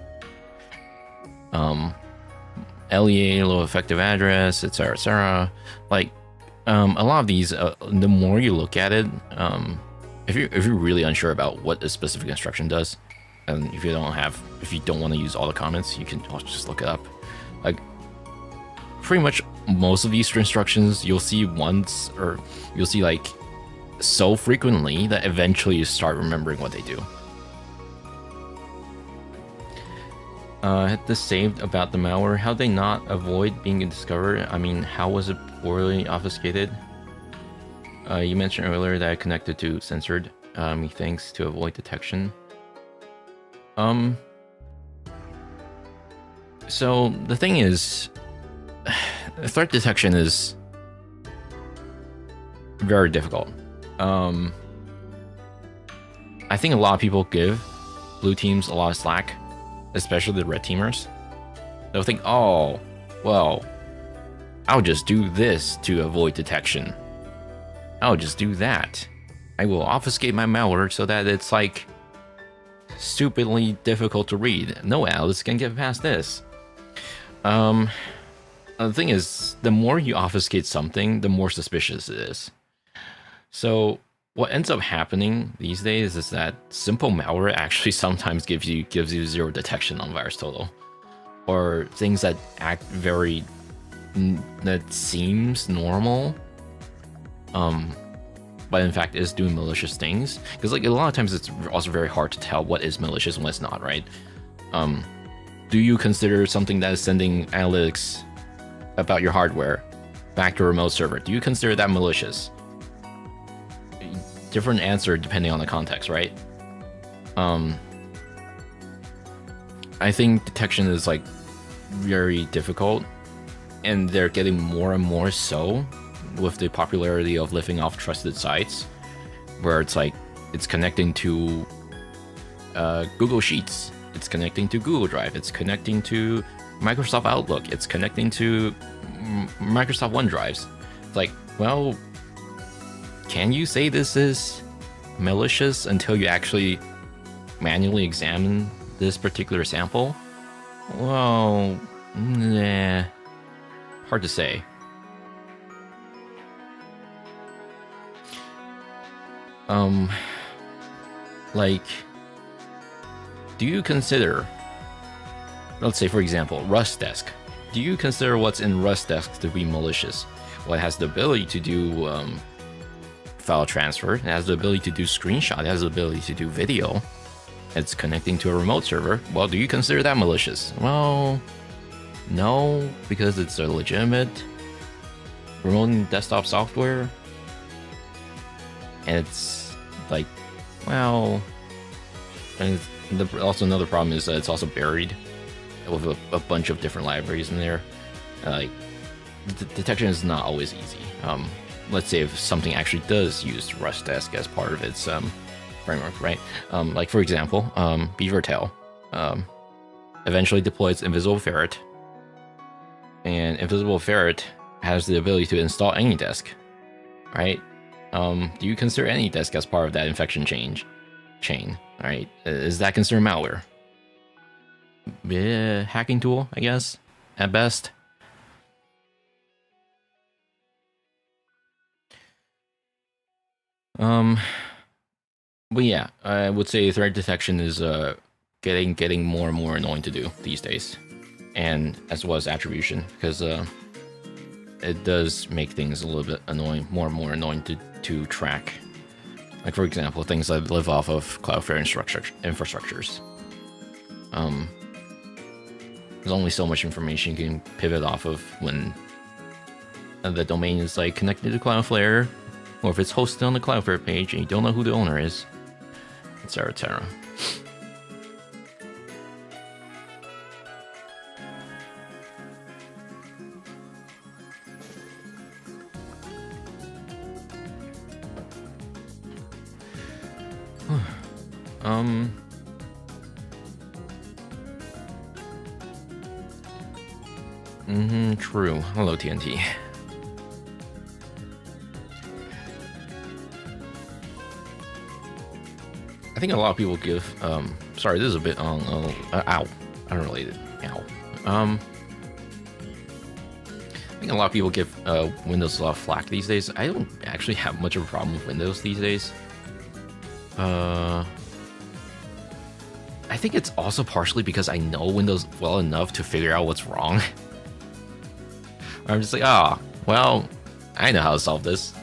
LEA, low effective address, etc., etc. Like, a lot of these, the more you look at it, if you're really unsure about what a specific instruction does, and if you don't want to use all the comments, you can just look it up. Like, pretty much most of these instructions you'll see once, or you'll see like so frequently that eventually you start remembering what they do. Had this saved about the malware. How they not avoid being discovered? I mean, how was it poorly obfuscated? You mentioned earlier that I connected to censored methinks to avoid detection. So the thing is, threat detection is very difficult. I think a lot of people give blue teams a lot of slack, especially the red teamers. They'll think, oh, well, I'll just do this to avoid detection. I'll just do that. I will obfuscate my malware so that it's like stupidly difficult to read. No Alice can get past this. The thing is, the more you obfuscate something, the more suspicious it is. So what ends up happening these days is that simple malware actually sometimes gives you zero detection on VirusTotal, or things that act very that seems normal, but in fact is doing malicious things. Because like a lot of times it's also very hard to tell what is malicious and what's not, right? Do you consider something that is sending analytics about your hardware back to a remote server, do you consider that malicious? Different answer depending on the context, right? I think detection is like very difficult, and they're getting more and more so with the popularity of living off trusted sites, where it's like it's connecting to Google Sheets, it's connecting to Google Drive, it's connecting to Microsoft Outlook, it's connecting to Microsoft OneDrives. It's like, well, can you say this is malicious until you actually manually examine this particular sample? Well, nah, hard to say. Like, do you consider, let's say for example, Rust Desk. Do you consider what's in Rust Desk to be malicious? Well, it has the ability to do file transfer, it has the ability to do screenshot, it has the ability to do video. It's connecting to a remote server. Well, do you consider that malicious? Well, no, because it's a legitimate remote desktop software. And it's like, well, and also another problem is that it's also buried with a bunch of different libraries in there. Like, detection is not always easy. Let's say if something actually does use Rust Desk as part of its framework, right? Like for example, Beavertail eventually deploys Invisible Ferret, and Invisible Ferret has the ability to install AnyDesk, right? Do you consider AnyDesk as part of that infection chain? Right? Is that considered malware? Yeah, hacking tool, I guess, at best. But yeah, I would say threat detection is getting more and more annoying to do these days, and as well as attribution, because it does make things a little bit annoying, more and more annoying to track. Like for example, things that live off of Cloudflare infrastructures. There's only so much information you can pivot off of when the domain is like connected to Cloudflare, or if it's hosted on the Cloudflare page and you don't know who the owner is, etc., etc. True. Hello, TNT. I think a lot of people give, sorry, this is a bit on, ow, unrelated, ow. I think a lot of people give Windows a lot of flack these days. I don't actually have much of a problem with Windows these days. I think it's also partially because I know Windows well enough to figure out what's wrong. I'm just like, well, I know how to solve this.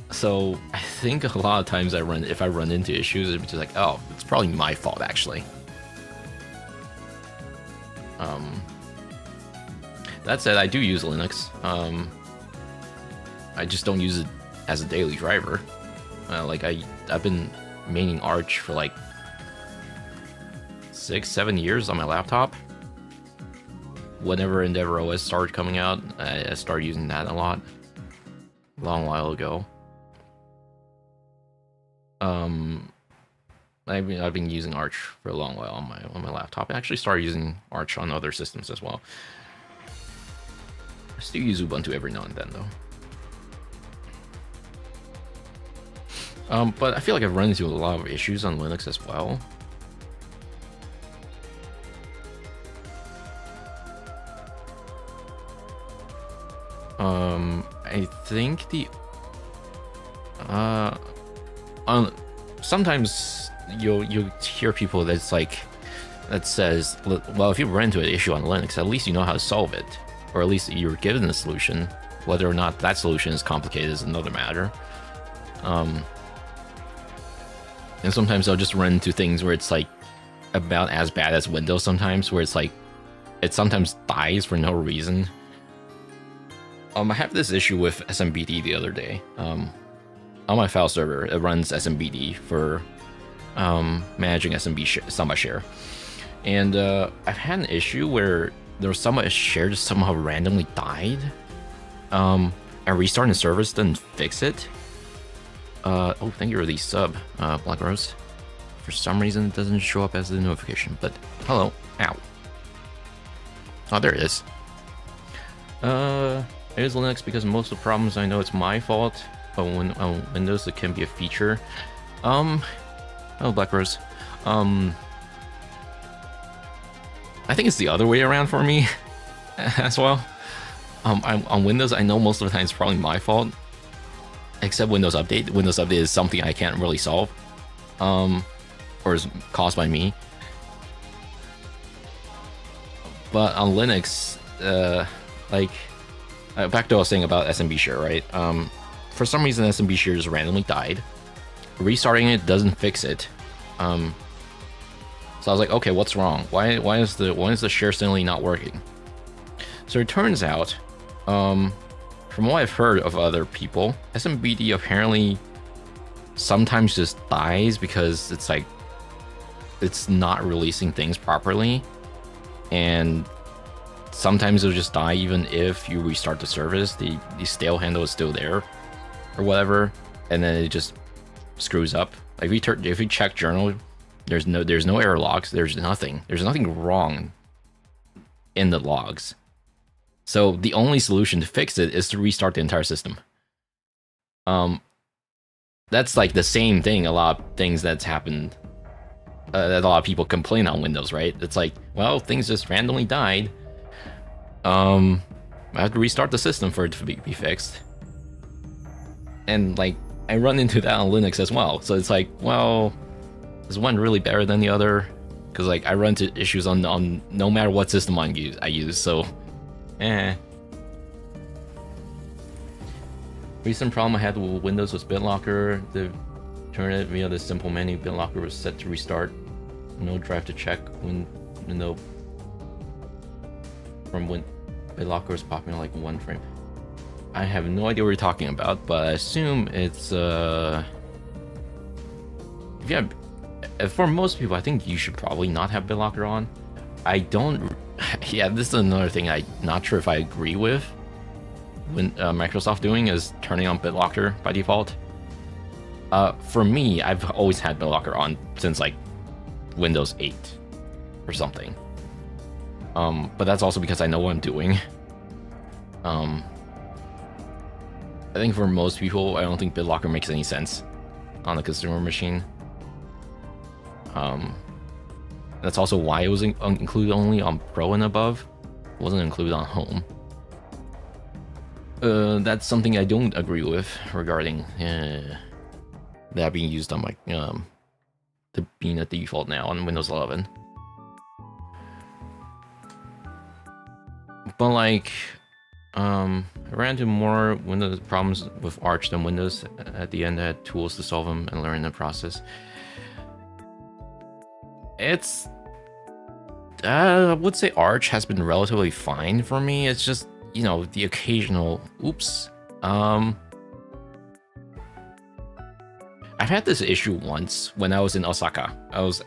So I think a lot of times if I run into issues, it's just like, oh, it's probably my fault actually. That said, I do use Linux. I just don't use it as a daily driver. Like I've been maining Arch for like 6-7 years on my laptop. Whenever Endeavor OS started coming out, I started using that a lot. A long while ago. I've been using Arch for a long while on my laptop. I actually started using Arch on other systems as well. I still use Ubuntu every now and then though. But I feel like I've run into a lot of issues on Linux as well. I think sometimes you'll hear people that says, well, if you run into an issue on Linux, at least you know how to solve it, or at least you're given a solution. Whether or not that solution is complicated is another matter. And sometimes I'll just run into things where it's like about as bad as Windows sometimes, where it's like it sometimes dies for no reason. I have this issue with SMBD the other day. On my file server, it runs SMBD for managing SMB Samba share. And I've had an issue where there was Samba share just somehow randomly died. And restarting the service didn't fix it. Oh, thank you for the sub, Black Rose. For some reason, it doesn't show up as a notification, but hello. Ow. Oh, there it is. It is Linux because most of the problems I know it's my fault, but when on Windows it can be a feature. Oh, Black Rose. I think it's the other way around for me as well. On Windows, I know most of the time it's probably my fault, except Windows Update. Windows Update is something I can't really solve, or is caused by me. But on Linux, back to what I was saying about SMB share, right? For some reason, SMB share just randomly died. Restarting it doesn't fix it. So I was like, okay, what's wrong? Why is the share suddenly not working? So it turns out, from what I've heard of other people, SMBD apparently sometimes just dies because it's like it's not releasing things properly, and sometimes it'll just die even if you restart the service. The stale handle is still there, or whatever, and then it just screws up. Like if you check journal, there's no error logs. There's nothing wrong in the logs. So the only solution to fix it is to restart the entire system. That's like the same thing. A lot of things that's happened. That a lot of people complain on Windows, right? It's like, well, things just randomly died. I have to restart the system for it to be fixed. And like, I run into that on Linux as well. So it's like, well, is one really better than the other? Because like, I run into issues on no matter what system I use. So, Recent problem I had with Windows was BitLocker. The turn it via the simple menu. BitLocker was set to restart. No drive to check when BitLocker was popping like one frame. I have no idea what you're talking about, but I assume it's for most people, I think you should probably not have BitLocker on. I don't. Yeah, this is another thing I'm not sure if I agree with. When Microsoft doing is turning on BitLocker by default. For me, I've always had BitLocker on since like Windows 8 or something. But that's also because I know what I'm doing. I think for most people, I don't think BitLocker makes any sense on a consumer machine. That's also why it was included only on Pro and above. It wasn't included on Home. That's something I don't agree with regarding that being used on my to being a default now on Windows 11. But like, I ran into more Windows problems with Arch than Windows. At the end, I had tools to solve them and learn in the process. It's, I would say Arch has been relatively fine for me. It's just, you know, the occasional oops. I've had this issue once when I was in Osaka. I was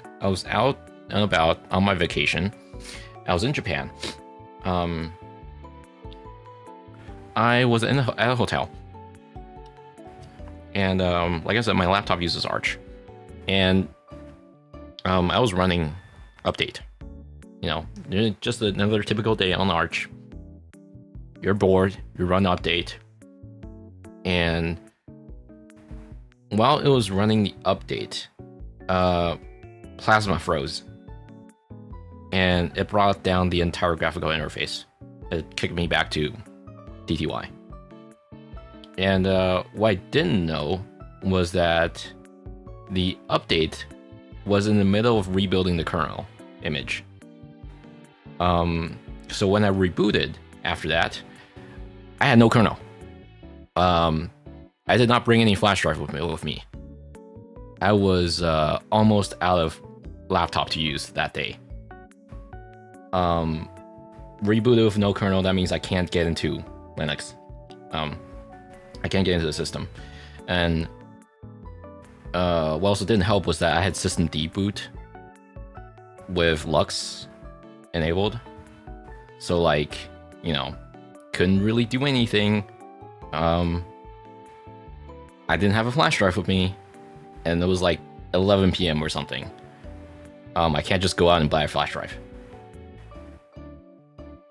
out and about on my vacation. I was in Japan. I was at a hotel, and like I said, my laptop uses Arch, and I was running update. You know, just another typical day on Arch. You're bored, you run update, and while it was running the update, Plasma froze, and it brought down the entire graphical interface. It kicked me back to TTY. And what I didn't know was that the update was in the middle of rebuilding the kernel image. So when I rebooted after that, I had no kernel. I did not bring any flash drive with me. I was almost out of laptop to use that day. Rebooted with no kernel, that means I can't get into Linux. I can't get into the system. And what also didn't help was that I had system deboot with Lux enabled. So like, you know, couldn't really do anything. I didn't have a flash drive with me, and it was like 11 p.m. or something. I can't just go out and buy a flash drive.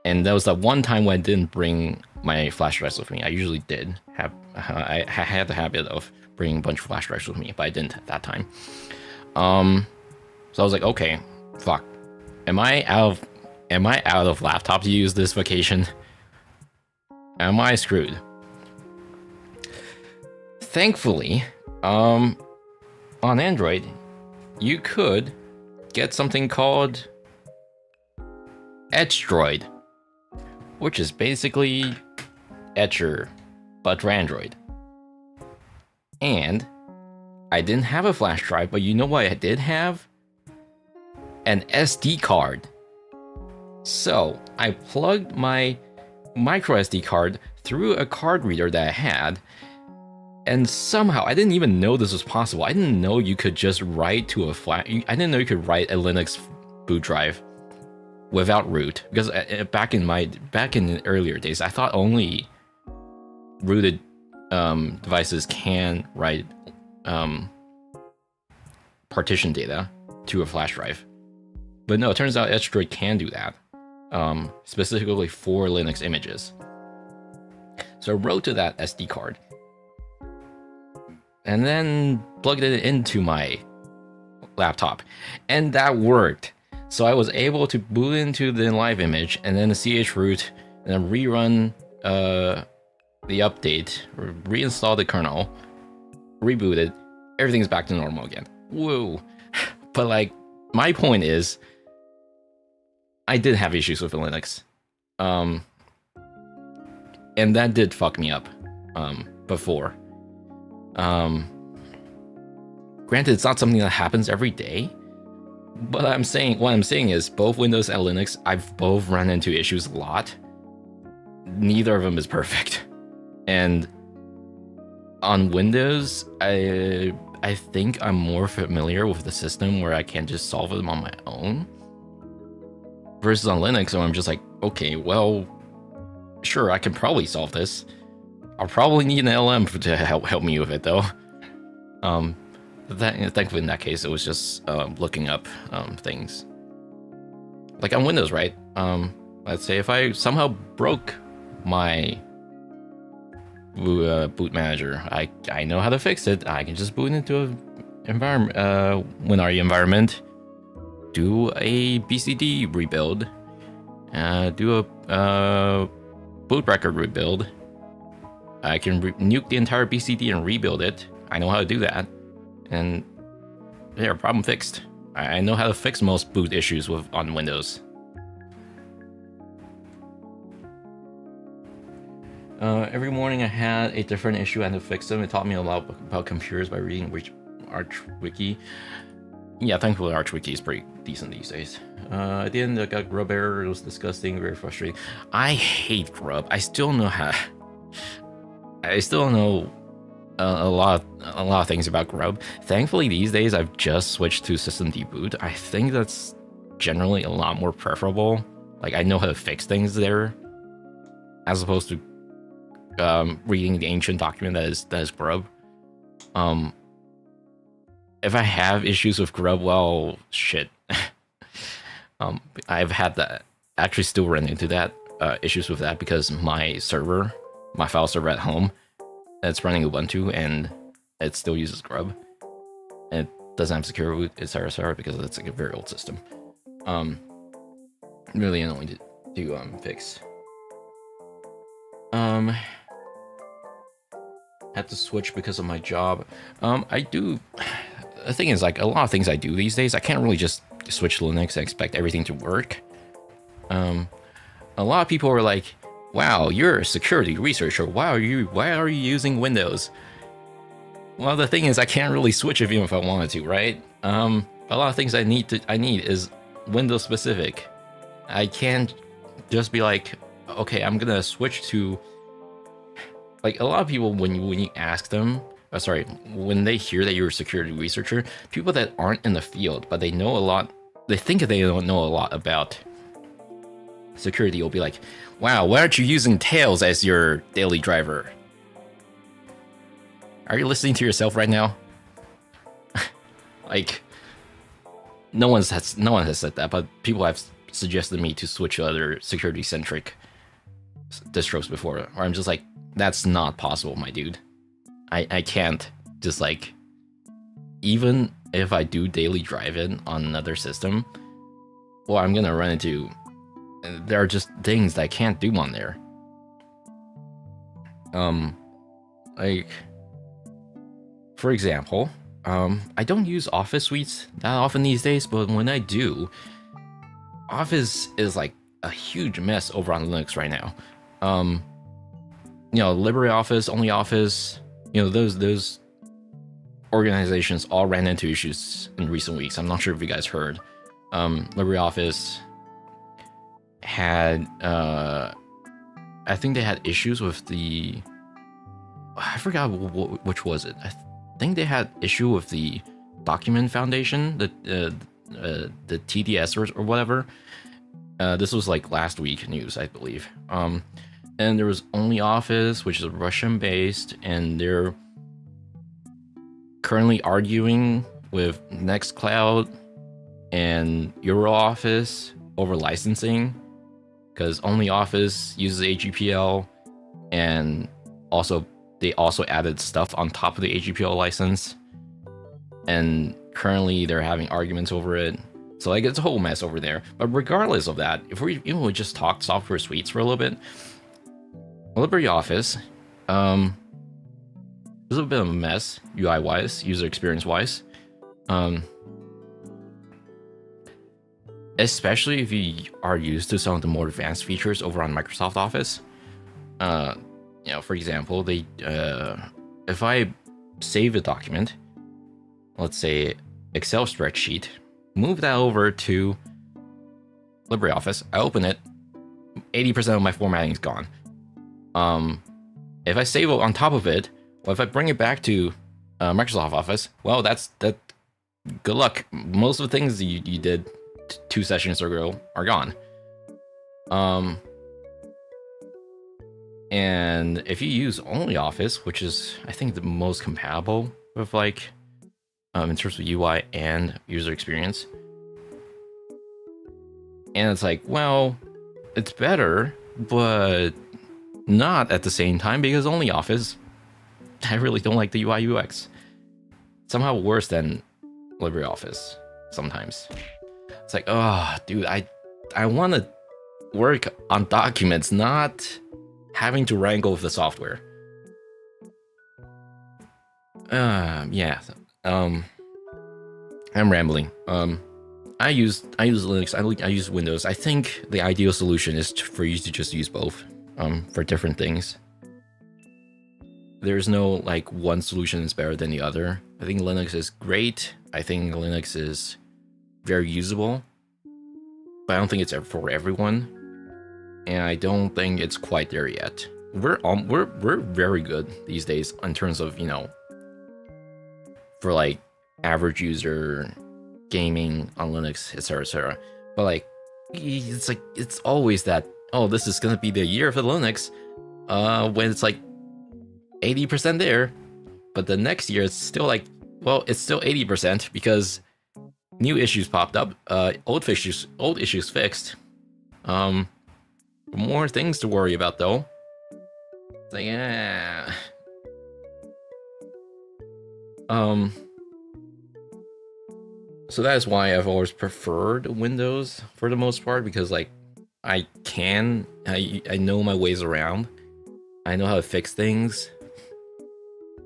And that was that one time when I didn't bring my flash drives with me. I usually did have, I had the habit of bringing a bunch of flash drives with me, but I didn't at that time. So I was like, okay, fuck. Am I out of laptop to use this vacation? Am I screwed? Thankfully, on Android, you could get something called Edgedroid, which is basically Etcher, but for Android. And I didn't have a flash drive, but you know what I did have? An SD card. So I plugged my micro SD card through a card reader that I had, and somehow, I didn't even know this was possible. I didn't know you could just write to a flash. I didn't know you could write a Linux boot drive without root, because back in the earlier days, I thought only rooted devices can write partition data to a flash drive. But no, it turns out Edgedroid can do that, specifically for Linux images. So I wrote to that SD card, and then plugged it into my laptop, and that worked. So I was able to boot into the live image, and then the chroot, and then rerun the update, reinstall the kernel, rebooted, everything's back to normal again. Whoa. But like, my point is, I did have issues with Linux. And that did fuck me up before. Granted, it's not something that happens every day, but what I'm saying is both Windows and Linux, I've both run into issues a lot. Neither of them is perfect. And on Windows, I think I'm more familiar with the system where I can just solve them on my own. Versus on Linux, where I'm just like, okay, well, sure, I can probably solve this. I'll probably need an LM to help me with it, though. Thankfully, in that case, it was just looking up things. Like on Windows, right? Let's say if I somehow broke my boot manager, I know how to fix it. I can just boot into a environment, WinRE environment, do a BCD rebuild, do a boot record rebuild. I can nuke the entire BCD and rebuild it. I know how to do that, and yeah, problem fixed. I know how to fix most boot issues on Windows. Every morning I had a different issue and to fix them. It taught me a lot about computers by reading ArchWiki. Yeah, thankfully ArchWiki is pretty decent these days. At the end I got grub error. It was disgusting, very frustrating. I hate grub. I still know how. I still know a lot of things about grub. Thankfully these days I've just switched to system deboot. I think that's generally a lot more preferable. Like I know how to fix things there, as opposed to reading the ancient document that is grub. If I have issues with grub, well, shit. I've had that, actually still run into that issues with that because my file server at home, it's running Ubuntu and it still uses grub. And it doesn't have secure root, etc. because it's like a very old system. Really annoying to fix. Had to switch because of my job. I do. The thing is, like a lot of things I do these days, I can't really just switch to Linux and expect everything to work. A lot of people are like, "Wow, you're a security researcher. Why are you using Windows?" Well, the thing is, I can't really switch even if I wanted to, right? A lot of things I need is Windows specific. I can't just be like, okay, I'm gonna switch to. Like a lot of people, when you ask them, when they hear that you're a security researcher, people that aren't in the field, but they know a lot, they think they don't know a lot about security, will be like, wow, why aren't you using Tails as your daily driver? Are you listening to yourself right now? Like, no one has said that, but people have suggested me to switch to other security-centric distros before, or I'm just like, that's not possible, my dude. I can't just like, even if I do daily drive-in on another system, well, I'm gonna run into, there are just things that I can't do on there. Like, for example, I don't use Office suites that often these days, but when I do, Office is like a huge mess over on Linux right now. You know, LibreOffice, OnlyOffice, you know, those organizations all ran into issues in recent weeks. I'm not sure if you guys heard. LibreOffice had, I think they had issues with the, I forgot which was it. I think they had issue with the document foundation, the TDS or whatever. This was like last week news, I believe. And there was OnlyOffice, which is Russian-based, and they're currently arguing with Nextcloud and EuroOffice over licensing, because OnlyOffice uses AGPL, and they also added stuff on top of the AGPL license, and currently they're having arguments over it. So like it's a whole mess over there. But regardless of that, if we just talk software suites for a little bit, LibreOffice was a bit of a mess, UI-wise, user experience-wise. Especially if you are used to some of the more advanced features over on Microsoft Office. You know, for example, if I save a document, let's say Excel spreadsheet, move that over to LibreOffice, I open it, 80% of my formatting is gone. If I save it on top of it, or if I bring it back to Microsoft Office, well, that's good luck. Most of the things you did 2 sessions ago are gone. And if you use OnlyOffice, which is I think the most compatible with like in terms of UI and user experience. And it's like, well, it's better, but not at the same time, because only Office. I really don't like the UI UX. Somehow worse than LibreOffice sometimes. It's like, oh, dude, I want to work on documents, not having to wrangle with the software. Yeah. I'm rambling. I use Linux. I use Windows. I think the ideal solution is for you to just use both. For different things. There's no like one solution is better than the other. I think Linux is great. I think Linux is very usable, but I don't think it's for everyone. And I don't think it's quite there yet. We're very good these days in terms of, you know, for like average user gaming on Linux, etc., etc. But like it's always that, oh, this is gonna be the year for Linux, when it's like 80% there, but the next year it's still like, well, it's still 80% because new issues popped up, old issues fixed. More things to worry about though. It's like, yeah. So that is why I've always preferred Windows for the most part, because like I know my ways around. I know how to fix things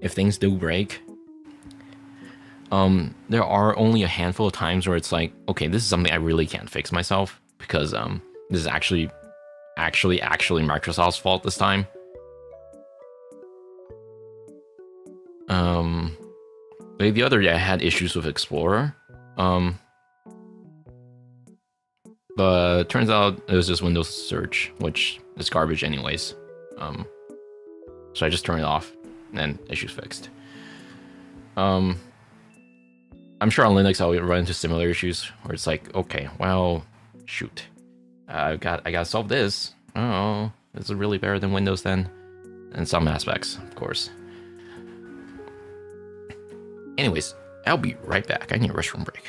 if things do break. There are only a handful of times where it's like, okay, this is something I really can't fix myself, because this is actually Microsoft's fault this time. Like the other day I had issues with Explorer. But it turns out it was just Windows search, which is garbage anyways. So I just turned it off and issues fixed. I'm sure on Linux I'll run into similar issues where it's like, okay, well, shoot, I gotta solve this. Oh, this is really better than Windows then, in some aspects, of course. Anyways, I'll be right back. I need a restroom break.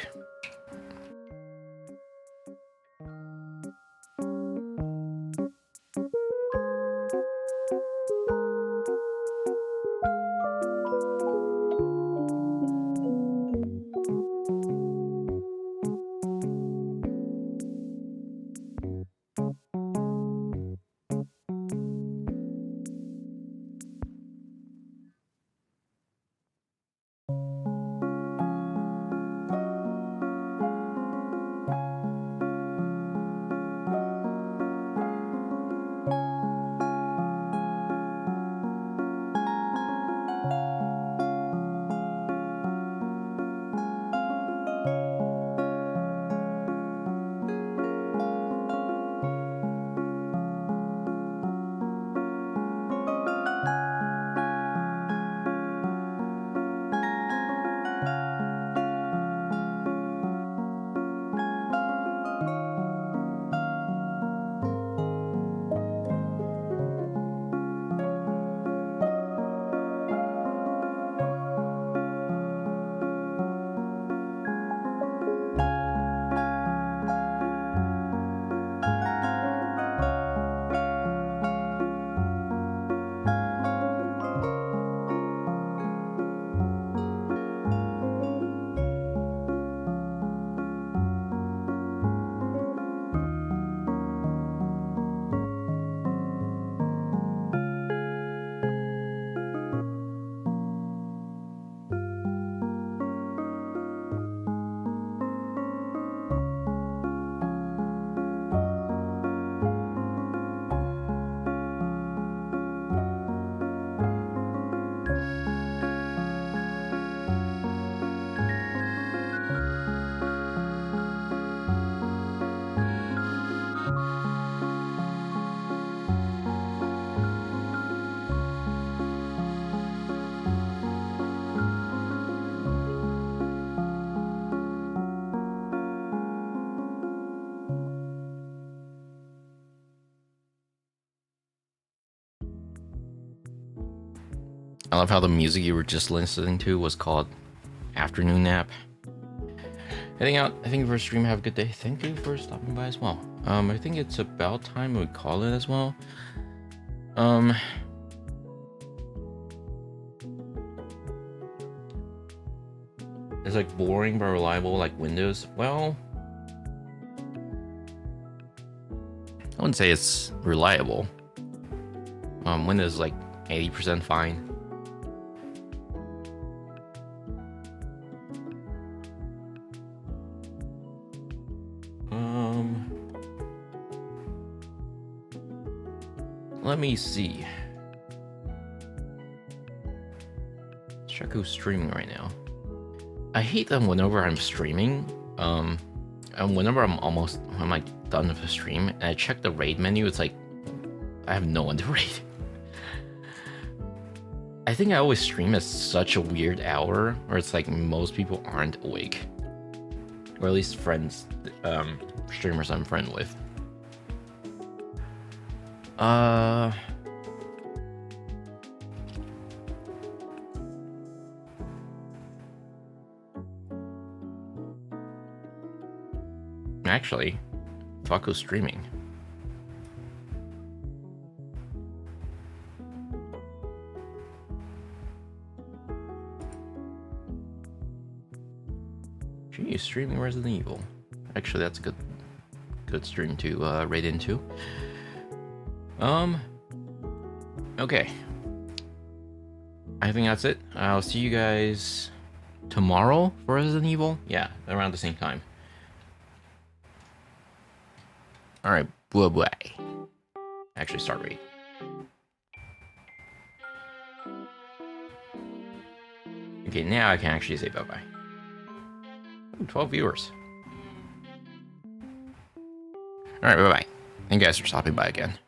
I love how the music you were just listening to was called Afternoon Nap. Heading out. I think for stream, have a good day. Thank you for stopping by as well. I think it's about time we call it as well. It's like boring but reliable like Windows. Well, I wouldn't say it's reliable. Windows is like 80% fine. Let me see. Let's check who's streaming right now. I hate them whenever I'm streaming. And whenever I'm like done with the stream and I check the raid menu, it's like I have no one to raid. I think I always stream at such a weird hour where it's like most people aren't awake. Or at least friends, streamers I'm friend with. Actually, fuck who's streaming. Geez, streaming Resident Evil. Actually, that's a good stream to raid into. Okay. I think that's it. I'll see you guys tomorrow for Resident Evil. Yeah, around the same time. Alright, bye-bye. Actually, start raid. Okay, now I can actually say bye-bye. 12 viewers. Alright, bye-bye. Thank you guys for stopping by again.